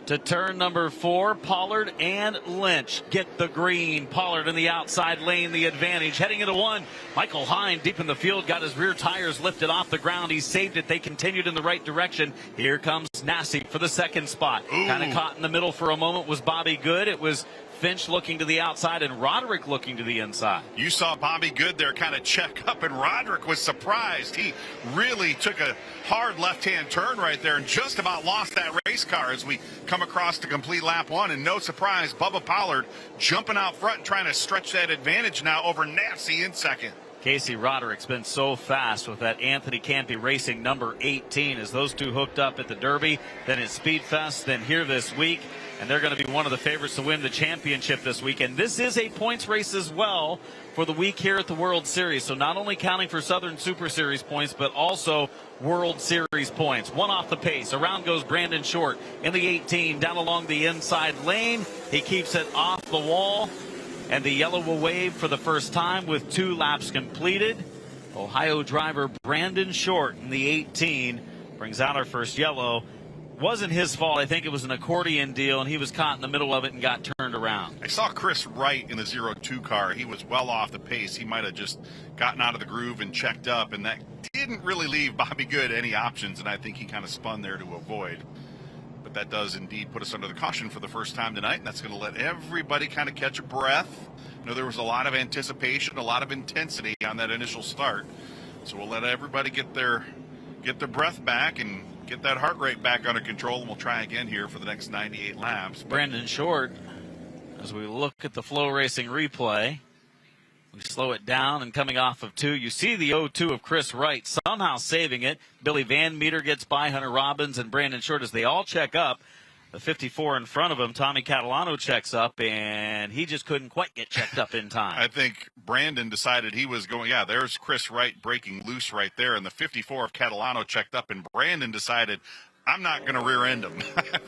To turn number 4, Pollard and Lynch get the green. Pollard in the outside lane, the advantage. Heading into 1, Michael Hine deep in the field, got his rear tires lifted off the ground. He saved it. They continued in the right direction. Here comes Nasse for the second spot. Kind of caught in the middle for a moment was Bobby Good. It was Finch looking to the outside and Roderick looking to the inside. You saw Bobby Good there kind of check up, and Roderick was surprised. He really took a hard left-hand turn right there and just about lost that race car as we come across to complete lap 1. And no surprise, Bubba Pollard jumping out front and trying to stretch that advantage now over Nasse in second. Casey Roderick's been so fast with that Anthony Campy Racing number 18 as those two hooked up at the Derby, then at Speedfest, then here this week. And they're going to be one of the favorites to win the championship this week. And this is a points race as well for the week here at the World Series. So not only counting for Southern Super Series points, but also World Series points. 1 off the pace. Around goes Brandon Short in the 18 down along the inside lane. He keeps it off the wall. And the yellow will wave for the first time with 2 laps completed. Ohio driver Brandon Short in the 18 brings out our first yellow. Wasn't his fault. I think it was an accordion deal, and he was caught in the middle of it and got turned around. I saw Chris Wright in the 0-2 car. He was well off the pace. He might have just gotten out of the groove and checked up, and that didn't really leave Bobby Good any options, and I think he kind of spun there to avoid. But that does indeed put us under the caution for the first time tonight, and that's going to let everybody kind of catch a breath. You know, there was a lot of anticipation, a lot of intensity on that initial start. So we'll let everybody get their breath back and get that heart rate back under control, and we'll try again here for the next 98 laps. Brandon Short, as we look at the Flow Racing replay, we slow it down, and coming off of 2, you see the 0-2 of Chris Wright somehow saving it. Billy Van Meter gets by Hunter Robbins and Brandon Short as they all check up. The 54 in front of him, Tommy Catalano, checks up, and he just couldn't quite get checked up in time. I think Brandon decided he was going, yeah, there's Chris Wright breaking loose right there, and the 54 of Catalano checked up, and Brandon decided, I'm not going to rear end him.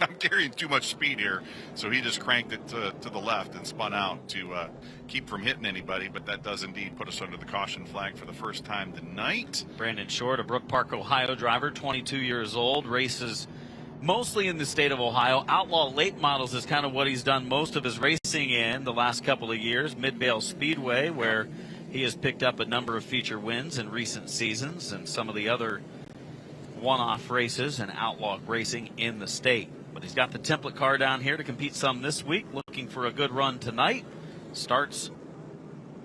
I'm carrying too much speed here. So he just cranked it to the left and spun out to keep from hitting anybody, but that does indeed put us under the caution flag for the first time tonight. Brandon Short, a Brook Park, Ohio driver, 22 years old, races mostly in the state of Ohio. Outlaw Late Models is kind of what he's done most of his racing in the last couple of years. Midvale Speedway, where he has picked up a number of feature wins in recent seasons, and some of the other one-off races and outlaw racing in the state. But he's got the template car down here to compete some this week, looking for a good run tonight. Starts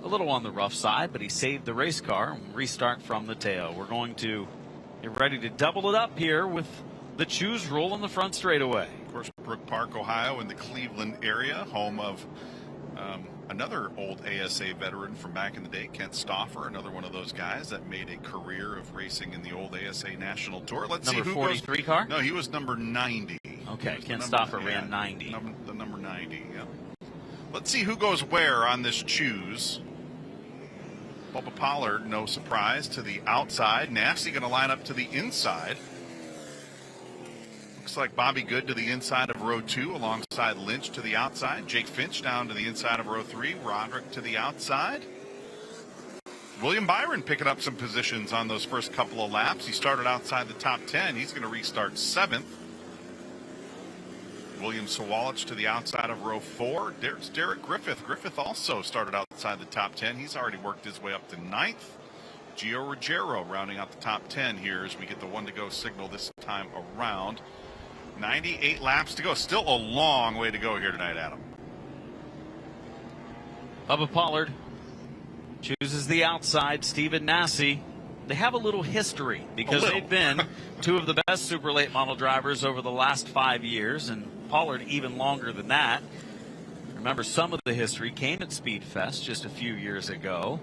a little on the rough side, but he saved the race car and restart from the tail. We're going to get ready to double it up here with the choose rule in the front straightaway. Of course, Brook Park, Ohio, in the Cleveland area, home of another old ASA veteran from back in the day, Kent Stauffer, another one of those guys that made a career of racing in the old ASA National Tour. Let's number see who 43 goes. car? No, he was number 90. Okay, Kent Stauffer ran 90. The number 90, yeah. Let's see who goes where on this choose. Bubba Pollard, no surprise, to the outside. Nasse going to line up to the inside. Looks like Bobby Good to the inside of row 2 alongside Lynch to the outside. Jake Finch down to the inside of row 3. Roderick to the outside. William Byron picking up some positions on those first couple of laps. He started outside the top 10. He's going to restart 7th. William Sawalich to the outside of row 4. There's Derek Griffith. Griffith also started outside the top 10. He's already worked his way up to 9th. Gio Ruggiero rounding out the top 10 here as we get the 1 to go signal this time around. 98 laps to go. Still a long way to go here tonight, Adam. Bubba Pollard chooses the outside. Stephen Nasse. They have a little history because they've been two of the best super late model drivers over the last 5 years, and Pollard even longer than that. Remember, some of the history came at Speedfest just a few years ago.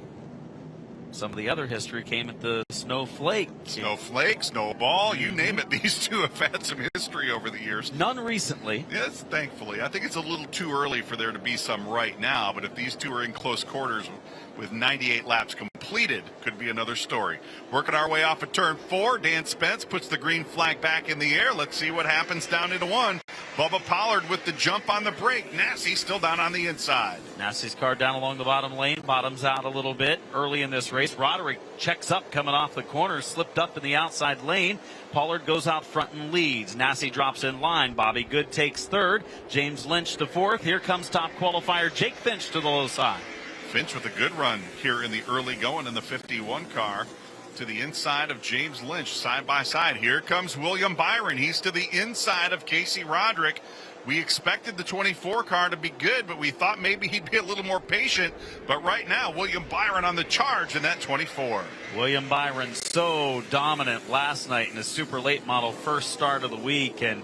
Some of the other history came at the Snowflake. Snowflake, Snowball, you name it. These two have had some history over the years. None recently. Yes, thankfully. I think it's a little too early for there to be some right now, but if these two are in close quarters with 98 laps completed, could be another story. Working our way off of turn 4, Dan Spence puts the green flag back in the air. Let's see what happens down into 1. Bubba Pollard with the jump on the brake. Nasse still down on the inside. Nasse's car down along the bottom lane, bottoms out a little bit early in this race. Roderick checks up coming off the corner, slipped up in the outside lane. Pollard goes out front and leads. Nasse drops in line. Bobby Good takes 3rd. James Lynch to 4th. Here comes top qualifier Jake Finch to the low side. Finch with a good run here in the early going in the 51 car to the inside of James Lynch, side by side. Here comes William Byron. He's to the inside of Casey Roderick. We expected the 24 car to be good, but we thought maybe he'd be a little more patient. But right now, William Byron on the charge in that 24. William Byron so dominant last night in his super late model first start of the week, and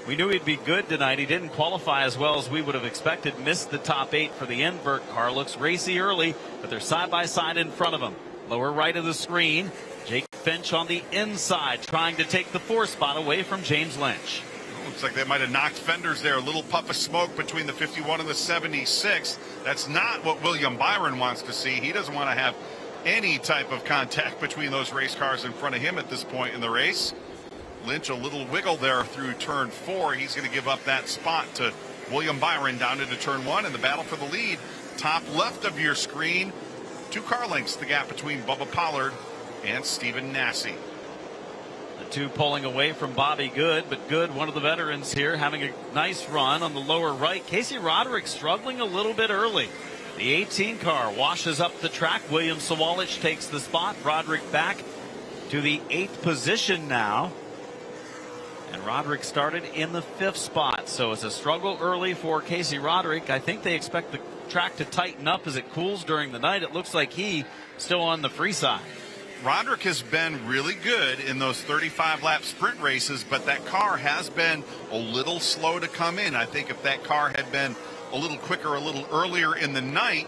we knew he'd be good tonight. He didn't qualify as well as we would have expected. Missed the top 8 for the invert car. Looks racy early, but they're side by side in front of him. Lower right of the screen, Jake Finch on the inside, trying to take the 4th spot away from James Lynch. Looks like they might have knocked fenders there. A little puff of smoke between the 51 and the 76. That's not what William Byron wants to see. He doesn't want to have any type of contact between those race cars in front of him at this point in the race. Lynch a little wiggle there through turn 4. He's going to give up that spot to William Byron down into turn 1 in the battle for the lead. Top left of your screen, 2 car lengths the gap between Bubba Pollard and Stephen Nasse. The 2 pulling away from Bobby Good, but Good, one of the veterans here, having a nice run on the lower right. Casey Roderick struggling a little bit early. The 18 car washes up the track. William Sawalich takes the spot. Roderick back to the 8th position now. And Roderick started in the 5th spot. So it's a struggle early for Casey Roderick. I think they expect the track to tighten up as it cools during the night. It looks like he still on the free side. Roderick has been really good in those 35-lap sprint races, but that car has been a little slow to come in. I think if that car had been a little quicker, a little earlier in the night,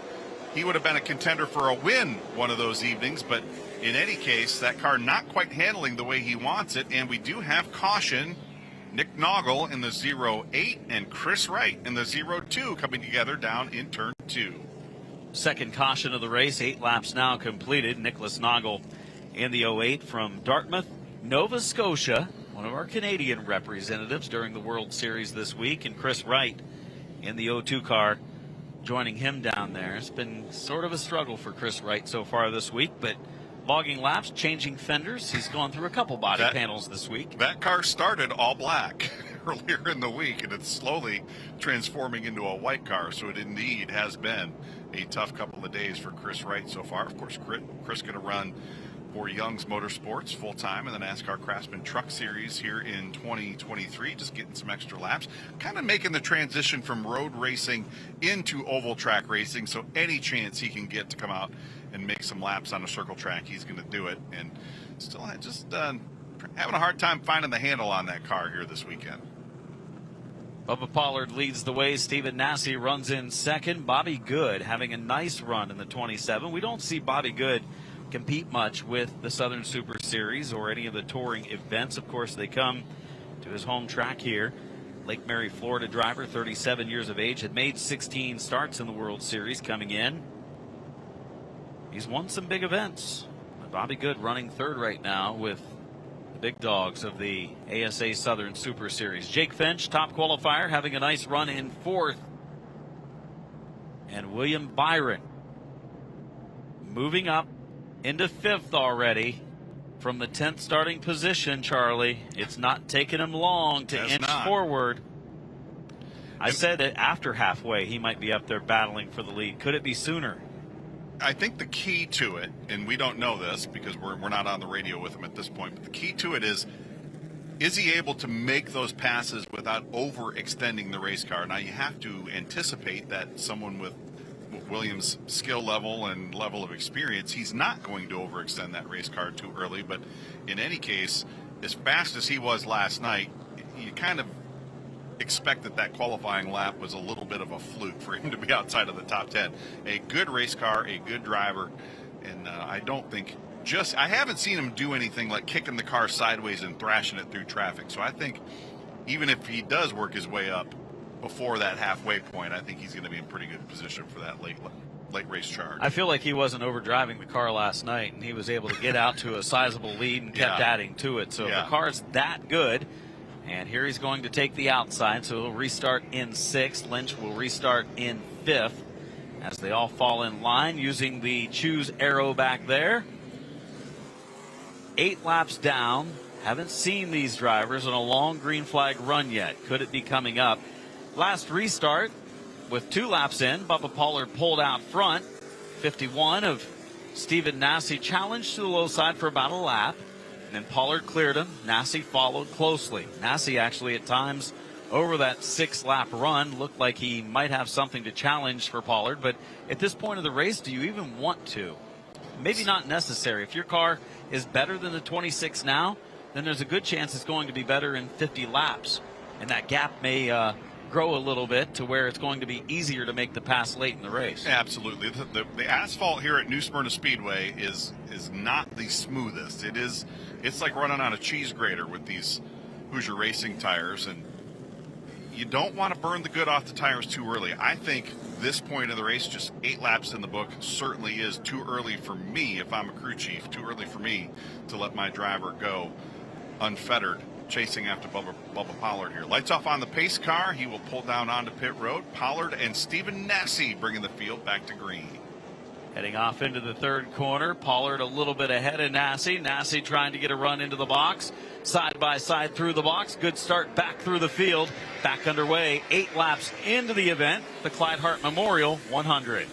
he would have been a contender for a win one of those evenings. But in any case, that car not quite handling the way he wants it, and we do have caution. Nick Noggle in the 08 and Chris Wright in the 02 coming together down in turn 2. Second caution of the race, 8 laps now completed. Nicholas Noggle in the 08 from Dartmouth, Nova Scotia, one of our Canadian representatives during the World Series this week, and Chris Wright in the 02 car joining him down there. It's been sort of a struggle for Chris Wright so far this week, but logging laps, changing fenders. He's gone through a couple body panels this week. That car started all black earlier in the week, and it's slowly transforming into a white car, so it indeed has been a tough couple of days for Chris Wright so far. Of course, Chris going to run for Young's Motorsports full-time in the NASCAR Craftsman Truck Series here in 2023, just getting some extra laps, kind of making the transition from road racing into oval track racing, so any chance he can get to come out and make some laps on a circle track, he's going to do it, and still just having a hard time finding the handle on that car here this weekend. Bubba Pollard leads the way. Stephen Nasse runs in second. Bobby Good having a nice run in the 27. We don't see Bobby Good compete much with the Southern Super Series or any of the touring events. Of course, they come to his home track here. Lake Mary, Florida driver, 37 years of age, had made 16 starts in the World Series coming in. He's won some big events. Bobby Good running 3rd right now with the big dogs of the ASA Southern Super Series. Jake Finch, top qualifier, having a nice run in 4th. And William Byron moving up into 5th already from the 10th starting position, Charlie. It's not taking him long to inch forward. I said that after halfway he might be up there battling for the lead. Could it be sooner? I think the key to it, and we don't know this because we're not on the radio with him at this point, but the key to it is he able to make those passes without overextending the race car? Now, you have to anticipate that someone with Williams' skill level and level of experience, he's not going to overextend that race car too early. But in any case, as fast as he was last night, you kind of expect that qualifying lap was a little bit of a fluke for him to be outside of the top 10. A good race car, a good driver, and I don't think I haven't seen him do anything like kicking the car sideways and thrashing it through traffic. So I think even if he does work his way up before that halfway point, I think he's going to be in pretty good position for that late race charge. I feel like he wasn't overdriving the car last night, and he was able to get out to a sizable lead and kept adding to it. So if the car's that good, and here he's going to take the outside, so he'll restart in 6th. Lynch will restart in 5th as they all fall in line using the choose arrow back there. 8 laps down. Haven't seen these drivers on a long green flag run yet. Could it be coming up? Last restart with 2 laps in, Bubba Pollard pulled out front. 51 of Stephen Nasse challenged to the low side for about a lap. And then Pollard cleared him. Nasse followed closely. Nasse actually at times over that 6-lap run looked like he might have something to challenge for Pollard. But at this point of the race, do you even want to? Maybe not necessary. If your car is better than the 26 now, then there's a good chance it's going to be better in 50 laps. And that gap may grow a little bit to where it's going to be easier to make the pass late in the race. Absolutely. The asphalt here at New Smyrna Speedway is not the smoothest. It's like running on a cheese grater with these Hoosier Racing tires, and you don't want to burn the good off the tires too early. I think this point of the race, just 8 laps in the book, certainly is too early for me if I'm a crew chief, too early for me to let my driver go unfettered, chasing after Bubba Pollard here. Lights off on the pace car. He will pull down onto pit road. Pollard and Stephen Nasse bringing the field back to green. Heading off into the 3rd corner. Pollard a little bit ahead of Nasse. Nasse trying to get a run into the box. Side by side through the box. Good start back through the field. Back underway. 8 laps into the event. The Clyde Hart Memorial 100.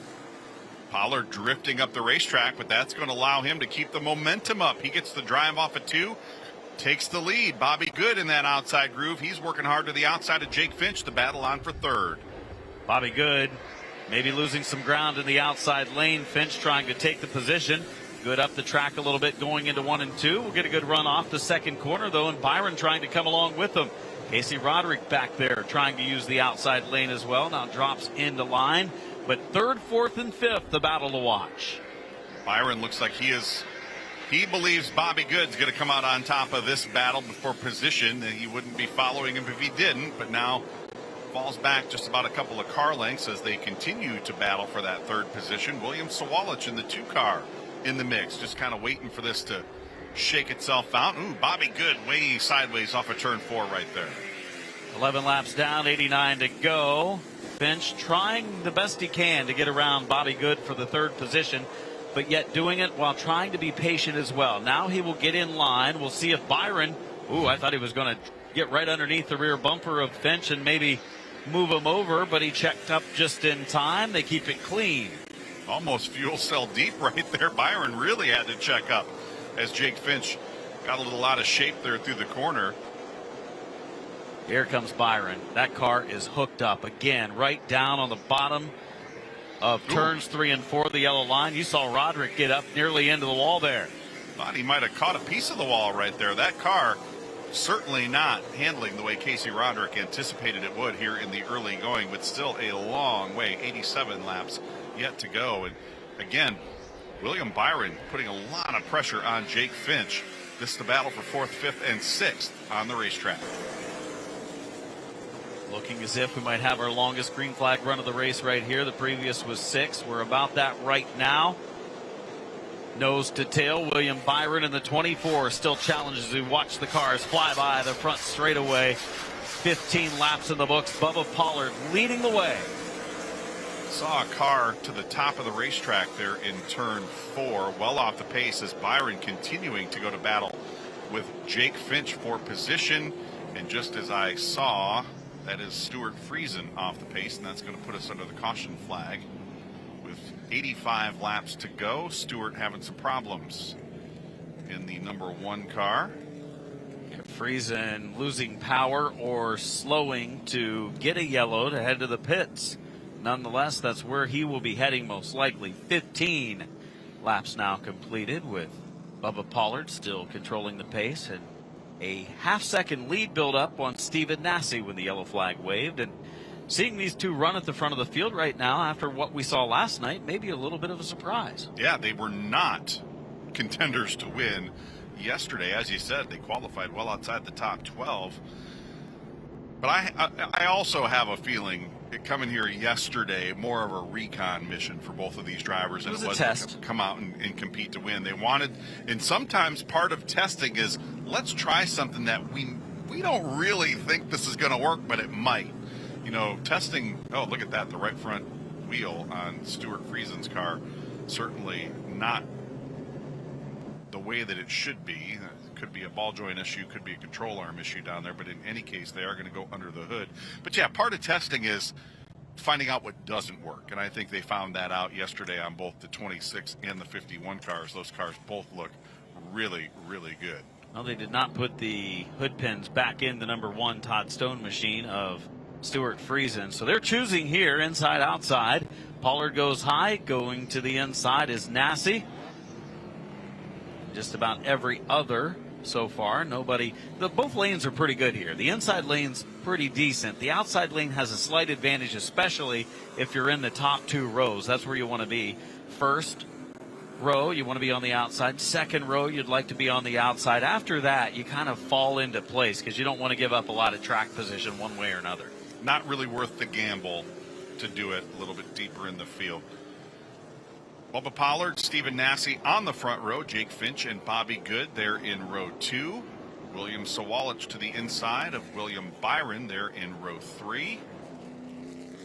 Pollard drifting up the racetrack, but that's going to allow him to keep the momentum up. He gets the drive off at 2. Takes the lead. Bobby Good in that outside groove. He's working hard to the outside of Jake Finch. The battle on for 3rd. Bobby Good maybe losing some ground in the outside lane. Finch trying to take the position. Good up the track a little bit going into 1 and 2. We'll get a good run off the 2nd corner, though, and Byron trying to come along with them. Casey Roderick back there trying to use the outside lane as well. Now drops into line. But 3rd, 4th, and 5th, the battle to watch. Byron looks like he believes Bobby Good's going to come out on top of this battle before position. He wouldn't be following him if he didn't, but now falls back just about a couple of car lengths as they continue to battle for that 3rd position. William Sawalich in the 2 car in the mix, just kind of waiting for this to shake itself out. Ooh, Bobby Good way sideways off of turn 4 right there. 11 laps down, 89 to go. Finch trying the best he can to get around Bobby Good for the 3rd position, but yet doing it while trying to be patient as well. Now he will get in line. We'll see if Byron, I thought he was going to get right underneath the rear bumper of Finch and maybe move him over, but he checked up just in time. They keep it clean. Almost fuel cell deep right there. Byron really had to check up as Jake Finch got a little out of shape there through the corner. Here comes Byron. That car is hooked up again, right down on the bottom of turns 3 and 4, the yellow line. You saw Roderick get up nearly into the wall there. Thought he might have caught a piece of the wall right there. That car certainly not handling the way Casey Roderick anticipated it would here in the early going, but still a long way, 87 laps yet to go. And again, William Byron putting a lot of pressure on Jake Finch. This is the battle for 4th, 5th, and 6th on the racetrack. Looking as if we might have our longest green flag run of the race right here. The previous was 6. We're about that right now. Nose to tail, William Byron in the 24 still challenges as we watch the cars fly by the front straightaway. 15 laps in the books. Bubba Pollard leading the way. Saw a car to the top of the racetrack there in turn 4, well off the pace as Byron continuing to go to battle with Jake Finch for position. And just as I saw, That is Stuart Friesen off the pace, and that's going to put us under the caution flag. With 85 laps to go, Stuart having some problems in the number 1 car. Friesen losing power or slowing to get a yellow to head to the pits. Nonetheless, that's where he will be heading most likely. 15 laps now completed with Bubba Pollard still controlling the pace, and a half-second lead build up on Stephen Nasse when the yellow flag waved. And seeing these two run at the front of the field right now after what we saw last night, maybe a little bit of a surprise. Yeah, they were not contenders to win yesterday. As you said, they qualified well outside the top 12. But I also have a feeling coming here yesterday, more of a recon mission for both of these drivers. It was and a test. To come out and compete to win. They wanted, and sometimes part of testing is, let's try something that we don't really think this is going to work, but it might. You know, testing, oh, look at that, the right front wheel on Stuart Friesen's car, certainly not the way that it should be. Could be a ball joint issue, could be a control arm issue down there, but in any case, they are going to go under the hood. But yeah, part of testing is finding out what doesn't work, and I think they found that out yesterday on both the 26 and the 51 cars. Those cars both look really, really good. Well, they did not put the hood pins back in the number 1 Todd Stone machine of Stuart Friesen, so they're choosing here, inside, outside. Pollard goes high, going to the inside is Nasse. Just about every other so far. Both lanes are pretty good here. The inside lane's pretty decent. The outside lane has a slight advantage, especially if you're in the top 2 rows. That's where you want to be. First row, you want to be on the outside. Second row, you'd like to be on the outside. After that, you kind of fall into place because you don't want to give up a lot of track position one way or another. Not really worth the gamble to do it a little bit deeper in the field. Bubba Pollard, Stephen Nasse on the front row. Jake Finch and Bobby Good there in row 2. William Sawalich to the inside of William Byron there in row 3.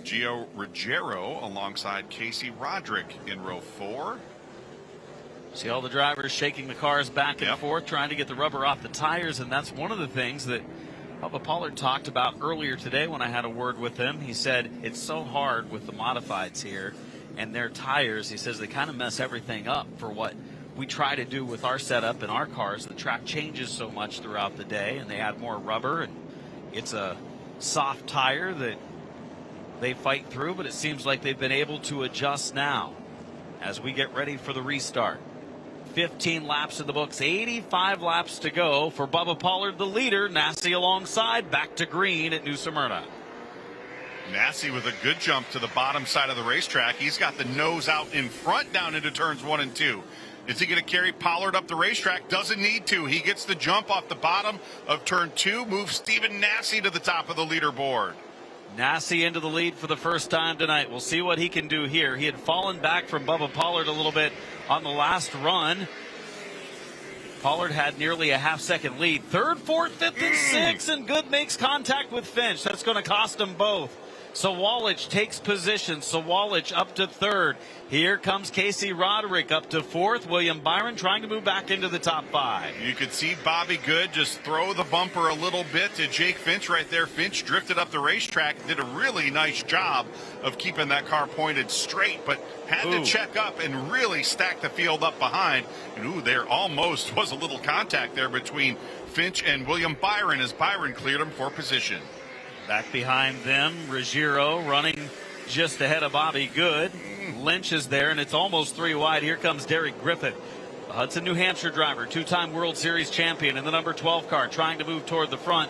Gio Ruggiero alongside Casey Roderick in row 4. See all the drivers shaking the cars back and forth, trying to get the rubber off the tires, and that's one of the things that Bubba Pollard talked about earlier today when I had a word with him. He said it's so hard with the modifieds here and their tires. He says they kind of mess everything up for what we try to do with our setup and our cars. The track changes so much throughout the day, and they add more rubber, and it's a soft tire that they fight through, but it seems like they've been able to adjust now as we get ready for the restart. 15 laps in the books, 85 laps to go for Bubba Pollard, the leader. Nasse alongside, back to green at New Smyrna. Nasse with a good jump to the bottom side of the racetrack. He's got the nose out in front down into turns 1 and 2. Is he going to carry Pollard up the racetrack? Doesn't need to. He gets the jump off the bottom of turn 2, moves Stephen Nasse to the top of the leaderboard. Nasse into the lead for the first time tonight. We'll see what he can do here. He had fallen back from Bubba Pollard a little bit on the last run. Pollard had nearly a half-second lead. Third, fourth, fifth, and sixth, and Good makes contact with Finch. That's going to cost them both. Sawalich takes position. Sawalich up to third. Here comes Casey Roderick up to fourth. William Byron trying to move back into the top 5. You could see Bobby Good just throw the bumper a little bit to Jake Finch right there. Finch drifted up the racetrack and did a really nice job of keeping that car pointed straight, but had to check up and really stack the field up behind. And there almost was a little contact there between Finch and William Byron as Byron cleared him for position. Back behind them, Ruggiero running just ahead of Bobby Good. Lynch is there, and it's almost 3 wide. Here comes Derek Griffith, the Hudson, New Hampshire driver, 2-time World Series champion in the number 12 car, trying to move toward the front.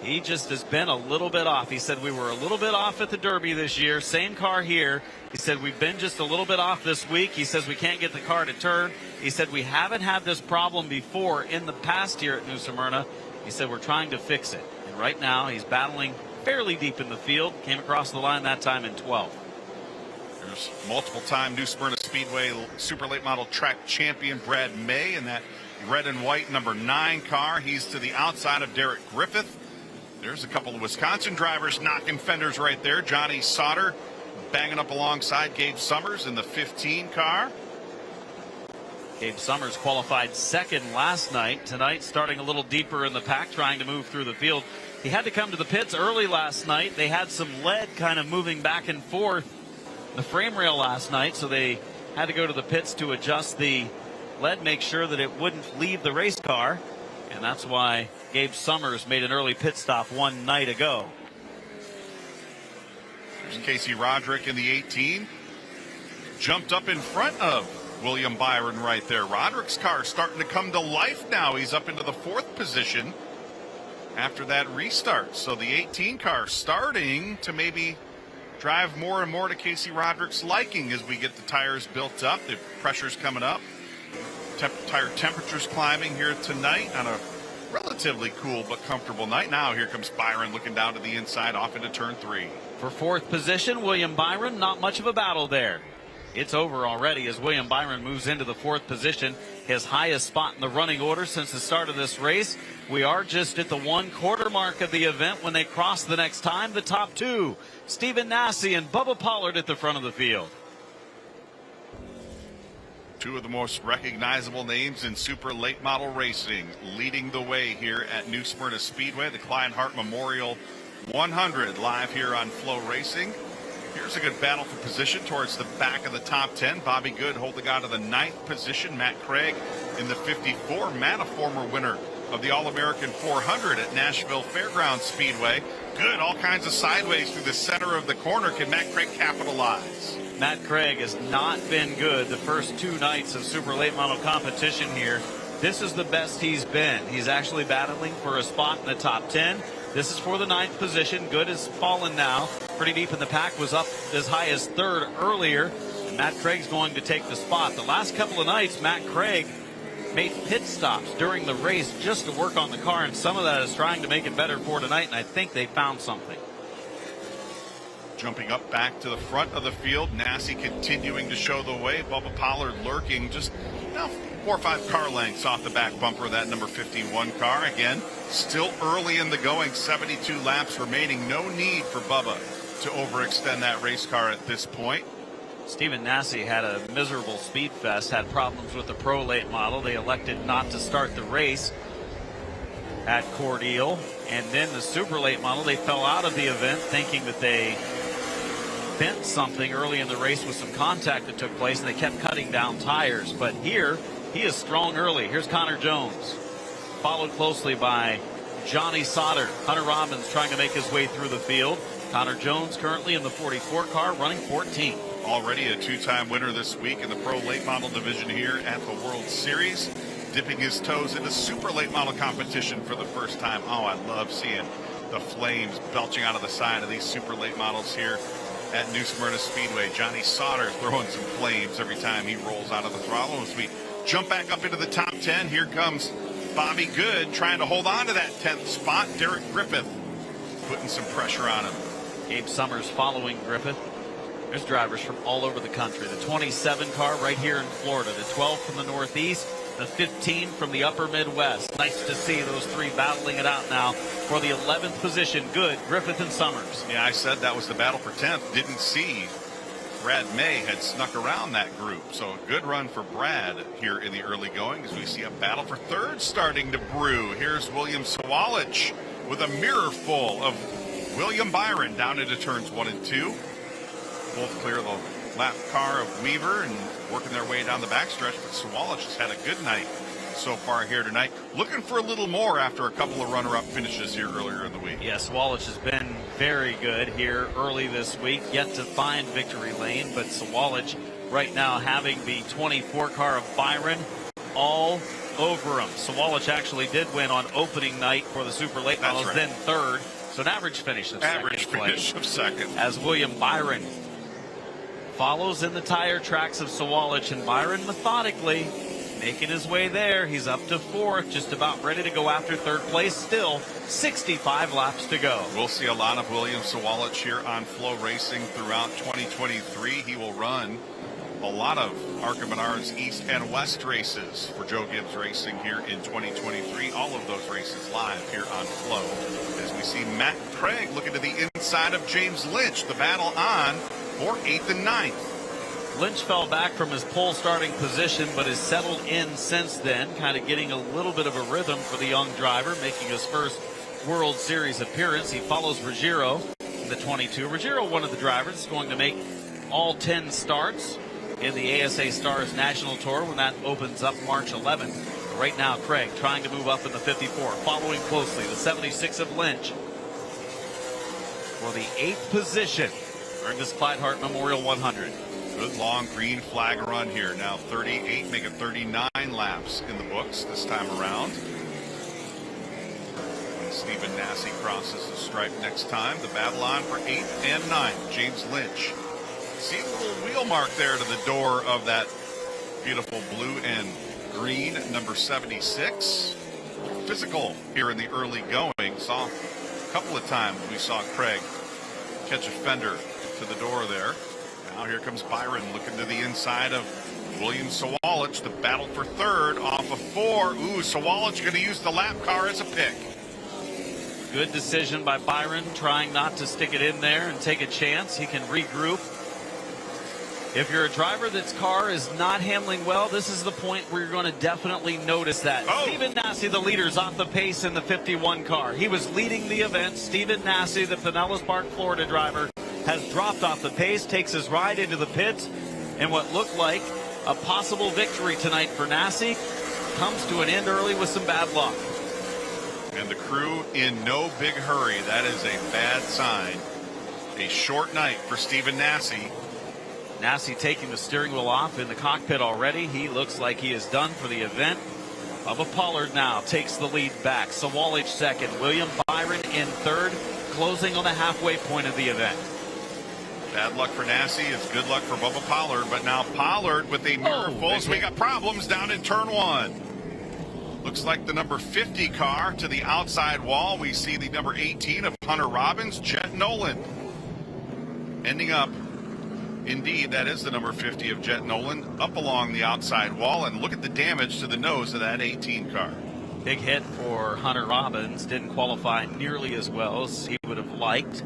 He just has been a little bit off. He said we were a little bit off at the Derby this year. Same car here. He said we've been just a little bit off this week. He says we can't get the car to turn. He said we haven't had this problem before in the past here at New Smyrna. He said we're trying to fix it. And right now he's battling fairly deep in the field. Came across the line that time in 12th. There's multiple-time New Smyrna Speedway Super Late Model Track champion Brad May in that red and white number 9 car. He's to the outside of Derek Griffith. There's a couple of Wisconsin drivers knocking fenders right there. Johnny Sauter banging up alongside Gabe Summers in the 15 car. Gabe Summers qualified second last night. Tonight starting a little deeper in the pack, trying to move through the field. He had to come to the pits early last night. They had some lead kind of moving back and forth the frame rail last night, so they had to go to the pits to adjust the lead, make sure that it wouldn't leave the race car, and that's why Gabe Summers made an early pit stop one night ago. There's Casey Roderick in the 18. Jumped up in front of William Byron right there. Roderick's car starting to come to life now. He's up into the 4th position after that restart. So the 18 car starting to maybe drive more and more to Casey Roderick's liking as we get the tires built up. The pressure's coming up. Tire temperatures climbing here tonight on a relatively cool but comfortable night. Now here comes Byron looking down to the inside off into turn 3. For 4th position, William Byron, not much of a battle there. It's over already as William Byron moves into the 4th position, his highest spot in the running order since the start of this race. We are just at the 1/4 mark of the event when they cross the next time. The top 2, Stephen Nasse and Bubba Pollard at the front of the field. 2 of the most recognizable names in super late model racing leading the way here at New Smyrna Speedway. The Klein Hart Memorial 100 live here on Flow Racing. Here's a good battle for position towards the back of the top 10. Bobby Good holding on to the 9th position. Matt Craig in the 54. Matt, a former winner of the All-American 400 at Nashville Fairgrounds Speedway. Good, all kinds of sideways through the center of the corner. Can Matt Craig capitalize? Matt Craig has not been good the first 2 nights of super late model competition here. This is the best he's been. He's actually battling for a spot in the top 10. This is for the 9th position. Good has fallen now. Pretty deep in the pack, was up as high as 3rd earlier. And Matt Craig's going to take the spot. The last couple of nights, Matt Craig made pit stops during the race just to work on the car, and some of that is trying to make it better for tonight, and I think they found something. Jumping up back to the front of the field, Nasse continuing to show the way. Bubba Pollard lurking just 4 or 5 car lengths off the back bumper of that number 51 car. Again, still early in the going, 72 laps remaining. No need for Bubba to overextend that race car at this point. Stephen Nasse had a miserable speed fest, had problems with the pro late model. They elected not to start the race at Cordele. And then the super late model, they fell out of the event thinking that they bent something early in the race with some contact that took place, and they kept cutting down tires. But here, he is strong early. Here's Connor Jones, followed closely by Johnny Sauter. Hunter Robbins trying to make his way through the field. Connor Jones currently in the 44 car, running 14th. Already a 2-time winner this week in the pro late model division here at the World Series. Dipping his toes into super late model competition for the first time. Oh, I love seeing the flames belching out of the side of these super late models here at New Smyrna Speedway. Johnny Sauter throwing some flames every time he rolls out of the throttle. As we jump back up into the top 10, here comes Bobby Good trying to hold on to that 10th spot. Derek Griffith putting some pressure on him. Gabe Summers following Griffith. There's drivers from all over the country. The 27 car right here in Florida, the 12 from the Northeast, the 15 from the upper Midwest. Nice to see those 3 battling it out now for the 11th position. Good, Griffith and Summers. Yeah, I said that was the battle for 10th. Didn't see Brad May had snuck around that group. So a good run for Brad here in the early going as we see a battle for 3rd starting to brew. Here's William Sawalich with a mirror full of William Byron down into turns 1 and 2. Both clear the lap car of Weaver and working their way down the backstretch, but Sawalich has had a good night so far here tonight. Looking for a little more after a couple of runner-up finishes here earlier in the week. Yes, Sawalich has been very good here early this week. Yet to find victory lane, but Sawalich right now having the 24 car of Byron all over him. Sawalich actually did win on opening night for the super late models, right. Then 3rd. So an average finish of second. As William Byron follows in the tire tracks of Sawalich, and Byron methodically making his way there. He's up to 4th, just about ready to go after 3rd place. Still 65 laps to go. We'll see a lot of William Sawalich here on Flow Racing throughout 2023. He will run a lot of ARCA Menards East and West races for Joe Gibbs Racing here in 2023. All of those races live here on Flow. As we see Matt Craig looking to the inside of James Lynch. The battle on for 8th and 9th. Lynch fell back from his pole starting position, but has settled in since then, kind of getting a little bit of a rhythm for the young driver, making his first World Series appearance. He follows Ruggiero in the 22. Ruggiero, one of the drivers, is going to make all 10 starts in the ASA Stars National Tour when that opens up March 11th. Right now, Craig trying to move up in the 54, following closely the 76 of Lynch for the 8th position during this Clyde Hart Memorial 100. Good long green flag run here. Now 38, make it 39 laps in the books this time around. When Stephen Nasse crosses the stripe next time, the battle on for 8 and 9. James Lynch. See a little wheel mark there to the door of that beautiful blue and green number 76. Physical here in the early going. Saw a couple of times we saw Craig catch a fender to the door there. Now here comes Byron looking to the inside of William Sawalich. The battle for third off of 4. Ooh, Sawalich going to use the lap car as a pick. Good decision by Byron, trying not to stick it in there and take a chance. He can regroup. If you're a driver that's car is not handling well, this is the point where you're going to definitely notice that. Oh. Stephen Nasse, the leader's off the pace in the 51 car. He was leading the event. Stephen Nasse, the Pinellas Park, Florida driver, has dropped off the pace, takes his ride into the pits, and what looked like a possible victory tonight for Nasse comes to an end early with some bad luck. And the crew in no big hurry. That is a bad sign. A short night for Stephen Nasse. Nasse taking the steering wheel off in the cockpit already. He looks like he is done for the event. Bubba Pollard now takes the lead back. Sawalich second. William Byron in third, closing on the halfway point of the event. Bad luck for Nasse. It's good luck for Bubba Pollard. But now Pollard with a mirror full. So we got problems down in turn 1. Looks like the number 50 car to the outside wall. We see the number 18 of Hunter Robbins, Jet Nolan. Ending up, indeed, that is the number 50 of Jet Nolan, up along the outside wall. And look at the damage to the nose of that 18 car. Big hit for Hunter Robbins. Didn't qualify nearly as well as he would have liked.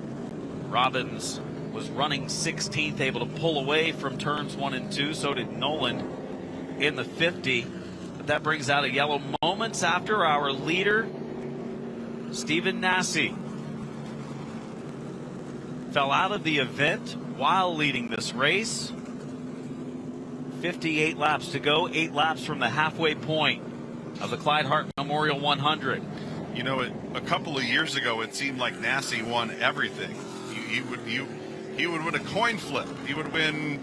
Robbins was running 16th, able to pull away from turns 1 and 2. So did Nolan in the 50. But that brings out a yellow moments after our leader, Stephen Nasse, fell out of the event while leading this race. 58 laps to go, 8 laps from the halfway point of the Clyde Hart Memorial 100. You know, a couple of years ago, it seemed like Nasse won everything. He would win a coin flip. He would win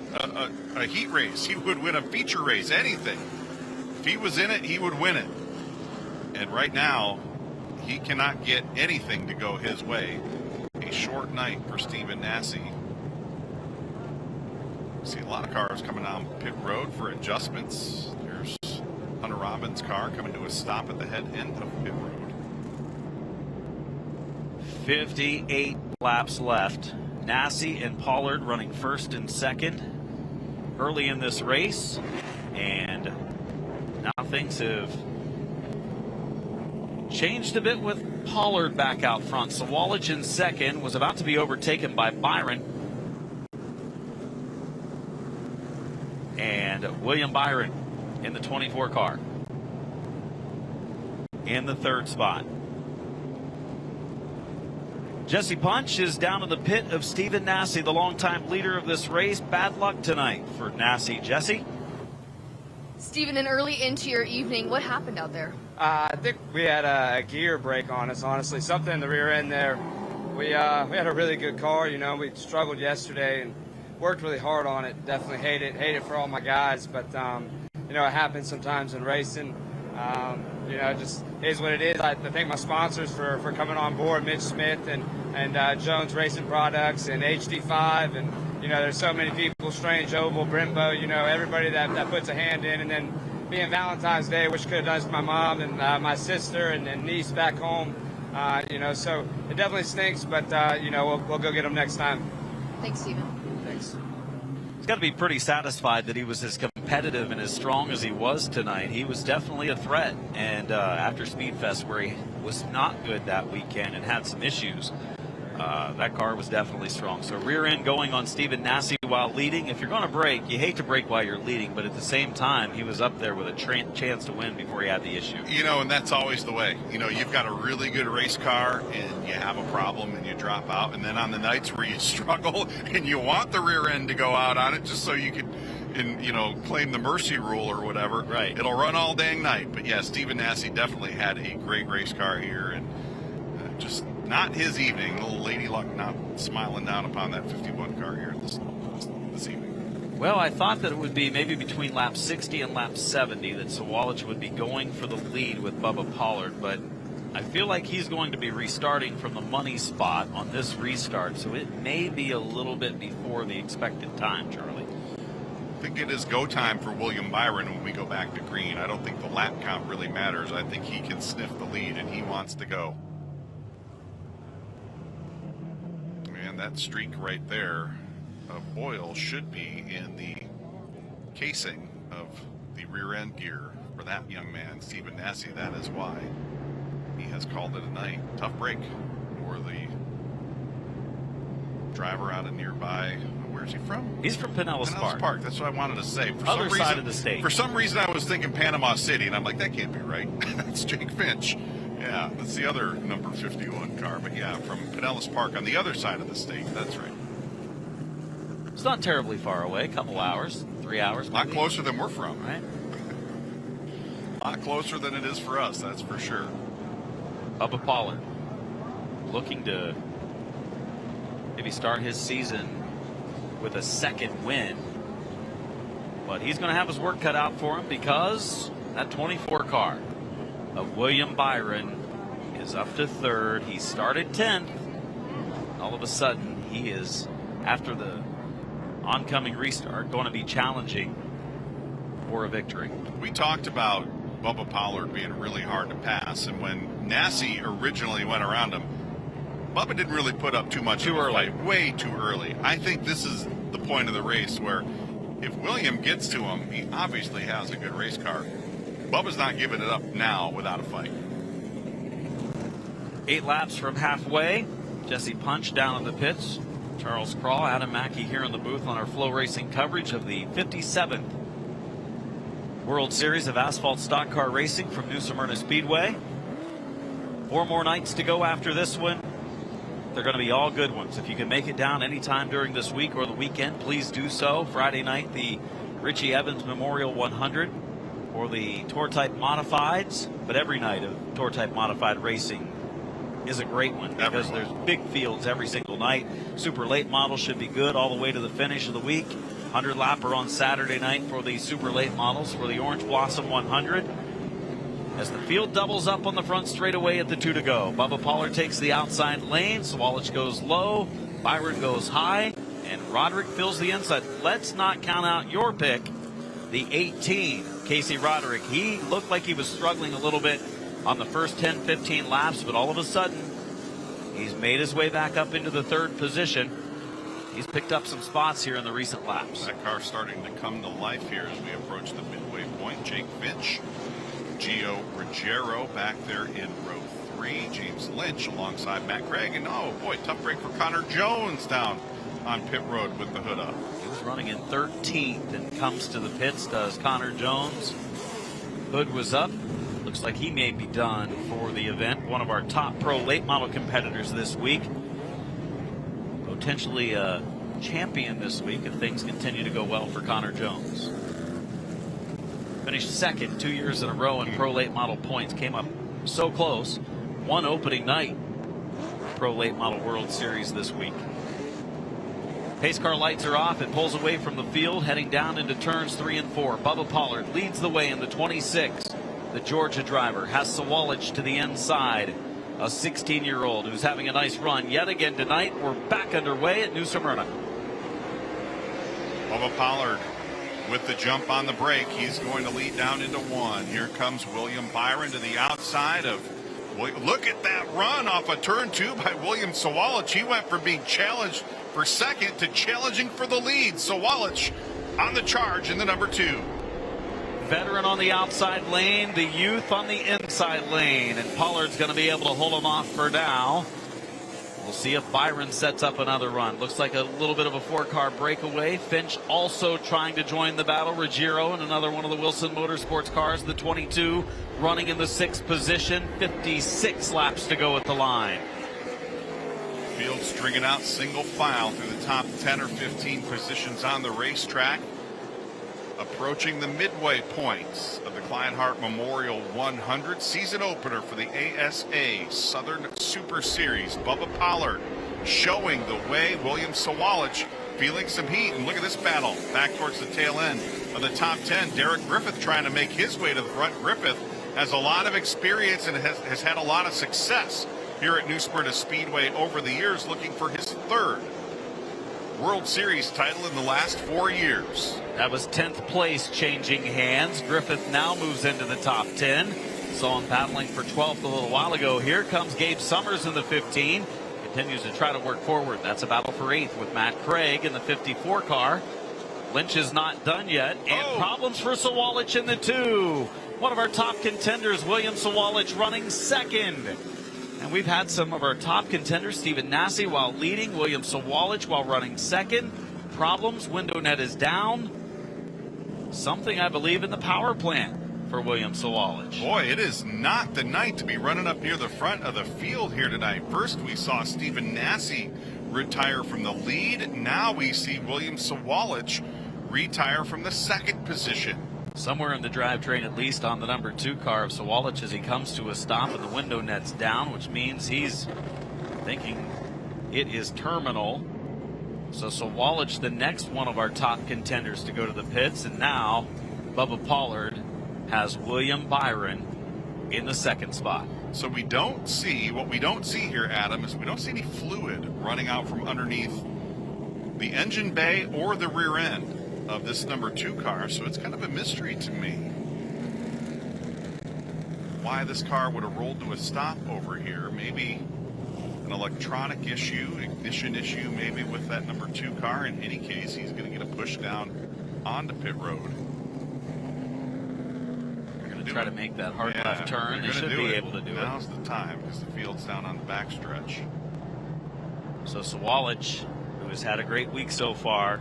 a heat race. He would win a feature race, anything. If he was in it, he would win it. And right now, he cannot get anything to go his way. A short night for Stephen Nasse. See a lot of cars coming down pit road for adjustments. There's Hunter Robbins' car coming to a stop at the head end of pit road. 58 laps left. Nasse and Pollard running first and second early in this race. And now things have changed a bit with Pollard back out front. Sawalich in second, was about to be overtaken by Byron. And William Byron in the 24 car in the third spot. Jesse Punch is down in the pit of Stephen Nasse, the longtime leader of this race. Bad luck tonight for Nasse. Jesse? Stephen, and early into your evening, what happened out there? I think we had a gear break on us, honestly. Something in the rear end there. We had a really good car, you know. We struggled yesterday and worked really hard on it. Definitely hate it for all my guys. But, you know, it happens sometimes in racing. You know, it just is what it is. I thank my sponsors for coming on board, Mitch Smith and Jones Racing Products and HD5. And, you know, there's so many people, Strange Oval, Brembo, you know, everybody that puts a hand in. And then being Valentine's Day, which could have done to my mom and my sister and niece back home. You know, so it definitely stinks, but, you know, we'll go get them next time. Thanks, Stephen. Thanks. He's got to be pretty satisfied that he was as competitive and as strong as he was tonight. He was definitely a threat. And after Speedfest, where he was not good that weekend and had some issues, That car was definitely strong. So rear end going on Stephen Nasse while leading. If you're going to brake, you hate to brake while you're leading, but at the same time, he was up there with a chance to win before he had the issue. You know, and that's always the way. You know, you've got a really good race car and you have a problem and you drop out. And then on the nights where you struggle and you want the rear end to go out on it just so you can, claim the mercy rule or whatever. Right. It'll run all dang night. But yeah, Stephen Nasse definitely had a great race car here, and just not his evening. Little Lady Luck not smiling down upon that 51 car here this evening. Well, I thought that it would be maybe between lap 60 and lap 70 that Sawalich would be going for the lead with Bubba Pollard, but I feel like he's going to be restarting from the money spot on this restart, so it may be a little bit before the expected time, Charlie. I think it is go time for William Byron when we go back to green. I don't think the lap count really matters. I think he can sniff the lead, and he wants to go. And that streak right there of oil should be in the casing of the rear end gear for that young man, Stephen Nasse. That is why he has called it a night. Tough break for the driver out of nearby. Where's he from? He's from Pinellas Park. That's what I wanted to say. Other side of the state. For some reason, I was thinking Panama City, and I'm like, that can't be right. That's Jake Finch. Yeah, that's the other number 51 car. But yeah, from Pinellas Park on the other side of the state. That's right. It's not terribly far away. A couple hours, 3 hours. A lot closer than we're from. Right. A lot closer than it is for us, that's for sure. Bubba Pollard looking to maybe start his season with a second win. But he's going to have his work cut out for him because that 24 car of William Byron is up to third. He started 10th. All of a sudden, he is, after the oncoming restart, going to be challenging for a victory. We talked about Bubba Pollard being really hard to pass, and when Nasse originally went around him, Bubba didn't really put up too much. Too early. Way too early. I think this is the point of the race where if William gets to him, he obviously has a good race car. Bubba's not giving it up now without a fight. 8 laps from halfway. Jesse Punch down in the pits. Charles Crawl, Adam Mackey here in the booth on our Flow Racing coverage of the 57th World Series of Asphalt Stock Car Racing from New Smyrna Speedway. 4 more nights to go after this one. They're going to be all good ones. If you can make it down anytime during this week or the weekend, please do so. Friday night, the Richie Evans Memorial 100 or the Tour Type Modifieds. But every night of Tour Type Modified racing is a great one because there's big fields every single night. Super late model should be good all the way to the finish of the week. 100 lapper on Saturday night for the super late models for the Orange Blossom 100. As the field doubles up on the front straightaway at the 2 to go. Bubba Pollard takes the outside lane. Sawalich goes low. Byron goes high. And Roderick fills the inside. Let's not count out your pick, the 18, Casey Roderick. He looked like he was struggling a little bit on the first 10, 15 laps, but all of a sudden, he's made his way back up into the 3rd position. He's picked up some spots here in the recent laps. That car's starting to come to life here as we approach the midway point. Jake Finch, Gio Ruggiero back there in row 3. James Lynch alongside Matt Craig. And oh boy, tough break for Connor Jones down on pit road with the hood up. He was running in 13th and comes to the pits, does Connor Jones. Hood was up. Looks like he may be done for the event. One of our top pro late model competitors this week. Potentially a champion this week if things continue to go well for Connor Jones. Finished second 2 years in a row in pro late model points. Came up so close. One opening night pro late model World Series this week. Pace car lights are off. It pulls away from the field, heading down into turns 3 and 4. Bubba Pollard leads the way in the 26. The Georgia driver has Sawalich to the inside. A 16-year-old who's having a nice run yet again tonight. We're back underway at New Smyrna. Bubba Pollard with the jump on the brake. He's going to lead down into 1. Here comes William Byron to the outside of. Look at that run off of turn 2 by William Sawalich. He went from being challenged for second to challenging for the lead. Sawalich on the charge in the number 2. Veteran on the outside lane, the youth on the inside lane, and Pollard's going to be able to hold him off for now. We'll see if Byron sets up another run. Looks like a little bit of a 4-car breakaway. Finch also trying to join the battle. Ruggiero and another one of the Wilson Motorsports cars, the 22, running in the 6th position. 56 laps to go at the line. Field stringing out single file through the top 10 or 15 positions on the racetrack. Approaching the midway points of the Kleinhardt Memorial 100 season opener for the ASA Southern Super Series. Bubba Pollard showing the way. William Sawalich feeling some heat. And look at this battle back towards the tail end of the top 10. Derek Griffith trying to make his way to the front. Griffith has a lot of experience and has had a lot of success here at New Smyrna Speedway over the years, looking for his 3rd World Series title in the last 4 years. That was 10th place changing hands. Griffith now moves into the top 10. Saw him battling for 12th a little while ago. Here comes Gabe Summers in the 15. Continues to try to work forward. That's a battle for 8th with Matt Craig in the 54 car. Lynch is not done yet. And problems for Sawalich in the 2. One of our top contenders, William Sawalich, running 2nd. And we've had some of our top contenders, Stephen Nasse while leading, William Sawalich while running 2nd. Problems, window net is down. Something, I believe, in the power plant for William Sawalich. Boy, it is not the night to be running up near the front of the field here tonight. First, we saw Stephen Nasse retire from the lead. Now we see William Sawalich retire from the 2nd position. Somewhere in the drivetrain, at least on the number 2 car of Sawalich, as he comes to a stop and the window net's down, which means he's thinking it is terminal. So Sawalich, the next one of our top contenders to go to the pits, and now Bubba Pollard has William Byron in the 2nd spot. So what we don't see here, Adam, is we don't see any fluid running out from underneath the engine bay or the rear end of this number 2 car, so it's kind of a mystery to me why this car would have rolled to a stop over here. Maybe an electronic issue, ignition issue, maybe with that number 2 car. In any case, he's going to get a push down onto pit road. They're going to try to make that hard left turn. They should be able to do it. Now's the time because the field's down on the backstretch. So Sawalich, who has had a great week so far,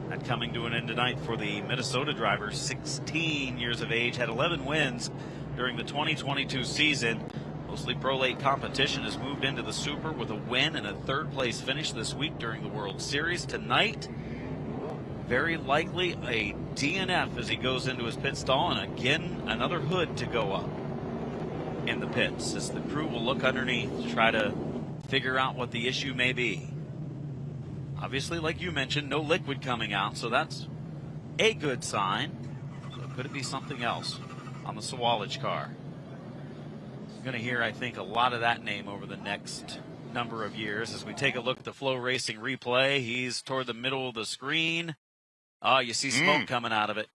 and coming to an end tonight for the Minnesota driver, 16 years of age, had 11 wins during the 2022 season. Mostly pro late competition, has moved into the Super with a win and a 3rd place finish this week during the World Series. Tonight, very likely a DNF as he goes into his pit stall, and again another hood to go up in the pits as the crew will look underneath to try to figure out what the issue may be. Obviously, like you mentioned, no liquid coming out, so that's a good sign. So could it be something else on the Sawalich car? You're going to hear, I think, a lot of that name over the next number of years as we take a look at the Flow Racing replay. He's toward the middle of the screen. You see smoke coming out of it.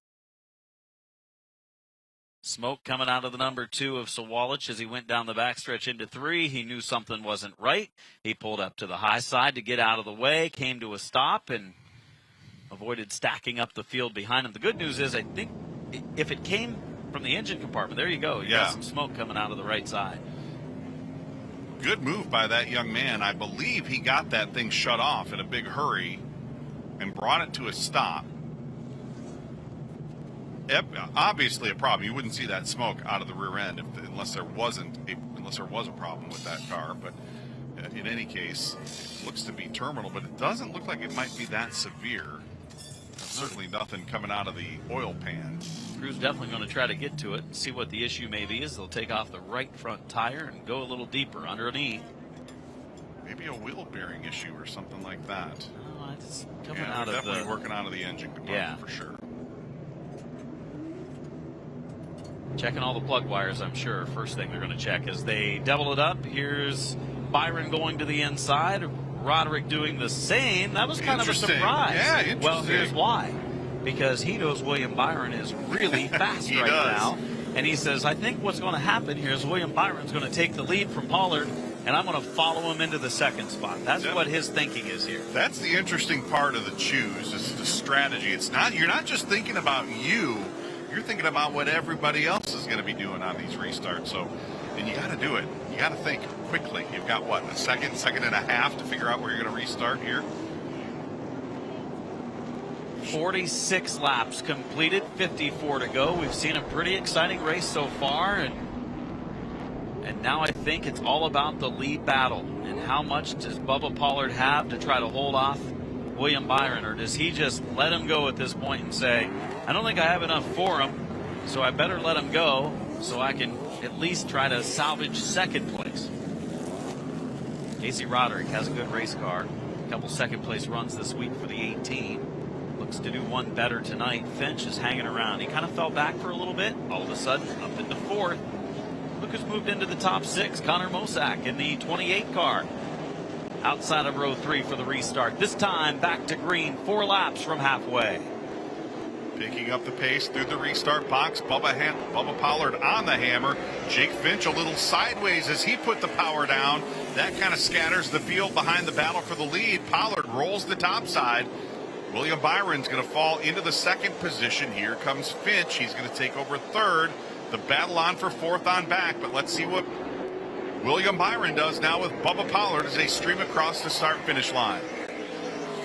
Smoke coming out of the number 2 of Sawalich as he went down the backstretch into 3. He knew something wasn't right. He pulled up to the high side to get out of the way, came to a stop, and avoided stacking up the field behind him. The good news is, I think, if it came from the engine compartment, there you go. You got some smoke coming out of the right side. Good move by that young man. I believe he got that thing shut off in a big hurry and brought it to a stop. Obviously a problem. You wouldn't see that smoke out of the rear end unless there was a problem with that car. But in any case, it looks to be terminal, but it doesn't look like it might be that severe. Certainly nothing coming out of the oil pan. Crew's definitely going to try to get to it and see what the issue may be. As they'll take off the right front tire and go a little deeper underneath. Maybe a wheel bearing issue or something like that. Oh, it's coming out of definitely working out of the engine compartment for sure. Checking all the plug wires, I'm sure. First thing they're going to check as they double it up. Here's Byron going to the inside. Roderick doing the same. That was kind of a surprise. Yeah, interesting. Well, here's why. Because he knows William Byron is really fast right now. And he says, I think what's going to happen here is William Byron's going to take the lead from Pollard, and I'm going to follow him into the 2nd spot. That's what his thinking is here. That's the interesting part of the choose, is the strategy. It's not, you're not just thinking about you. You're thinking about what everybody else is going to be doing on these restarts. So, and you got to do it. You got to think quick. quickly. You've got, what, a second and a half to figure out where you're going to restart here? 46 laps completed, 54 to go. We've seen a pretty exciting race so far, and now I think it's all about the lead battle. And how much does Bubba Pollard have to try to hold off William Byron, or does he just let him go at this point and say, I don't think I have enough for him, so I better let him go so I can at least try to salvage second place. Casey Roderick has a good race car. A couple second place runs this week for the 18. Looks to do one better tonight. Finch is hanging around. He kind of fell back for a little bit. All of a sudden, up into fourth. Look who's moved into the top six. Connor Mosak in the 28 car. Outside of row 3 for the restart. This time back to green. 4 laps from halfway. Picking up the pace through the restart box. Bubba Pollard on the hammer. Jake Finch a little sideways as he put the power down. That kind of scatters the field behind the battle for the lead. Pollard rolls the top side. William Byron's going to fall into the second position. Here comes Finch. He's going to take over third. The battle on for fourth on back, but let's see what William Byron does now with Bubba Pollard as they stream across the start-finish line.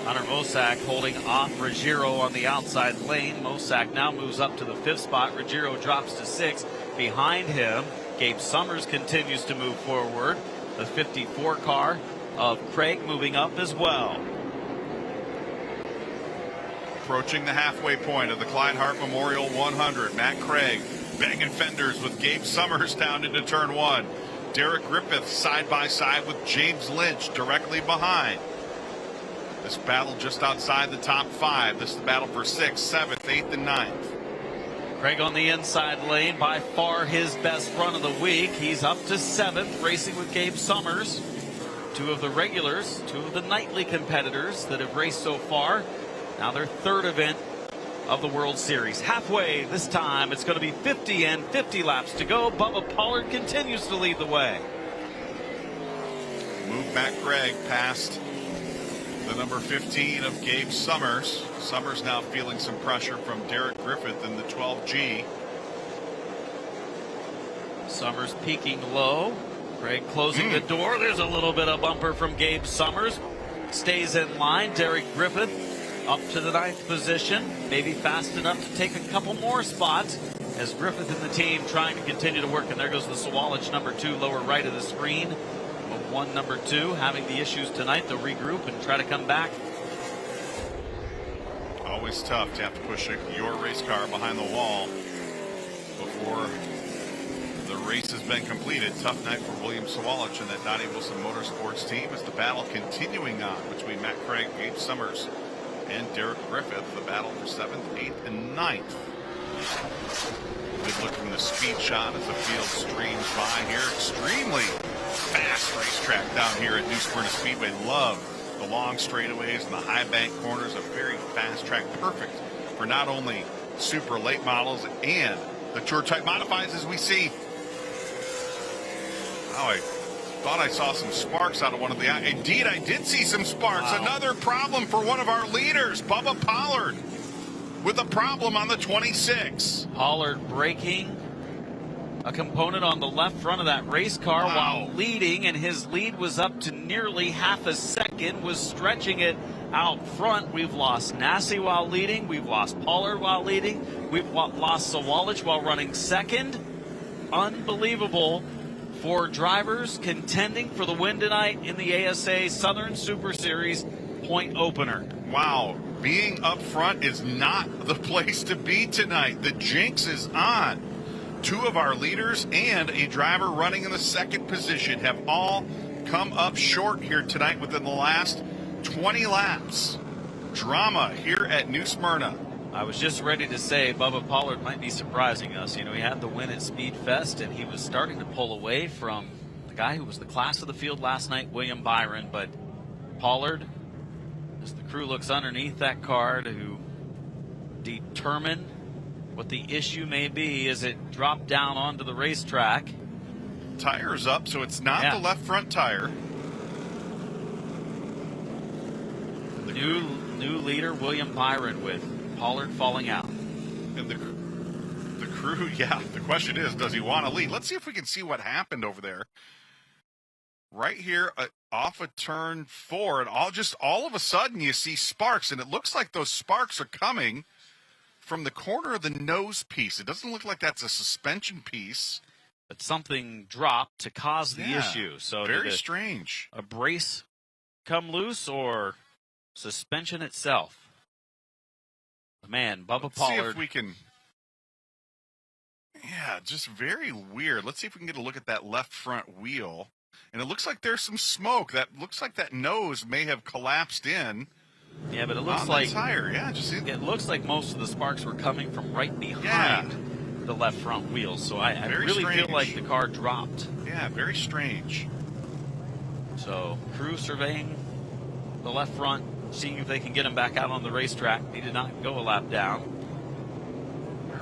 Connor Mosak holding off Ruggiero on the outside lane. Mosak now moves up to the 5th spot. Ruggiero drops to 6th. Behind him, Gabe Summers continues to move forward. The 54 car of Craig moving up as well. Approaching the halfway point of the Clyde Hart Memorial 100. Matt Craig banging fenders with Gabe Summers down into turn 1. Derek Griffith side by side with James Lynch directly behind. This battle just outside the top 5. This is the battle for 6th, 7th, 8th, and 9th. Craig on the inside lane, by far his best run of the week. He's up to 7th, racing with Gabe Summers. 2 of the regulars, 2 of the nightly competitors that have raced so far. Now their 3rd event of the World Series. Halfway this time, it's going to be 50 and 50 laps to go. Bubba Pollard continues to lead the way. Move Matt Craig past the number 15 of Gabe Summers. Summers now feeling some pressure from Derek Griffith in the 12G. Summers peaking low. Craig closing the door. There's a little bit of bumper from Gabe Summers. Stays in line. Derek Griffith up to the 9th position. Maybe fast enough to take a couple more spots as Griffith and the team trying to continue to work. And there goes the Sawalich number 2 lower right of the screen. One number 2 having the issues tonight. They'll regroup and try to come back. Always tough to have to push your race car behind the wall before the race has been completed. Tough night for William Sawalich and that Donnie Wilson Motorsports team as the battle continuing on between Matt Craig, Gabe Summers, and Derek Griffith. The battle for 7th, 8th, and 9th. Good look from the speed shot as the field streams by here. Extremely fast racetrack down here at New Smyrna Speedway. Love the long straightaways and the high bank corners. A very fast track, perfect for not only super late models and the tour type modifieds as we see. Oh, I thought I saw some sparks out of one of the. Indeed, I did see some sparks. Wow. Another problem for one of our leaders, Bubba Pollard, with a problem on the 26. Pollard braking a component on the left front of that race car while leading, and his lead was up to nearly half a second, was stretching it out front. We've lost Nassi while leading. We've lost Pollard while leading. We've lost Sawalich while running second. Unbelievable for drivers contending for the win tonight in the ASA Southern Super Series point opener. Wow. Being up front is not the place to be tonight. The jinx is on. 2 of our leaders and a driver running in the 2nd position have all come up short here tonight within the last 20 laps. Drama here at New Smyrna. I was just ready to say Bubba Pollard might be surprising us. You know, he had the win at Speed Fest, and he was starting to pull away from the guy who was the class of the field last night, William Byron. But Pollard, as the crew looks underneath that car to determine what the issue may be as it dropped down onto the racetrack. Tire's up, so it's not the left front tire. New leader, William Byron, with Pollard falling out. And the crew, the question is, does he want to lead? Let's see if we can see what happened over there. right here off of turn 4, and all of a sudden you see sparks, and it looks like those sparks are coming from the corner of the nose piece. It doesn't look like that's a suspension piece. But something dropped to cause the issue. So very strange. A brace come loose or suspension itself? Man, Bubba Pollard. See if we can. Yeah, just very weird. Let's see if we can get a look at that left front wheel. And it looks like there's some smoke. That looks like that nose may have collapsed in. Yeah, but it looks on like the tire. Yeah, just it looks like most of the sparks were coming from right behind the left front wheel. So I really feel like the car dropped. Yeah, very strange. So crew surveying the left front, seeing if they can get him back out on the racetrack. He did not go a lap down.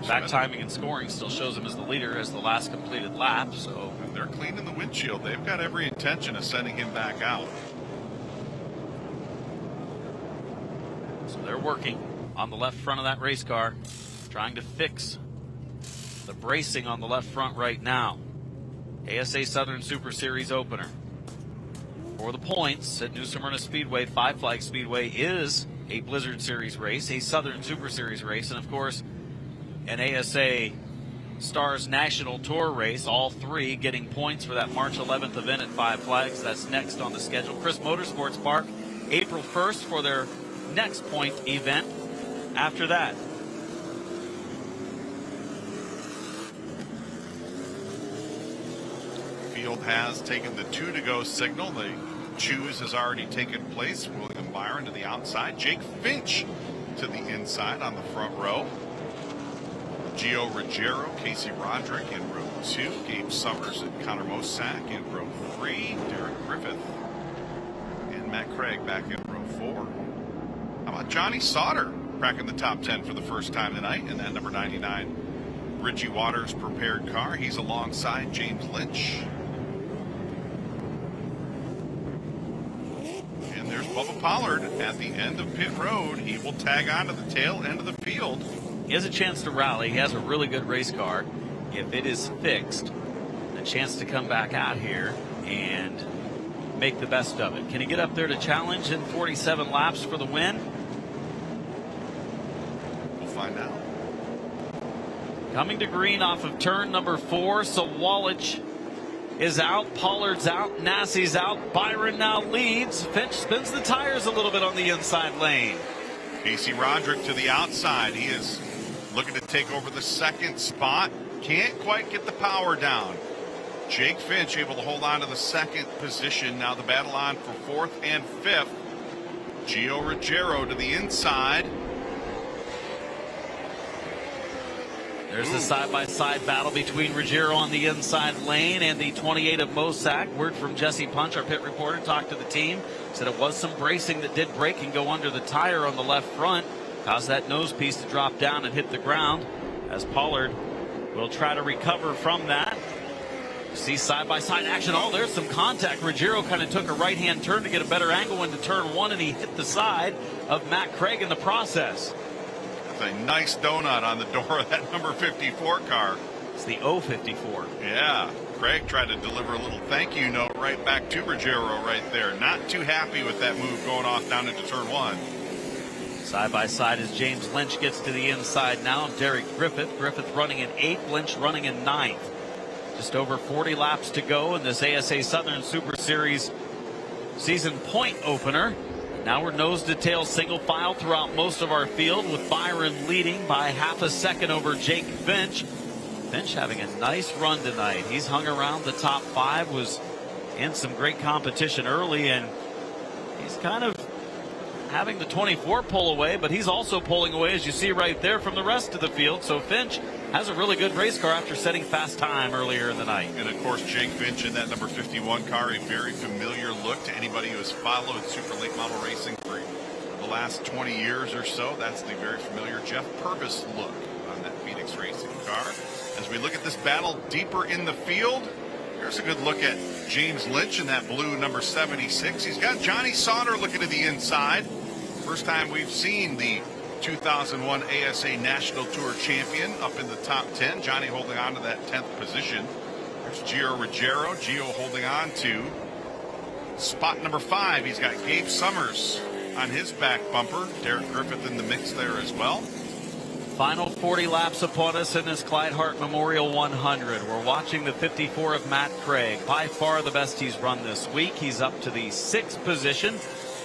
Back timing and scoring still shows him as the leader as the last completed lap. So they're cleaning the windshield. They've got every intention of sending him back out. So they're working on the left front of that race car, trying to fix the bracing on the left front right now. ASA Southern Super Series opener. For the points at New Smyrna Speedway, Five Flag Speedway is a Blizzard Series race, a Southern Super Series race, and of course, an ASA Stars National Tour race, all three getting points for that March 11th event at Five Flags. That's next on the schedule. Chris Motorsports Park, April 1st for their next point event after that. Field has taken the 2 to go signal. The choose has already taken place. William Byron to the outside. Jake Finch to the inside on the front row. Gio Ruggiero, Casey Roderick in row 2. Gabe Summers and Connor Mosack in row 3. Derek Griffith and Matt Craig back in row 4. How about Johnny Sauter cracking the top 10 for the first time tonight in that number 99 Richie Waters prepared car. He's alongside James Lynch. And there's Bubba Pollard at the end of pit road. He will tag on to the tail end of the field. He has a chance to rally. He has a really good race car. If it is fixed, a chance to come back out here and make the best of it. Can he get up there to challenge in 47 laps for the win? We'll find out. Coming to green off of turn number 4. Sawalich is out. Pollard's out. Nassie's out. Byron now leads. Finch spins the tires a little bit on the inside lane. Casey Roderick to the outside. He is looking to take over the second spot. Can't quite get the power down. Jake Finch able to hold on to the second position. Now the battle on for 4th and 5th. Gio Ruggiero to the inside. There's the side-by-side battle between Ruggiero on the inside lane and the 28 of Mosack. Word from Jesse Punch, our pit reporter, talked to the team. Said it was some bracing that did break and go under the tire on the left front. Caused that nose piece to drop down and hit the ground. As Pollard will try to recover from that. See side-by-side action. Oh, there's some contact. Ruggiero kind of took a right-hand turn to get a better angle into turn 1, and he hit the side of Matt Craig in the process. A nice donut on the door of that number 54 car. It's the 054. Yeah. Craig tried to deliver a little thank you note right back to Ruggiero right there. Not too happy with that move going off down into turn 1. Side by side as James Lynch gets to the inside now. Derek Griffith. Griffith running in 8th, Lynch running in 9th. Just over 40 laps to go in this ASA Southern Super Series season point opener. Now we're nose to tail single file throughout most of our field, with Byron leading by half a second over Jake Finch. Finch having a nice run tonight. He's hung around the top 5, was in some great competition early, and he's kind of having the 24 pull away, but he's also pulling away, as you see right there, from the rest of the field. So Finch has a really good race car after setting fast time earlier in the night. And of course, Jake Finch in that number 51 car, a very familiar look to anybody who has followed Super Late Model Racing for the last 20 years or so. That's the very familiar Jeff Purvis look on that Phoenix Racing car. As we look at this battle deeper in the field, here's a good look at James Lynch in that blue number 76. He's got Johnny Sauter looking to the inside. First time we've seen the 2001 ASA National Tour champion up in the top 10. Johnny holding on to that 10th position. There's Gio Ruggiero. Gio holding on to Spot number 5, he's got Gabe Summers on his back bumper. Derek Griffith in the mix there as well. Final 40 laps upon us in this Clyde Hart Memorial 100. We're watching the 54 of Matt Craig. By far the best he's run this week. He's up to the 6th position,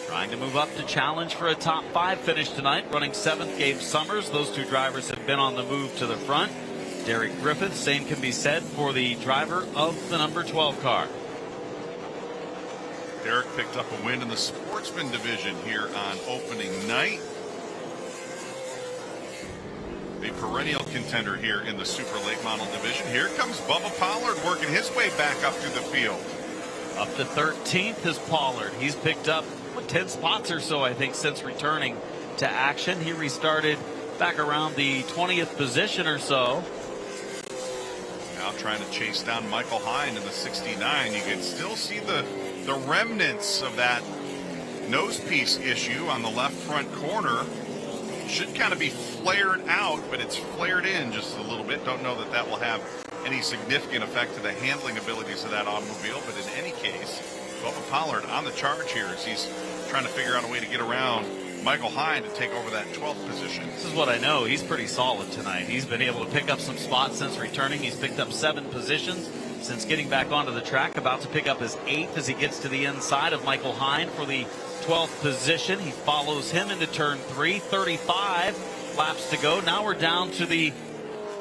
trying to move up to challenge for a top 5 finish tonight. Running 7th, Gabe Summers. Those two drivers have been on the move to the front. Derek Griffith, same can be said for the driver of the number 12 car. Derek picked up a win in the Sportsman division here on opening night. A perennial contender here in the Super Late Model division. Here comes Bubba Pollard working his way back up through the field. Up to 13th is Pollard. He's picked up 10 spots or so, I think, since returning to action. He restarted back around the 20th position or so. Now trying to chase down Michael Hine in the 69. You can still see the remnants of that nose piece issue on the left front corner. Should kind of be flared out, but it's flared in just a little bit. Don't know that that will have any significant effect to the handling abilities of that automobile, but in any case, Bubba Pollard on the charge here as he's trying to figure out a way to get around Michael Hine to take over that 12th position. This is what I know. He's pretty solid tonight. He's been able to pick up some spots since returning. He's picked up 7 positions since getting back onto the track. About to pick up his 8th as he gets to the inside of Michael Hine for the 12th position. He follows him into turn 3. 35 laps to go. Now we're down to the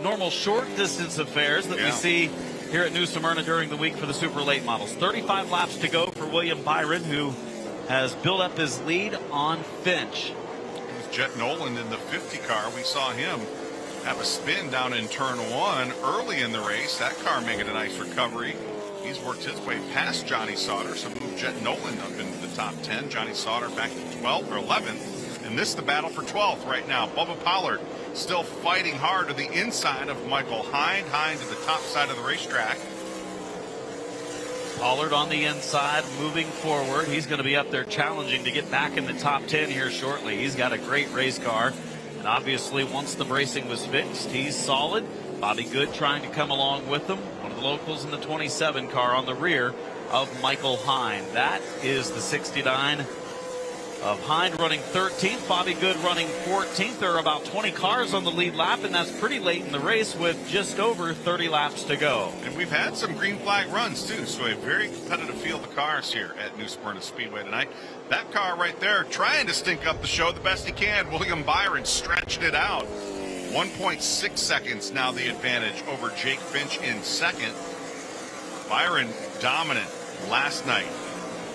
normal short distance affairs that we see here at New Smyrna during the week for the super late models. 35 laps to go for William Byron, who has built up his lead on Finch. It was Jet Nolan in the 50 car. We saw him have a spin down in turn 1 early in the race. That car making a nice recovery. He's worked his way past Johnny Sauter, so moved Jet Nolan up into the top 10. Johnny Sauter back to 12th or 11th. And this is the battle for 12th right now. Bubba Pollard still fighting hard to the inside of Michael Hine. Hine to the top side of the racetrack. Pollard on the inside, moving forward. He's going to be up there challenging to get back in the top 10 here shortly. He's got a great race car. And obviously, once the bracing was fixed, he's solid. Bobby Good trying to come along with them. One of the locals in the 27 car on the rear of Michael Hine. That is the 69 of Hine running 13th. Bobby Good running 14th. There are about 20 cars on the lead lap, and that's pretty late in the race with just over 30 laps to go. And we've had some green flag runs, too, so a very competitive field of cars here at New Smyrna Speedway tonight. That car right there trying to stink up the show the best he can. William Byron stretched it out. 1.6 seconds now the advantage over Jake Finch in second. Byron dominant last night.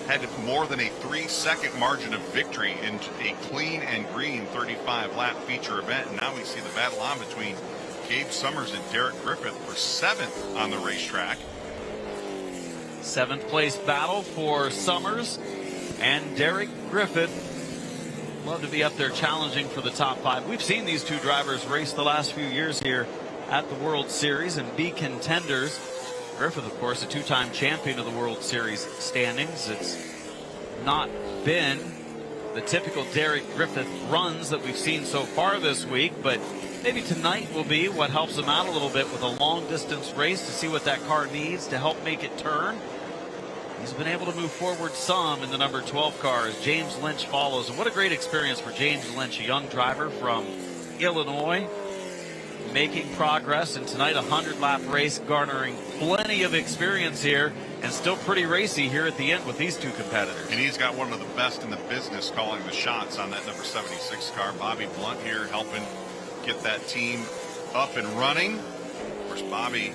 Had more than a 3-second margin of victory in a clean and green 35-lap feature event. And now we see the battle on between Gabe Summers and Derek Griffith for 7th on the racetrack. 7th place battle for Summers and Derek Griffith. Love to be up there challenging for the top 5. We've seen these two drivers race the last few years here at the World Series and be contenders. Griffith, of course, a 2-time champion of the World Series standings. It's not been the typical Derek Griffith runs that we've seen so far this week, but maybe tonight will be what helps him out a little bit with a long-distance race to see what that car needs to help make it turn. He's been able to move forward some in the number 12 car as James Lynch follows. And what a great experience for James Lynch, a young driver from Illinois, making progress. And tonight, a 100-lap race, garnering plenty of experience here and still pretty racy here at the end with these two competitors. And he's got one of the best in the business calling the shots on that number 76 car. Bobby Blunt here helping get that team up and running. Of course, Bobby,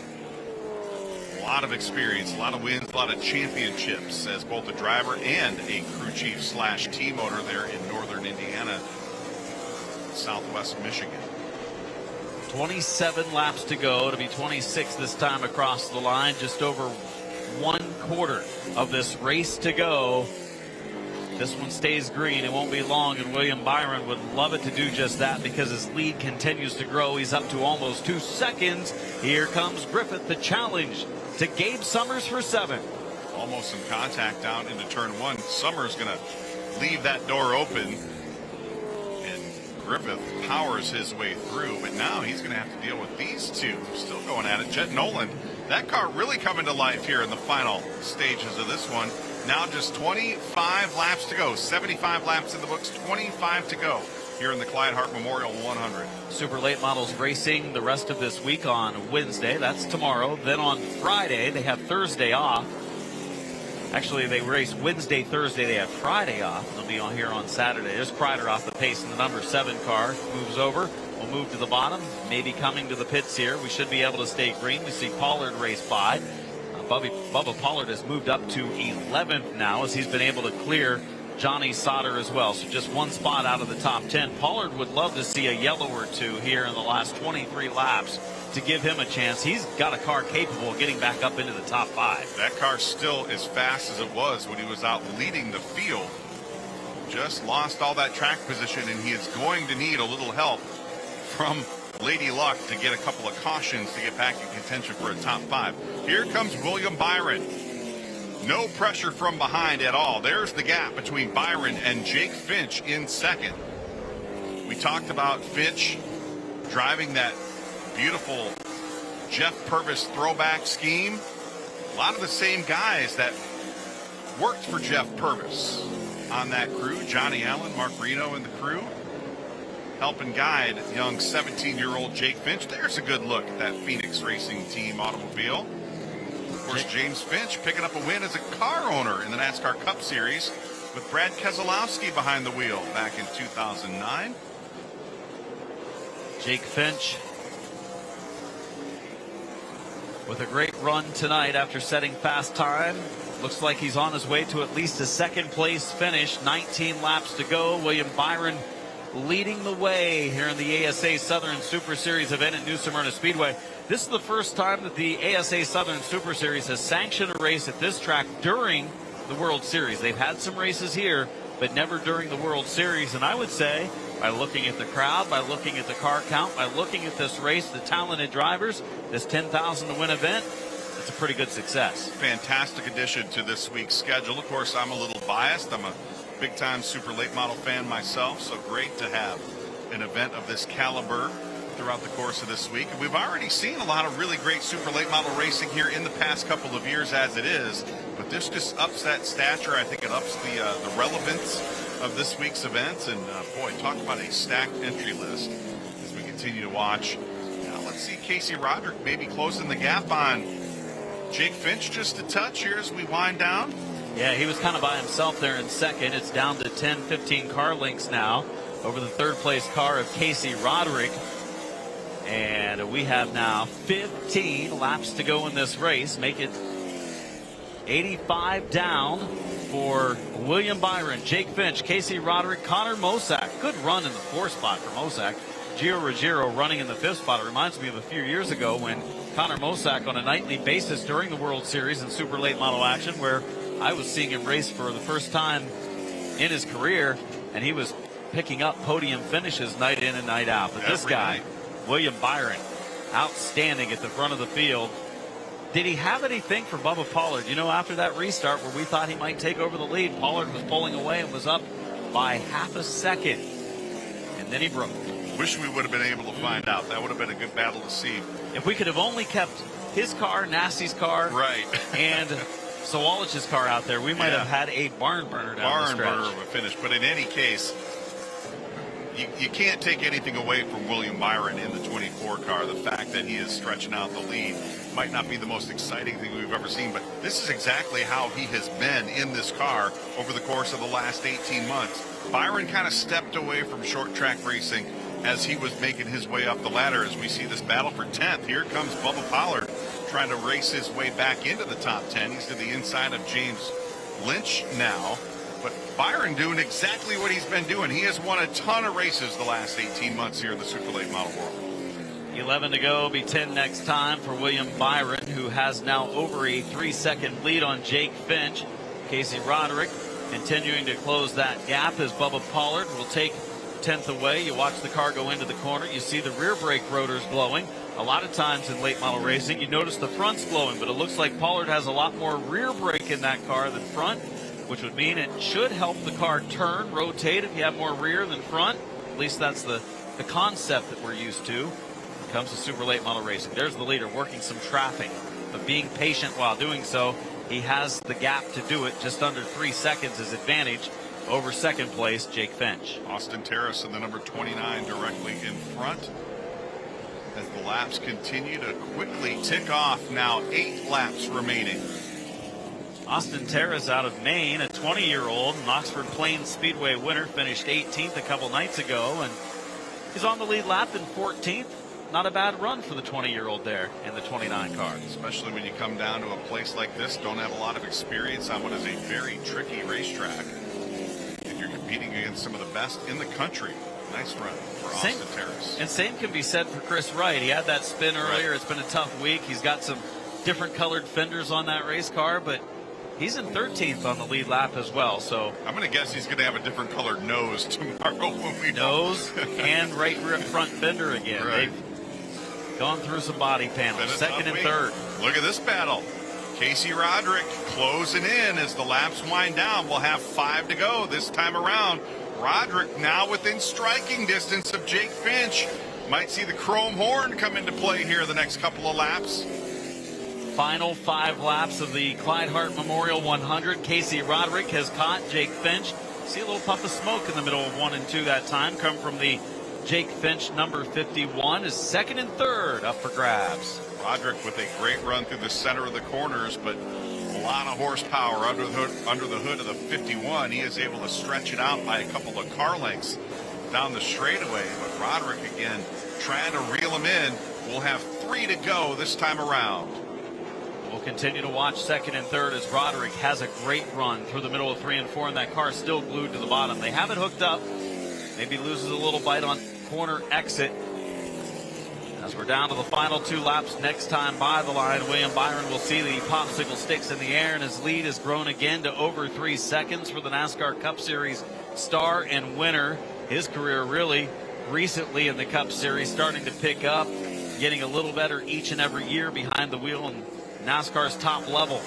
a lot of experience, a lot of wins, a lot of championships as both a driver and a crew chief / team owner there in northern Indiana, southwest Michigan. 27 laps to go to be 26 this time across the line. Just over 1/4 of this race to go. This one stays green. It won't be long, and William Byron would love it to do just that because his lead continues to grow. He's up to almost 2 seconds. Here comes Griffith, the challenge to Gabe Summers for 7th. Almost some contact down into turn 1. Summers going to leave that door open. Griffith powers his way through, but now he's going to have to deal with these two still going at it. Jet Nolan, that car really coming to life here in the final stages of this one. Now just 25 laps to go. 75 laps in the books, 25 to go here in the Clyde Hart Memorial 100. Super Late Models racing the rest of this week on Wednesday. That's tomorrow. Then on Friday, they have Thursday off. Actually, they race Wednesday, Thursday. They have Friday off. They'll be on here on Saturday. There's Kreider off the pace in the number 7 car. Moves over. We'll move to the bottom. Maybe coming to the pits here. We should be able to stay green. We see Pollard race by. Bubba Pollard has moved up to 11th now as he's been able to clear Johnny Sauter as well. So just one spot out of the top 10. Pollard would love to see a yellow or two here in the last 23 laps to give him a chance. He's got a car capable of getting back up into the top 5. That car still as fast as it was when he was out leading the field. Just lost all that track position, and he is going to need a little help from Lady Luck to get a couple of cautions to get back in contention for a top 5. Here comes William Byron. No pressure from behind at all. There's the gap between Byron and Jake Finch in second. We talked about Finch driving that beautiful Jeff Purvis throwback scheme. A lot of the same guys that worked for Jeff Purvis on that crew. Johnny Allen, Mark Reno and the crew helping guide young 17-year-old Jake Finch. There's a good look at that Phoenix Racing Team automobile. Of course, James Finch picking up a win as a car owner in the NASCAR Cup Series with Brad Keselowski behind the wheel back in 2009. Jake Finch with a great run tonight after setting fast time. Looks like he's on his way to at least a second place finish. 19 laps to go. William Byron leading the way here in the ASA Southern Super Series event at New Smyrna Speedway. This is the first time that the ASA Southern Super Series has sanctioned a race at this track during the World Series. They've had some races here, but never during the World Series. And I would say, by looking at the crowd, by looking at the car count, by looking at this race, the talented drivers, this 10,000 to win event, it's a pretty good success. Fantastic addition to this week's schedule. Of course, I'm a little biased. I'm a big-time super late model fan myself, so great to have an event of this caliber throughout the course of this week. And we've already seen a lot of really great super late model racing here in the past couple of years as it is, but this just ups that stature. I think it ups the relevance of this week's events. And boy, talk about a stacked entry list as we continue to watch. Now let's see Casey Roderick maybe closing the gap on Jake Finch just a touch here as we wind down. Yeah, he was kind of by himself there in second. It's down to 10, 15 car lengths now over the third place car of Casey Roderick. And we have now 15 laps to go in this race. Make it 85 down for William Byron, Jake Finch, Casey Roderick, Connor Mosack. Good run in the 4th spot for Mosack. Gio Ruggiero running in the 5th spot. It reminds me of a few years ago when Connor Mosack on a nightly basis during the World Series in super late model action, where I was seeing him race for the first time in his career, and he was picking up podium finishes night in and night out. But this guy, William Byron, outstanding at the front of the field. Did he have anything for Bubba Pollard? You know, after that restart where we thought he might take over the lead, Pollard was pulling away and was up by half a second. And then he broke. Wish we would have been able to find out. That would have been a good battle to see. If we could have only kept his car, Nasty's car, right, and Sawalich's car out there, we might have had a barn burner down the stretch. Barn burner of a finish. But in any case, you can't take anything away from William Byron in the 24 car. The fact that he is stretching out the lead might not be the most exciting thing we've ever seen, but this is exactly how he has been in this car over the course of the last 18 months. Byron kind of stepped away from short track racing as he was making his way up the ladder. As we see this battle for 10th, here comes Bubba Pollard trying to race his way back into the top 10. He's to the inside of James Lynch now. But Byron doing exactly what he's been doing. He has won a ton of races the last 18 months here in the super late model world. 11 to go, be 10 next time for William Byron, who has now over a 3-second lead on Jake Finch. Casey Roderick continuing to close that gap as Bubba Pollard will take 10th away. You watch the car go into the corner. You see the rear brake rotors glowing. A lot of times in late model racing, you notice the front's glowing, but it looks like Pollard has a lot more rear brake in that car than front, which would mean it should help the car turn, rotate if you have more rear than front. At least that's the concept that we're used to when it comes to super late model racing. There's the leader working some traffic, but being patient while doing so. he has the gap to do it. Just under 3 seconds is advantage over second place, Jake Finch. Austin Terrace in the number 29 directly in front. As the laps continue to quickly tick off, now 8 laps remaining. Austin Terrace out of Maine, a 20-year-old, an Oxford Plains Speedway winner, finished 18th a couple nights ago, and he's on the lead lap in 14th. Not a bad run for the 20-year-old there in the 29 car. Especially when you come down to a place like this, don't have a lot of experience on what is a very tricky racetrack. And you're competing against some of the best in the country. Nice run for Austin Terrace. And same can be said for Chris Wright. He had that spin earlier. Right. It's been a tough week. He's got some different colored fenders on that race car, but he's in 13th on the lead lap as well. So I'm going to guess he's going to have a different colored nose tomorrow when we nose and right rear front fender again. Right. They've gone through some body panels. Second and third. Look at this battle. Casey Roderick closing in as the laps wind down. We'll have 5 to go this time around. Roderick now within striking distance of Jake Finch. Might see the chrome horn come into play here the next couple of laps. Final 5 laps of the Clyde Hart Memorial 100. Casey Roderick has caught Jake Finch. See a little puff of smoke in the middle of 1 and 2 that time. Come from the Jake Finch number 51 is second and third up for grabs. Roderick with a great run through the center of the corners, but a lot of horsepower under the hood of the 51. He is able to stretch it out by a couple of car lengths down the straightaway. But Roderick again trying to reel him in. We'll have 3 to go this time around. We'll continue to watch second and third as Roderick has a great run through the middle of 3 and 4, and that car is still glued to the bottom. They have it hooked up. Maybe loses a little bite on corner exit. As we're down to the final 2 laps next time by the line, William Byron will see the popsicle sticks in the air, and his lead has grown again to over 3 seconds for the NASCAR Cup Series star and winner. His career really recently in the Cup Series starting to pick up, getting a little better each and every year behind the wheel and NASCAR's top level.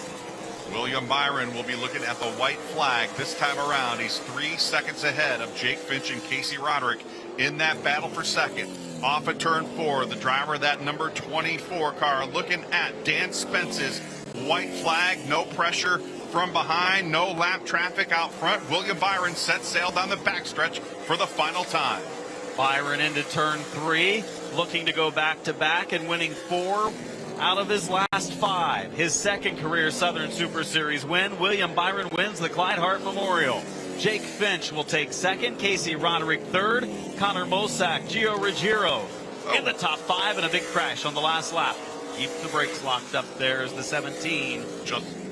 William Byron will be looking at the white flag this time around. He's 3 seconds ahead of Jake Finch and Casey Roderick in that battle for second. Off at turn 4, the driver of that number 24 car looking at Dan Spence's white flag. No pressure from behind, no lap traffic out front. William Byron set sail down the backstretch for the final time. Byron into turn 3, looking to go back-to-back and winning 4 out of his last 5. His second career Southern Super Series win. William Byron wins the Clyde Hart Memorial. Jake Finch will take second. Casey Roderick third. Connor Mosack, Gio Ruggiero in the top 5, and a big crash on the last lap. Keep the brakes locked up there as the 17.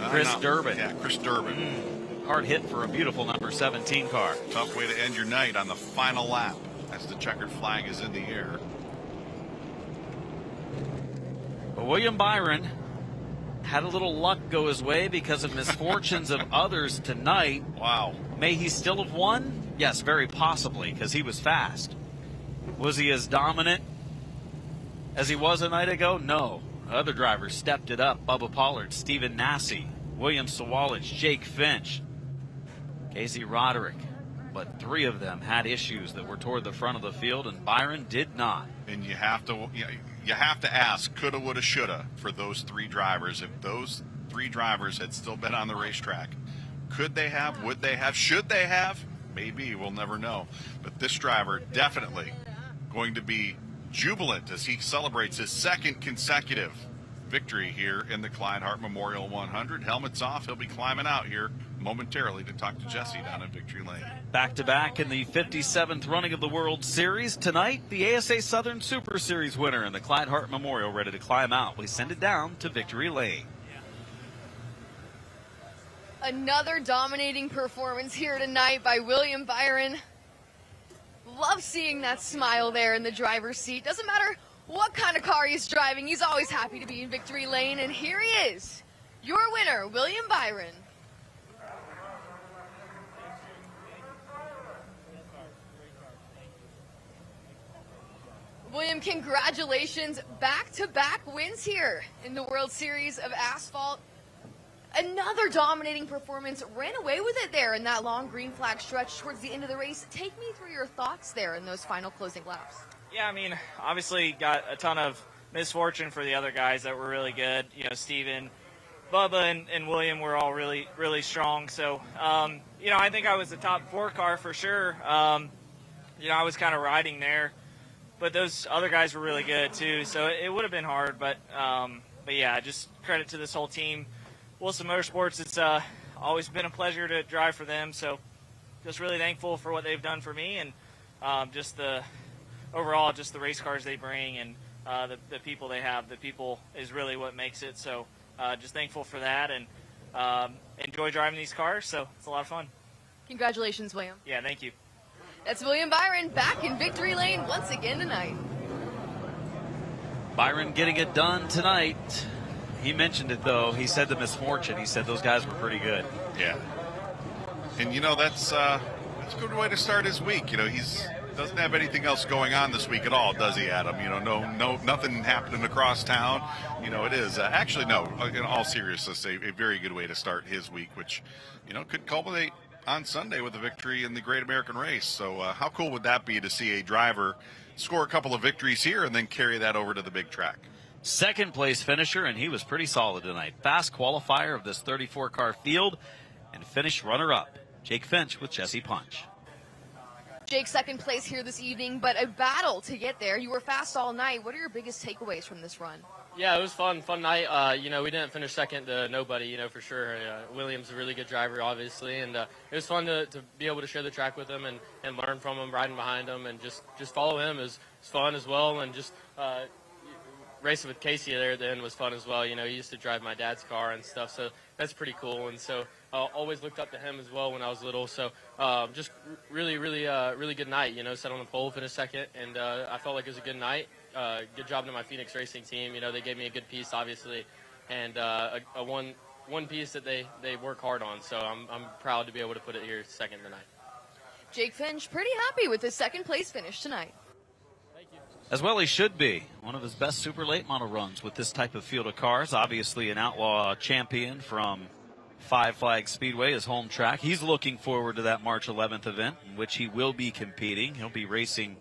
Chris Durbin. Yeah, Chris Durbin. Hard hit for a beautiful number 17 car. Tough way to end your night on the final lap as the checkered flag is in the air. But William Byron had a little luck go his way because of misfortunes of others tonight. Wow. May he still have won? Yes, very possibly, because he was fast. Was he as dominant as he was a night ago? No. Other drivers stepped it up. Bubba Pollard, Stephen Nasse, William Sawalich, Jake Finch, Casey Roderick. But 3 of them had issues that were toward the front of the field, and Byron did not. And you have to ask, coulda, woulda, shoulda for those 3 drivers. If those 3 drivers had still been on the racetrack, could they have, would they have, should they have? Maybe, we'll never know. But this driver definitely going to be jubilant as he celebrates his 2nd consecutive victory here in the Clyde Hart Memorial 100. Helmets off, he'll be climbing out here momentarily to talk to Jesse down in Victory Lane. Back-to-back in the 57th running of the World Series. Tonight, the ASA Southern Super Series winner in the Clyde Hart Memorial ready to climb out. We send it down to Victory Lane. Another dominating performance here tonight by William Byron. Love seeing that smile there in the driver's seat. Doesn't matter what kind of car he's driving, he's always happy to be in Victory Lane. And here he is, your winner, William Byron. William, congratulations. Back-to-back wins here in the World Series of Asphalt. Another dominating performance. Ran away with it there in that long green flag stretch towards the end of the race. Take me through your thoughts there in those final closing laps. Yeah, I mean, obviously got a ton of misfortune for the other guys that were really good. You know, Steven Bubba and William were all really, really strong. So, I think I was the top 4 car for sure. I was kind of riding there, but those other guys were really good too. So it would have been hard, but yeah, just credit to this whole team. Wilson Motorsports, it's always been a pleasure to drive for them. So just really thankful for what they've done for me, and just the race cars they bring, and the people they have. The people is really what makes it. So just thankful for that, and enjoy driving these cars. So it's a lot of fun. Congratulations, William. Yeah, thank you. That's William Byron back in victory lane once again tonight. Byron getting it done tonight. He mentioned it, though. He said the misfortune. He said those guys were pretty good. Yeah. And, that's a good way to start his week. He's doesn't have anything else going on this week at all, does he, Adam? Nothing happening across town. It is. Actually, no, in all seriousness, a very good way to start his week, which, could culminate on Sunday with a victory in the Great American Race. So how cool would that be to see a driver score a couple of victories here and then carry that over to the big track? Second place finisher, and he was pretty solid tonight. Fast qualifier of this 34-car field and finished runner-up. Jake Finch with Jesse Punch. Jake, second place here this evening, but a battle to get there. You were fast all night. What are your biggest takeaways from this run? Yeah, it was fun night. We didn't finish second to nobody, for sure. William's a really good driver, obviously, and it was fun to be able to share the track with him and learn from him, riding behind him, and just follow him is fun as well. And just racing with Casey there at the end was fun as well. He used to drive my dad's car and stuff, so that's pretty cool. And so always looked up to him as well when I was little. So just really good night. Sat on the pole, finished second, and I felt like it was a good night. Good job to my Phoenix Racing team. They gave me a good piece, obviously, and a one piece that they work hard on. So I'm proud to be able to put it here second tonight. Jake Finch pretty happy with his second place finish tonight. Thank you. As well he should be. One of his best super late model runs with this type of field of cars. Obviously an outlaw champion from Five Flags Speedway, his home track. He's looking forward to that March 11th event in which he will be competing. He'll be racing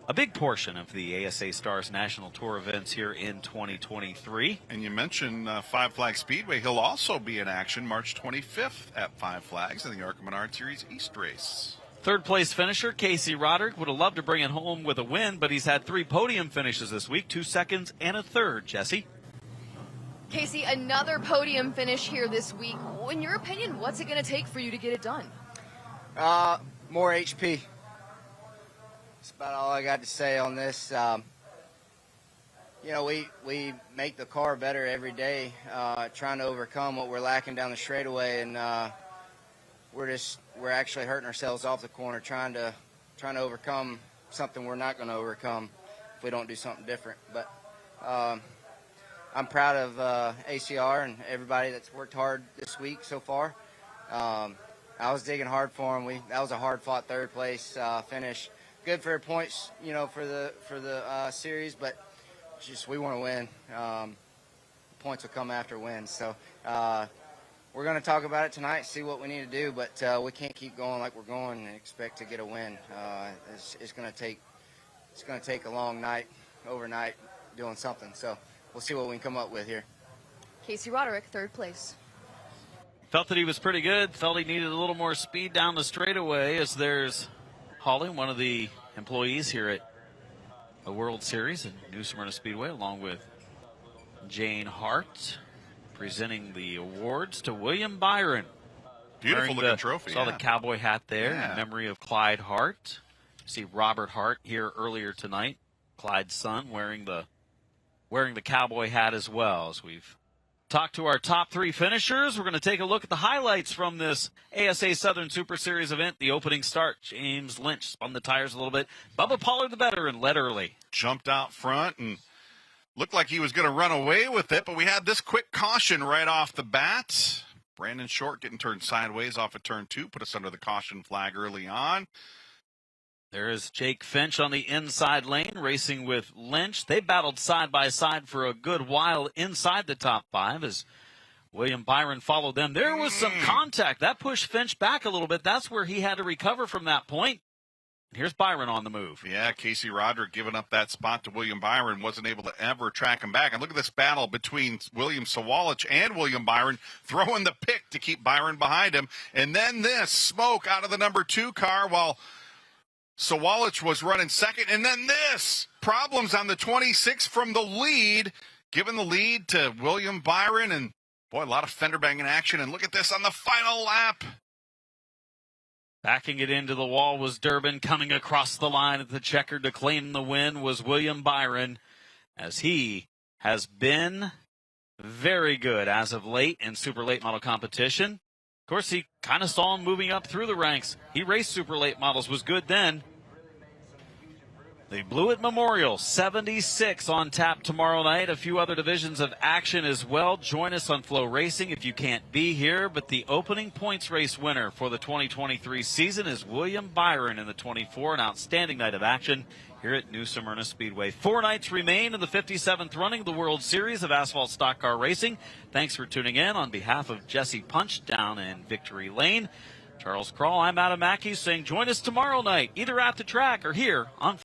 a big portion of the ASA Stars National Tour events here in 2023. And you mentioned Five Flags Speedway. He'll also be in action March 25th at Five Flags in the ARCA Menard Series East Race. Third place finisher Casey Roderick would have loved to bring it home with a win, but he's had 3 podium finishes this week, 2 seconds and a third. Jesse? Casey, another podium finish here this week. In your opinion, what's it going to take for you to get it done? More HP. That's about all I got to say on this. We make the car better every day, trying to overcome what we're lacking down the straightaway, and we're actually hurting ourselves off the corner, trying to overcome something we're not going to overcome if we don't do something different. But I'm proud of ACR and everybody that's worked hard this week so far. I was digging hard for them. That was a hard-fought third place finish. Good for points, for the series, but just we want to win. Points will come after wins. So we're going to talk about it tonight, see what we need to do, but we can't keep going like we're going and expect to get a win. It's going to take a long night, overnight, doing something. So we'll see what we can come up with here. Casey Roderick, third place. Felt that he was pretty good. Felt he needed a little more speed down the straightaway, as there's Holly, one of the employees here at the World Series and New Smyrna Speedway, along with Jane Hart, presenting the awards to William Byron. Beautiful looking trophy. Saw the cowboy hat there in memory of Clyde Hart. You see Robert Hart here earlier tonight, Clyde's son, wearing the cowboy hat as well. As we've talked to our top 3 finishers, we're going to take a look at the highlights from this ASA Southern Super Series event. The opening start, James Lynch spun the tires a little bit. Bubba Pollard, the veteran, led early. Jumped out front and looked like he was going to run away with it, but we had this quick caution right off the bat. Brandon Short getting turned sideways off of turn 2, put us under the caution flag early on. There is Jake Finch on the inside lane, racing with Lynch. They battled side by side for a good while inside the top 5 as William Byron followed them. There was some contact. That pushed Finch back a little bit. That's where he had to recover from that point. Here's Byron on the move. Yeah, Casey Roderick giving up that spot to William Byron, wasn't able to ever track him back. And look at this battle between William Sawalich and William Byron, throwing the pick to keep Byron behind him. And then this smoke out of the number 2 car while Sawalich was running second. And then this problems on the 26 from the lead, giving the lead to William Byron. And boy, a lot of fender banging action. And look at this on the final lap. Backing it into the wall was Durbin. Coming across the line at the checker to claim the win was William Byron, as he has been very good as of late in super late model competition. Of course, he kind of saw him moving up through the ranks. He raced super late models, was good then. The Blue at Memorial, 76 on tap tomorrow night. A few other divisions of action as well. Join us on Flow Racing if you can't be here. But the opening points race winner for the 2023 season is William Byron in the 24. An outstanding night of action here at New Smyrna Speedway. 4 nights remain in the 57th running of the World Series of Asphalt Stock Car Racing. Thanks for tuning in. On behalf of Jesse Punch down in Victory Lane, Charles Crawl, I'm Adam Mackey saying join us tomorrow night, either at the track or here on